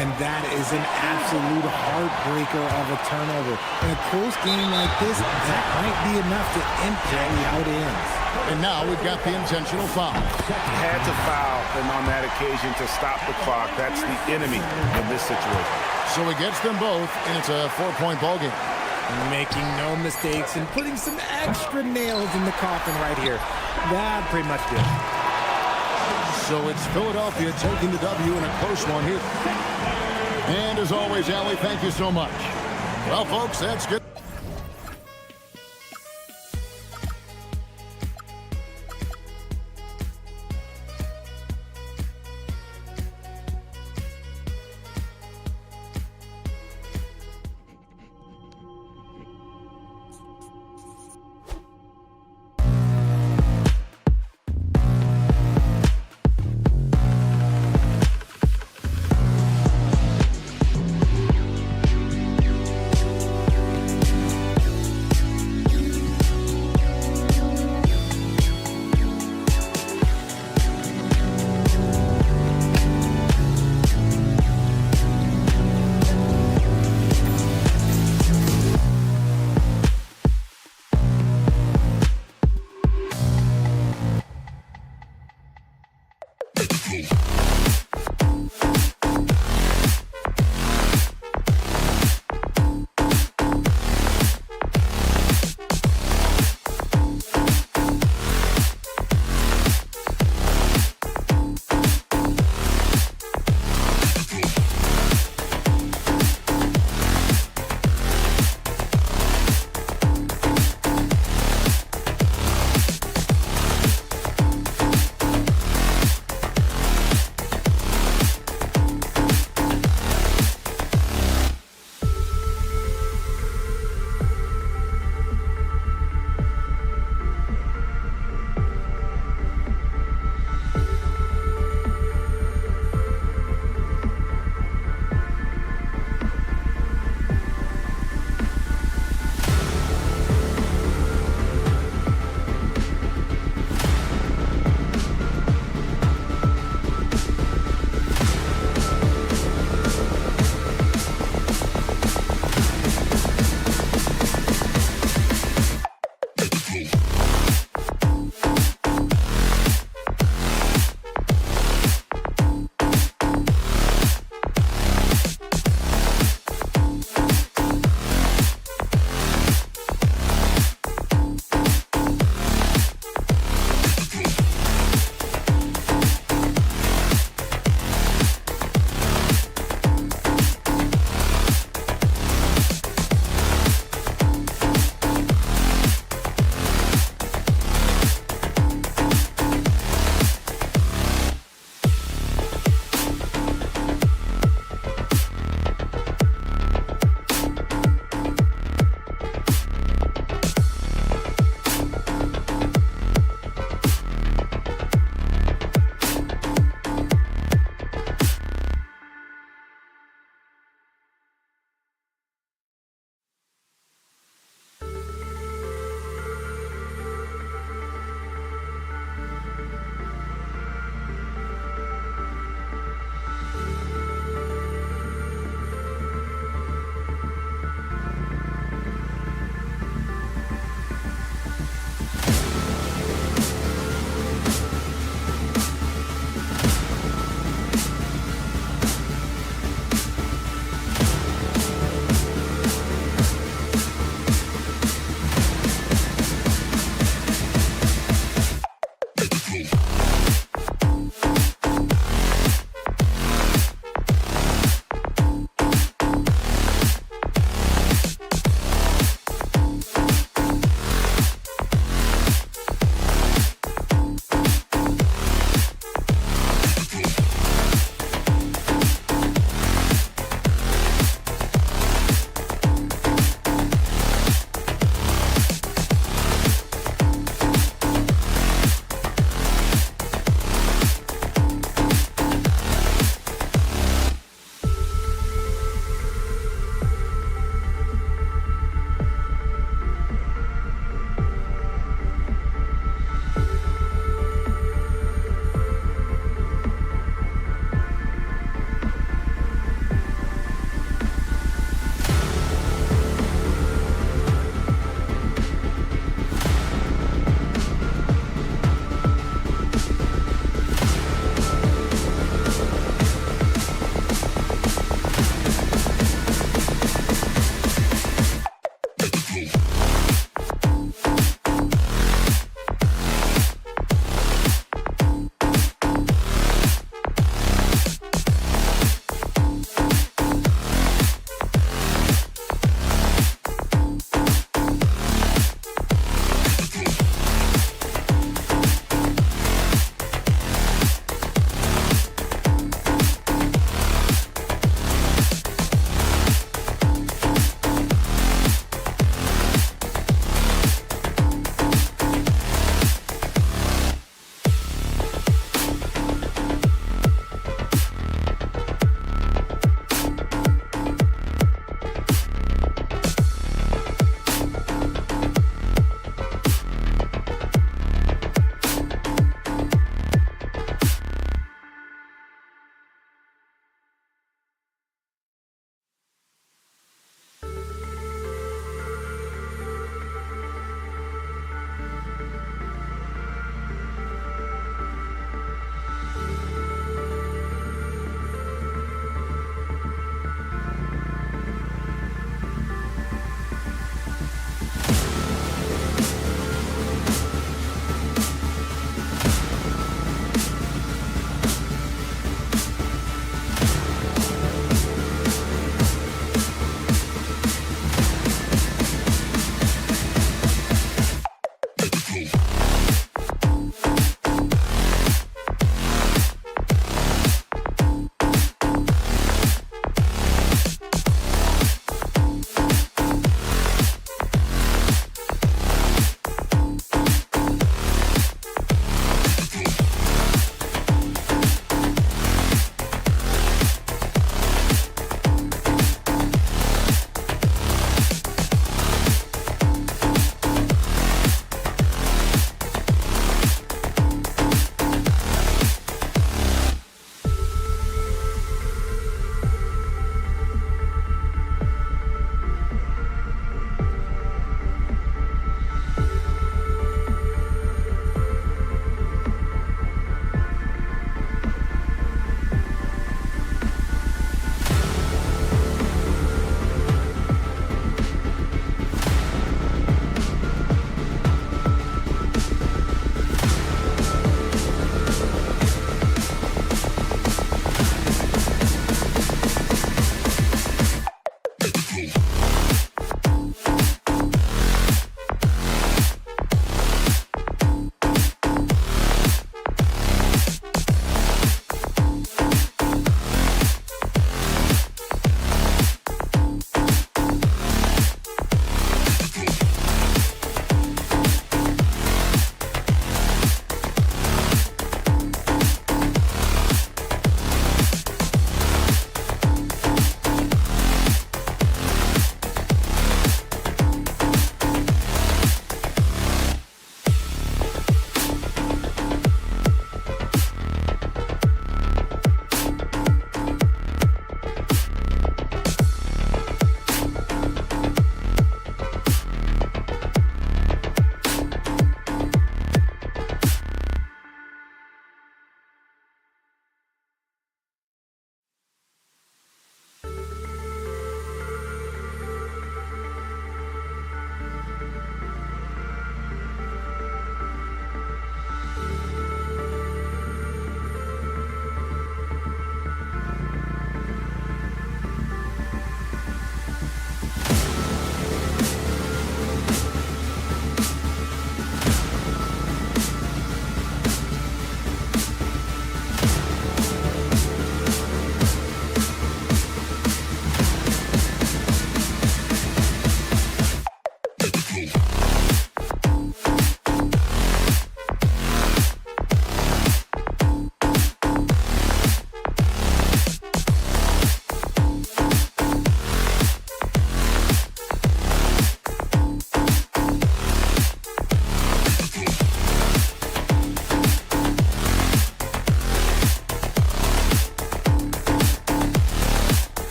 And that is an absolute heartbreaker of a turnover. In a close game like this, that might be enough to impact how it ends. And now we've got the intentional foul. Had to foul them on that occasion to stop the clock. That's the enemy in this situation. So he gets them both, and it's a 4-point ball game. Making no mistakes and putting some extra nails in the coffin right here. That pretty much did. So it's Philadelphia taking the W in a close one here. And as always, Allie, thank you so much. Well, folks, that's good.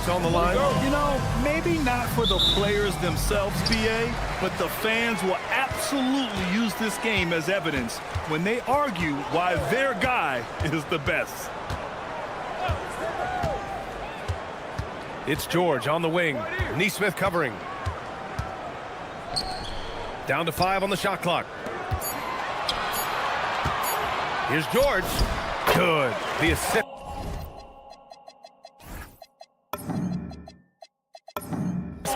on the line? You know, maybe not for the players themselves, BA, but the fans will absolutely use this game as evidence when they argue why their guy is the best. It's George on the wing. Neesmith covering. Down to 5 on the shot clock. Here's George. Good. The assist.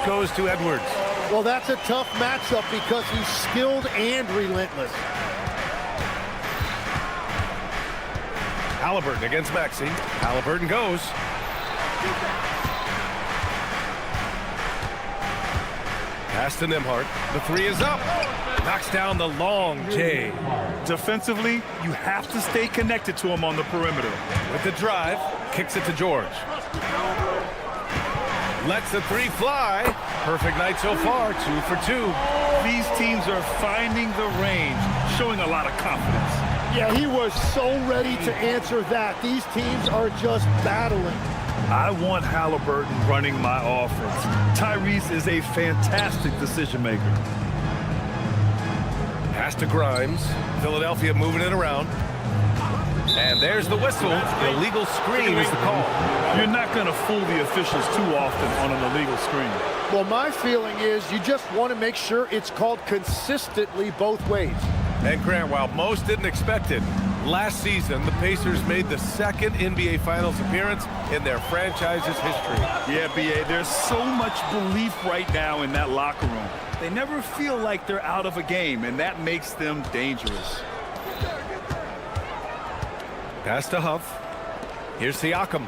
Goes to Edwards. Well, that's a tough matchup because he's skilled and relentless. Halliburton against Maxey. Halliburton goes. Pass to Nembhard. The 3 is up. Knocks down the long J. Defensively, you have to stay connected to him on the perimeter. With the drive, kicks it to George. Lets the 3 fly. Perfect night so far, 2 for 2. These teams are finding the range, showing a lot of confidence. Yeah, he was so ready to answer that. These teams are just battling. I want Halliburton running my offense. Tyrese is a fantastic decision maker. Pass to Grimes. Philadelphia moving it around. And there's the whistle. Illegal screen is the call. You're not going to fool the officials too often on an illegal screen. Well, my feeling is you just want to make sure it's called consistently both ways. And Grant, while most didn't expect it, last season the Pacers made the second NBA Finals appearance in their franchise's history. Yeah, BA, there's so much belief right now in that locker room. They never feel like they're out of a game, and that makes them dangerous. Pass to Huff. Here's Siakam.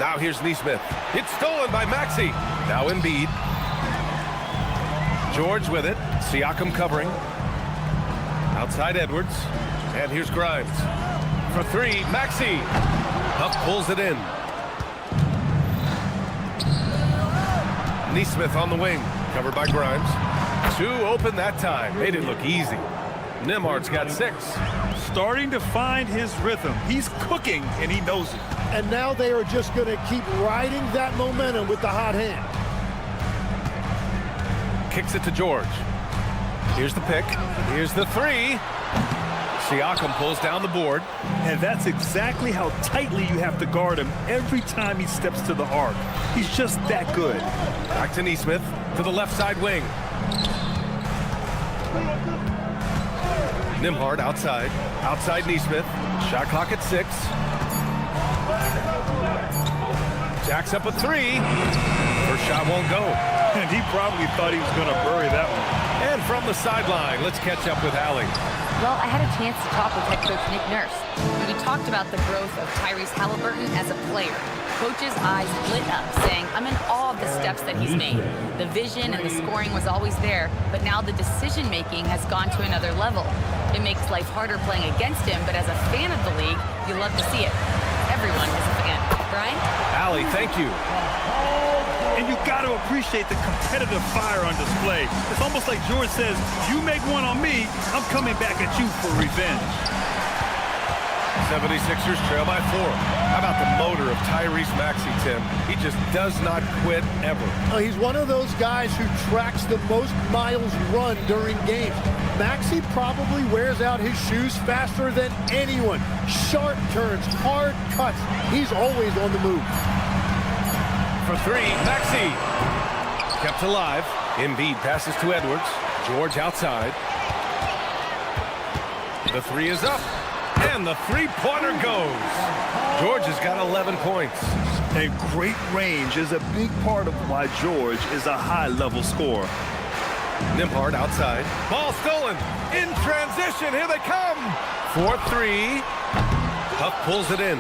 Now here's Neesmith. It's stolen by Maxey. Now Embiid. George with it. Siakam covering. Outside Edwards. And here's Grimes. For 3, Maxey. Huff pulls it in. Neesmith on the wing. Covered by Grimes. 2 open that time. Made it look easy. Nembhard's got 6. Starting to find his rhythm. He's cooking, and he knows it. And now they are just going to keep riding that momentum with the hot hand. Kicks it to George. Here's the pick. Here's the 3. Siakam pulls down the board. And that's exactly how tightly you have to guard him every time he steps to the arc. He's just that good. Back to Neesmith to the left side wing. Nembhard outside. Outside Neesmith. Shot clock at 6. Jacks up a 3. First shot won't go. And he probably thought he was going to bury that one. And from the sideline, let's catch up with Allie. Well, I had a chance to talk with head coach Nick Nurse. We talked about the growth of Tyrese Halliburton as a player. Coach's eyes lit up, saying, I'm in awe of the steps that he's made. The vision and the scoring was always there, but now the decision-making has gone to another level. It makes life harder playing against him, but as a fan of the league, you love to see it. Everyone is a fan. Brian? Allie, thank you. And you got to appreciate the competitive fire on display. It's almost like George says, you make one on me, I'm coming back at you for revenge. 76ers trail by 4. How about the motor of Tyrese Maxey, Tim? He just does not quit ever. He's one of those guys who tracks the most miles run during games. Maxey probably wears out his shoes faster than anyone. Sharp turns, hard cuts. He's always on the move. For 3, Maxey. Kept alive. Embiid passes to Edwards. George outside. The 3 is up. And the 3-pointer goes. George has got 11 points. And great range is a big part of why George is a high-level scorer. Nembhard outside. Ball stolen. In transition. Here they come. 4-3. Huff pulls it in.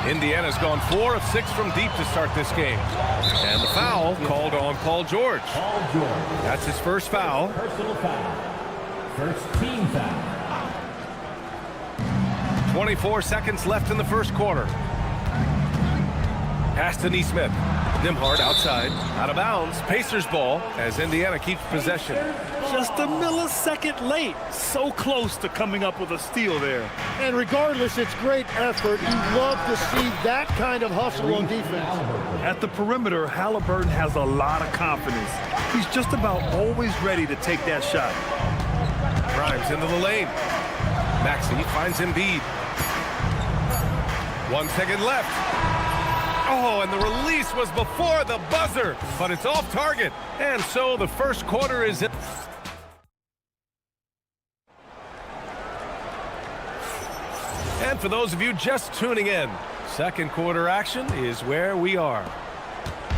Indiana's gone 4 of 6 from deep to start this game. And the foul called on Paul George. That's his first foul. Personal foul. First team foul. 24 seconds left in the first quarter. Pass to Neesmith. Nimhard outside. Out of bounds. Pacers ball as Indiana keeps possession. Just a millisecond late. So close to coming up with a steal there. And regardless, it's great effort. You love to see that kind of hustle on defense. At the perimeter, Halliburton has a lot of confidence. He's just about always ready to take that shot. Grimes into the lane. Maxey finds Embiid. 1 second left. Oh, and the release was before the buzzer, but it's off target. And so the first quarter is in. And for those of you just tuning in, second quarter action is where we are.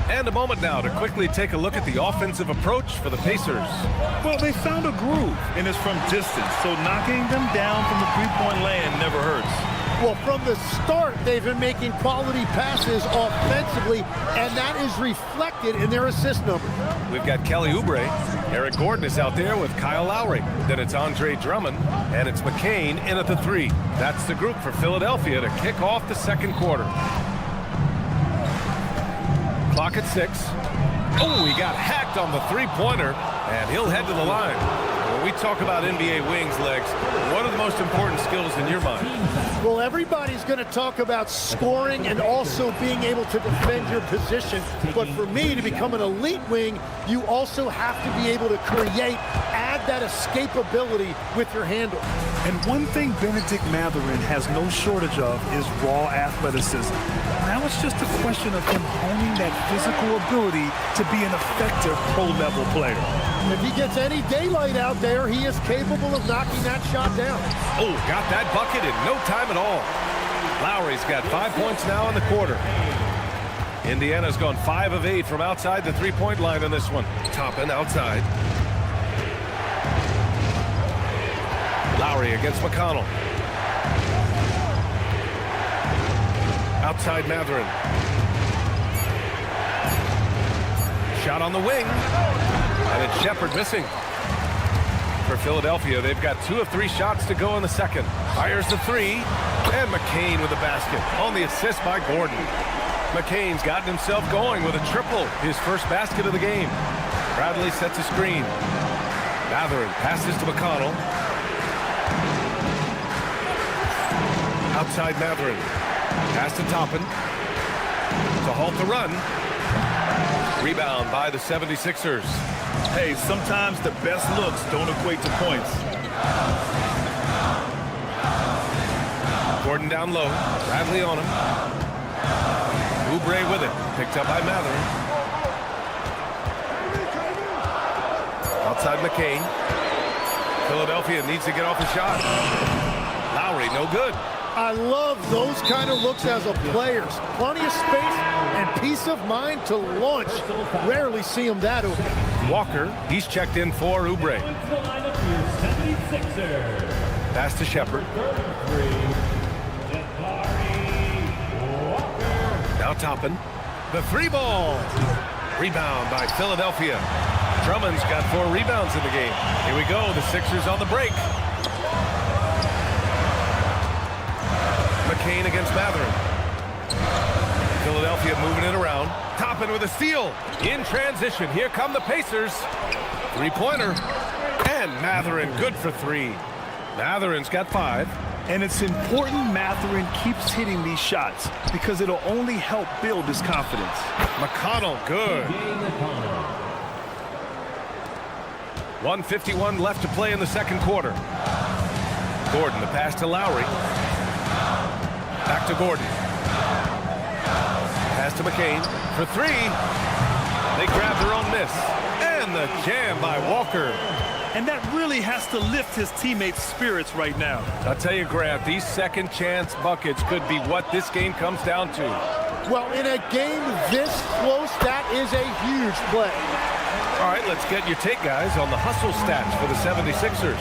And a moment now to quickly take a look at the offensive approach for the Pacers. Well, they found a groove, and it's from distance, so knocking them down from the three-point land never hurts. Well, from the start, they've been making quality passes offensively, and that is reflected in their assist number. We've got Kelly Oubre. Eric Gordon is out there with Kyle Lowry. Then it's Andre Drummond, and it's McCain in at the 3. That's the group for Philadelphia to kick off the second quarter. Clock at 6. Oh, he got hacked on the three-pointer, and he'll head to the line. When we talk about NBA wings, Legs, what are the most important skills in your mind? Well, everybody's going to talk about scoring and also being able to defend your position. But for me, to become an elite wing, you also have to be able to create, add that escapability with your handle. And one thing Benedict Mathurin has no shortage of is raw athleticism. Now it's just a question of him honing that physical ability to be an effective pro-level player. If he gets any daylight out there, he is capable of knocking that shot down. Oh, got that bucket in no time at all. Lowry's got 5 points now in the quarter. Indiana's gone 5 of 8 from outside the three-point line in this one. Toppin outside. Lowry against McConnell. Outside Mathurin. Shot on the wing. And it's Shepard missing. For Philadelphia, they've got 2 of 3 shots to go in the second. Fires the 3. And McCain with the basket on the assist by Gordon. McCain's gotten himself going with a triple. His first basket of the game. Bradley sets a screen. Mathurin passes to McConnell. Outside Mathurin. Pass to Toppin. To halt the run. Rebound by the 76ers. Hey, sometimes the best looks don't equate to points. Gordon down low. Bradley on him. Oubre with it. Picked up by Mathurin. Outside McCain. Philadelphia needs to get off a shot. Lowry, no good. I love those kind of looks as a player. Plenty of space and peace of mind to launch. Rarely see him that open. Walker, he's checked in for Oubre. Pass to Shepard. Now Toppin. The 3 ball. Rebound by Philadelphia. Drummond's got 4 rebounds in the game. Here we go, the Sixers on the break. McCain against Mathurin. Philadelphia moving it around. Toppin with a steal. In transition, here come the Pacers. 3-pointer. And Mathurin good for 3. Mathurin's got 5. And it's important Mathurin keeps hitting these shots because it'll only help build his confidence. McConnell, good. 1:51 left to play in the second quarter. Gordon, the pass to Lowry. Back to Gordon. Pass to McCain for 3. They grab their own miss. And the jam by Walker. And that really has to lift his teammates' spirits right now. I'll tell you, Grant, these second chance buckets could be what this game comes down to. Well, in a game this close, that is a huge play. All right, let's get your take, guys, on the hustle stats for the 76ers.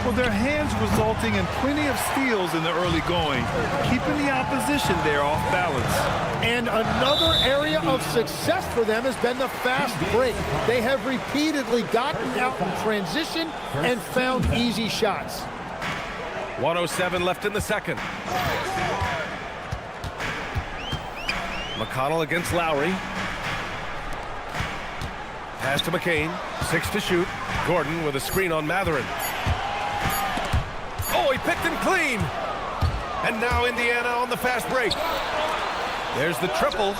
Well, their hands resulting in plenty of steals in the early going, keeping the opposition there off balance. And another area of success for them has been the fast break. They have repeatedly gotten out in transition and found easy shots. 1:07 left in the second. McConnell against Lowry. Pass to McCain. 6 to shoot. Gordon with a screen on Matherin. Oh, he picked him clean. And now Indiana on the fast break. There's the triple.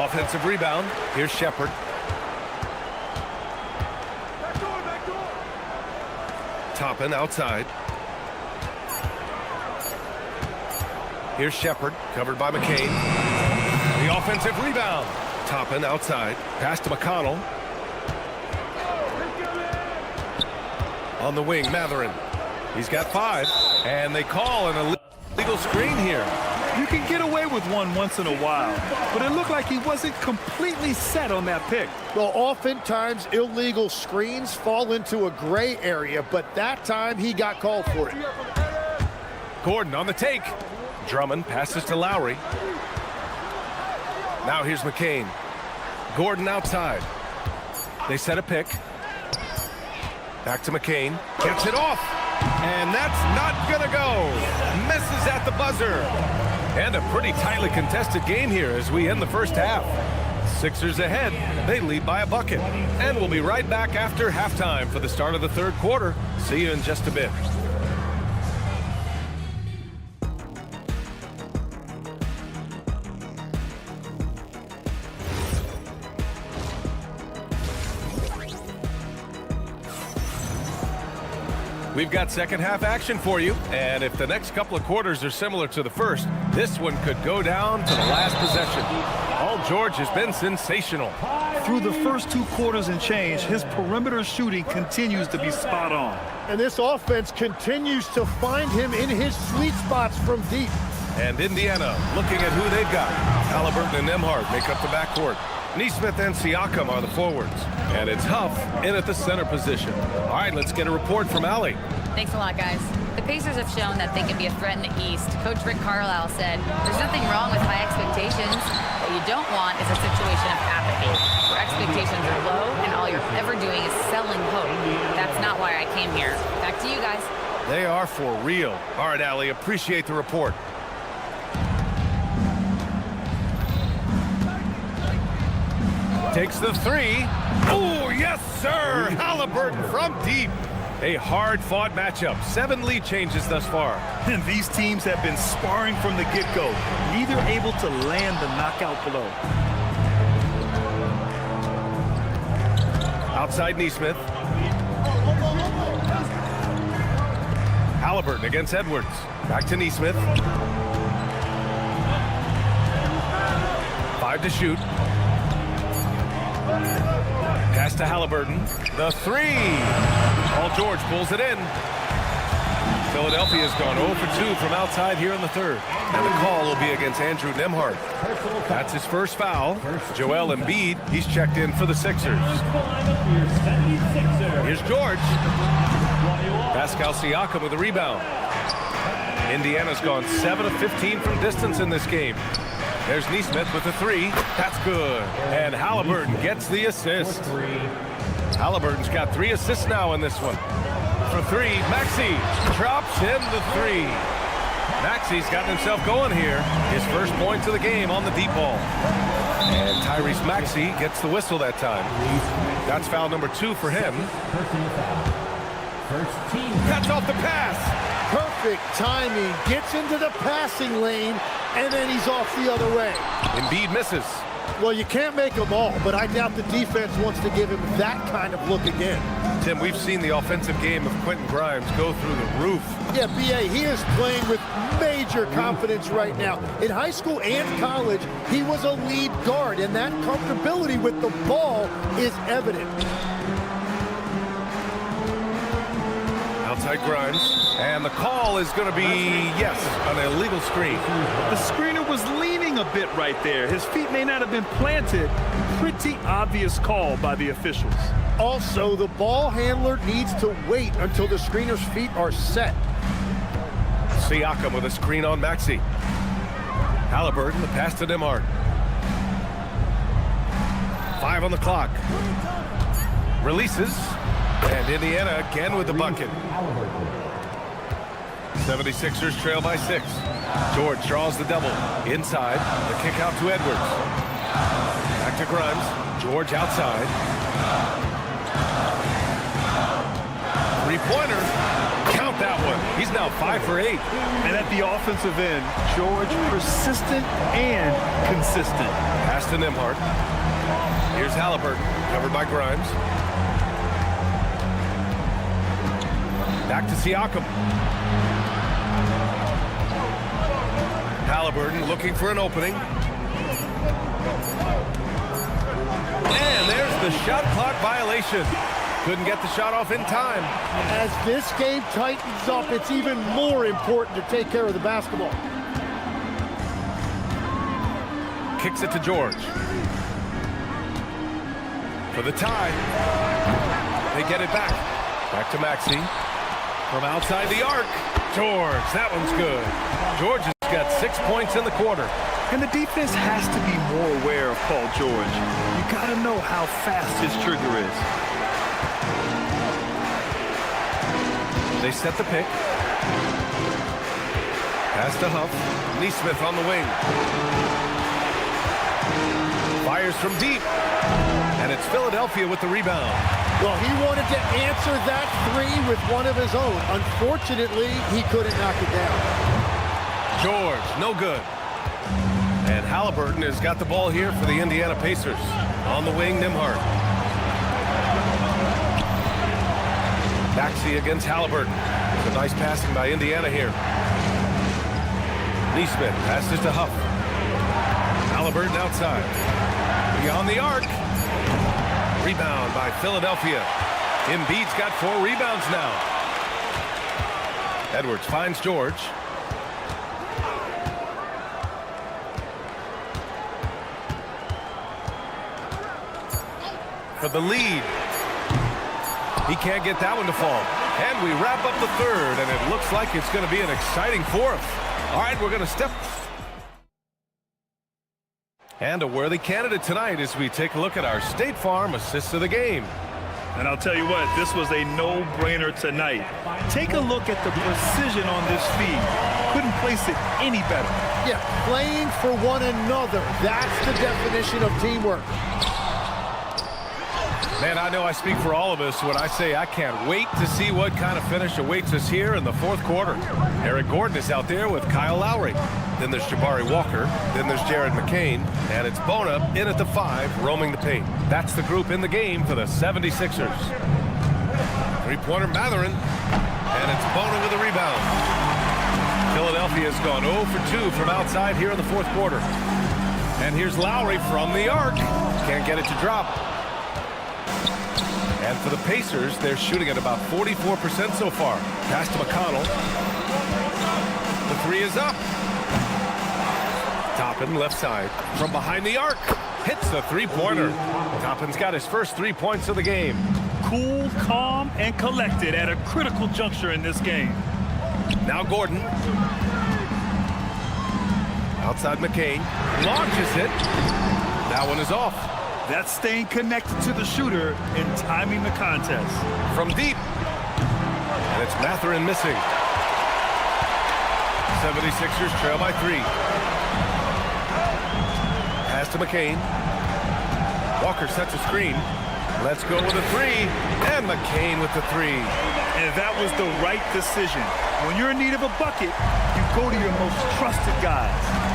Offensive rebound. Here's Shepard. Toppin outside. Here's Shepard, covered by McCain. The offensive rebound. Toppin outside. Pass to McConnell. On the wing, Matherin. He's got 5. And they call an illegal screen here. You can get away with one once in a while, but it looked like he wasn't completely set on that pick. Well, oftentimes illegal screens fall into a gray area, but that time he got called for it. Gordon on the take. Drummond passes to Lowry. Now here's McCain. Gordon outside. They set a pick. Back to McCain. Gets it off. And that's not gonna go. Misses at the buzzer. And a pretty tightly contested game here as we end the first half. Sixers ahead. They lead by a bucket. And we'll be right back after halftime for the start of the third quarter. See you in just a bit. We've got second half action for you, and if the next couple of quarters are similar to the first, this one could go down to the last possession. Paul George has been sensational. Through the first 2 quarters and change, his perimeter shooting continues to be spot on. And this offense continues to find him in his sweet spots from deep. And Indiana looking at who they've got. Halliburton and Nembhard make up the backcourt. Nesmith and Siakam are the forwards. And it's Huff in at the center position. All right, let's get a report from Allie. Thanks a lot, guys. The Pacers have shown that they can be a threat in the East. Coach Rick Carlisle said, there's nothing wrong with high expectations. What you don't want is a situation of apathy, where expectations are low and all you're ever doing is selling hope. That's not why I came here. Back to you guys. They are for real. All right, Allie, appreciate the report. Takes the 3. Oh, yes, sir. Halliburton from deep. A hard-fought matchup. 7 lead changes thus far. And these teams have been sparring from the get-go, neither able to land the knockout blow. Outside Nesmith. Halliburton against Edwards. Back to Nesmith. 5 to shoot. Pass to Halliburton. The 3. Paul George pulls it in. Philadelphia's gone 0 for 2 from outside here in the third. And the call will be against Andrew Nembhard. That's his first foul. Joel Embiid, he's checked in for the Sixers. Here's George. Pascal Siakam with a rebound. Indiana's gone 7 of 15 from distance in this game. There's Nesmith with the 3. That's good. And Halliburton gets the assist. Halliburton's got 3 assists now in this one. For 3, Maxey drops in the 3. Maxey's gotten himself going here. His first points of the game on the deep ball. And Tyrese Maxey gets the whistle that time. That's foul number 2 for him. Cuts off the pass. Perfect timing. Gets into the passing lane, and then he's off the other way. Embiid misses. Well, you can't make them all, but I doubt the defense wants to give him that kind of look again. Tim, we've seen the offensive game of Quentin Grimes go through the roof. Yeah, B.A., he is playing with major confidence right now. In high school and college, he was a lead guard, and that comfortability with the ball is evident. Outside Grimes, and the call is going to be, yes, an illegal screen. The screener was leaning a bit right there. His feet may not have been planted. Pretty obvious call by the officials. Also, the ball handler needs to wait until the screener's feet are set. Siakam with a screen on Maxey. Halliburton, the pass to Nembhard. 5 on the clock. Releases. And Indiana again with the bucket. 76ers trail by 6. George draws the double. Inside, the kick out to Edwards. Back to Grimes. George outside. Three-pointer. Count that one. He's now 5 for 8. And at the offensive end, George persistent and consistent. Pass to Nembhard. Here's Halliburton, covered by Grimes. Back to Siakam. Halliburton looking for an opening. And there's the shot clock violation. Couldn't get the shot off in time. As this game tightens up, it's even more important to take care of the basketball. Kicks it to George. For the tie. They get it back. Back to Maxey. From outside the arc. George, that one's good. George has got 6 points in the quarter. And the defense has to be more aware of Paul George. You got to know how fast his trigger is. They set the pick. Pass to Huff. Neesmith on the wing. Fires from deep. And it's Philadelphia with the rebound. Well, he wanted to answer that three with one of his own. Unfortunately, he couldn't knock it down. George, no good. And Halliburton has got the ball here for the Indiana Pacers. On the wing, Nembhard. Maxey against Halliburton. It's a nice passing by Indiana here. Neesmith passes to Huff. Halliburton outside. Beyond the arc. Rebound by Philadelphia. Embiid's got 4 rebounds now. Edwards finds George. For the lead. He can't get that one to fall. And we wrap up the third, and it looks like it's going to be an exciting fourth. All right, we're going to step. And a worthy candidate tonight as we take a look at our State Farm assists of the game. And I'll tell you what, this was a no-brainer tonight. Take a look at the precision on this feed. Couldn't place it any better. Yeah, playing for one another. That's the definition of teamwork. Man, I know I speak for all of us when I say I can't wait to see what kind of finish awaits us here in the fourth quarter. Eric Gordon is out there with Kyle Lowry. Then there's Jabari Walker. Then there's Jared McCain. And it's Bona in at the 5, roaming the paint. That's the group in the game for the 76ers. Three-pointer Matherin. And it's Bona with a rebound. Philadelphia's gone 0 for 2 from outside here in the fourth quarter. And here's Lowry from the arc. Can't get it to drop. And for the Pacers, they're shooting at about 44% so far. Pass to McConnell. The 3 is up. Toppin left side. From behind the arc. Hits the three-pointer. Toppin's got his first 3 points of the game. Cool, calm, and collected at a critical juncture in this game. Now Gordon. Outside McCain. Launches it. That one is off. That's staying connected to the shooter and timing the contest. From deep. And it's Matherin missing. 76ers trail by 3. Pass to McCain. Walker sets a screen. Let's go with a 3. And McCain with the 3. And that was the right decision. When you're in need of a bucket, you go to your most trusted guys.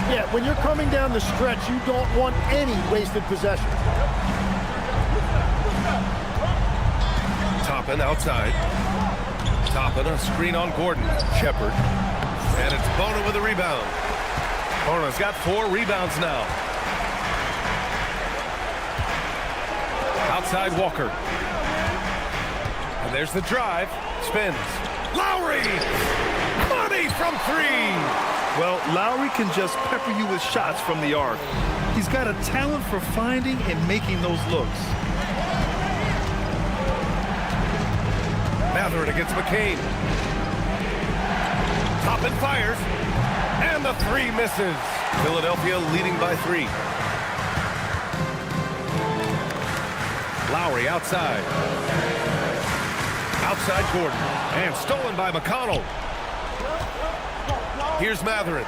Yeah, when you're coming down the stretch, you don't want any wasted possession. Toppin outside. Toppin, a screen on Gordon. Shepard. And it's Bona with a rebound. Bona's got 4 rebounds now. Outside Walker. And there's the drive. Spins. Lowry! Money from 3! Well, Lowry can just pepper you with shots from the arc. He's got a talent for finding and making those looks. Matherin against McCain. Toppin fires. And the 3 misses. Philadelphia leading by 3. Lowry outside. Outside Gordon. And stolen by McConnell. Here's Matherin.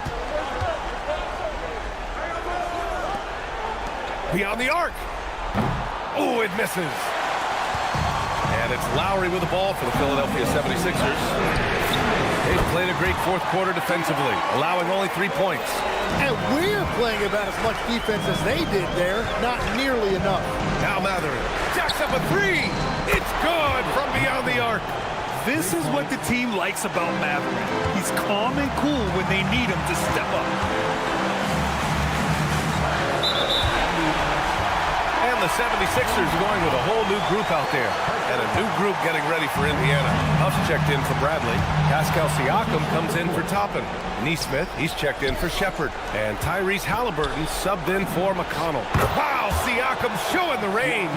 Beyond the arc. Oh, it misses. And it's Lowry with the ball for the Philadelphia 76ers. They've played a great fourth quarter defensively, allowing only 3 points. And we're playing about as much defense as they did there. Not nearly enough. Now Matherin jacks up a three. It's good from beyond the arc. This is what the team likes about Matherin. He's calm and cool when they need him to step up. And the 76ers going with a whole new group out there. And a new group getting ready for Indiana. Huff's checked in for Bradley. Pascal Siakam comes in for Toppin. Neesmith, he's checked in for Shepard. And Tyrese Halliburton subbed in for McConnell. Wow, Siakam showing the range.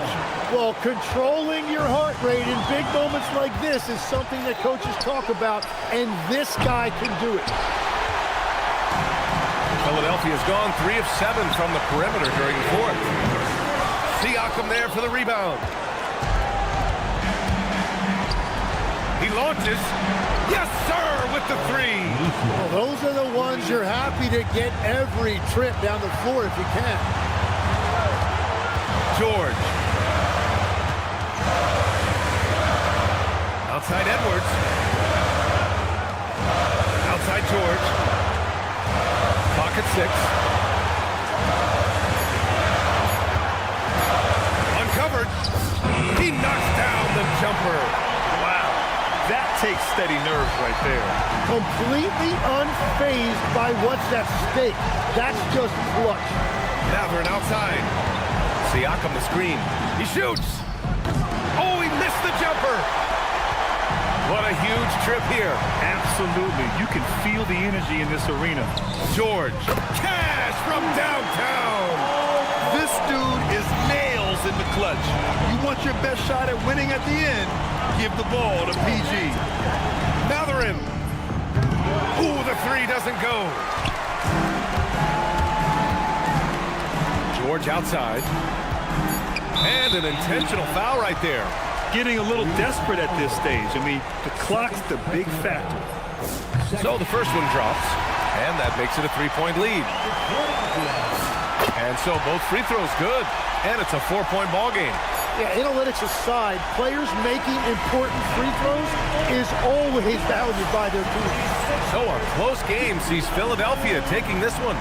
Well, controlling your heart rate in big moments like this is something that coaches talk about, and this guy can do it. Philadelphia's gone 3 of 7 from the perimeter during the fourth. Siakam there for the rebound. He launches. Yes, sir, with the three. Well, those are the ones you're happy to get every trip down the floor if you can. George. Outside Edwards. Outside George. Clock at 6. Uncovered. He knocks down the jumper. Wow. That takes steady nerves right there. Completely unfazed by what's at stake. That's just clutch. Matherin outside. Siakam the screen. He shoots. Oh, he missed the jumper. What a huge trip here. Absolutely. You can feel the energy in this arena. George. Cash from downtown. This dude is nails in the clutch. You want your best shot at winning at the end, give the ball to PG. Matherin. Ooh, the three doesn't go. George outside. And an intentional foul right there. Getting a little desperate at this stage. I mean, the clock's the big factor. So the first one drops, and that makes it a 3-point lead. And so both free throws good, and it's a 4-point ball game. Yeah, analytics aside, players making important free throws is always valued by their team. So a close game sees Philadelphia taking this one.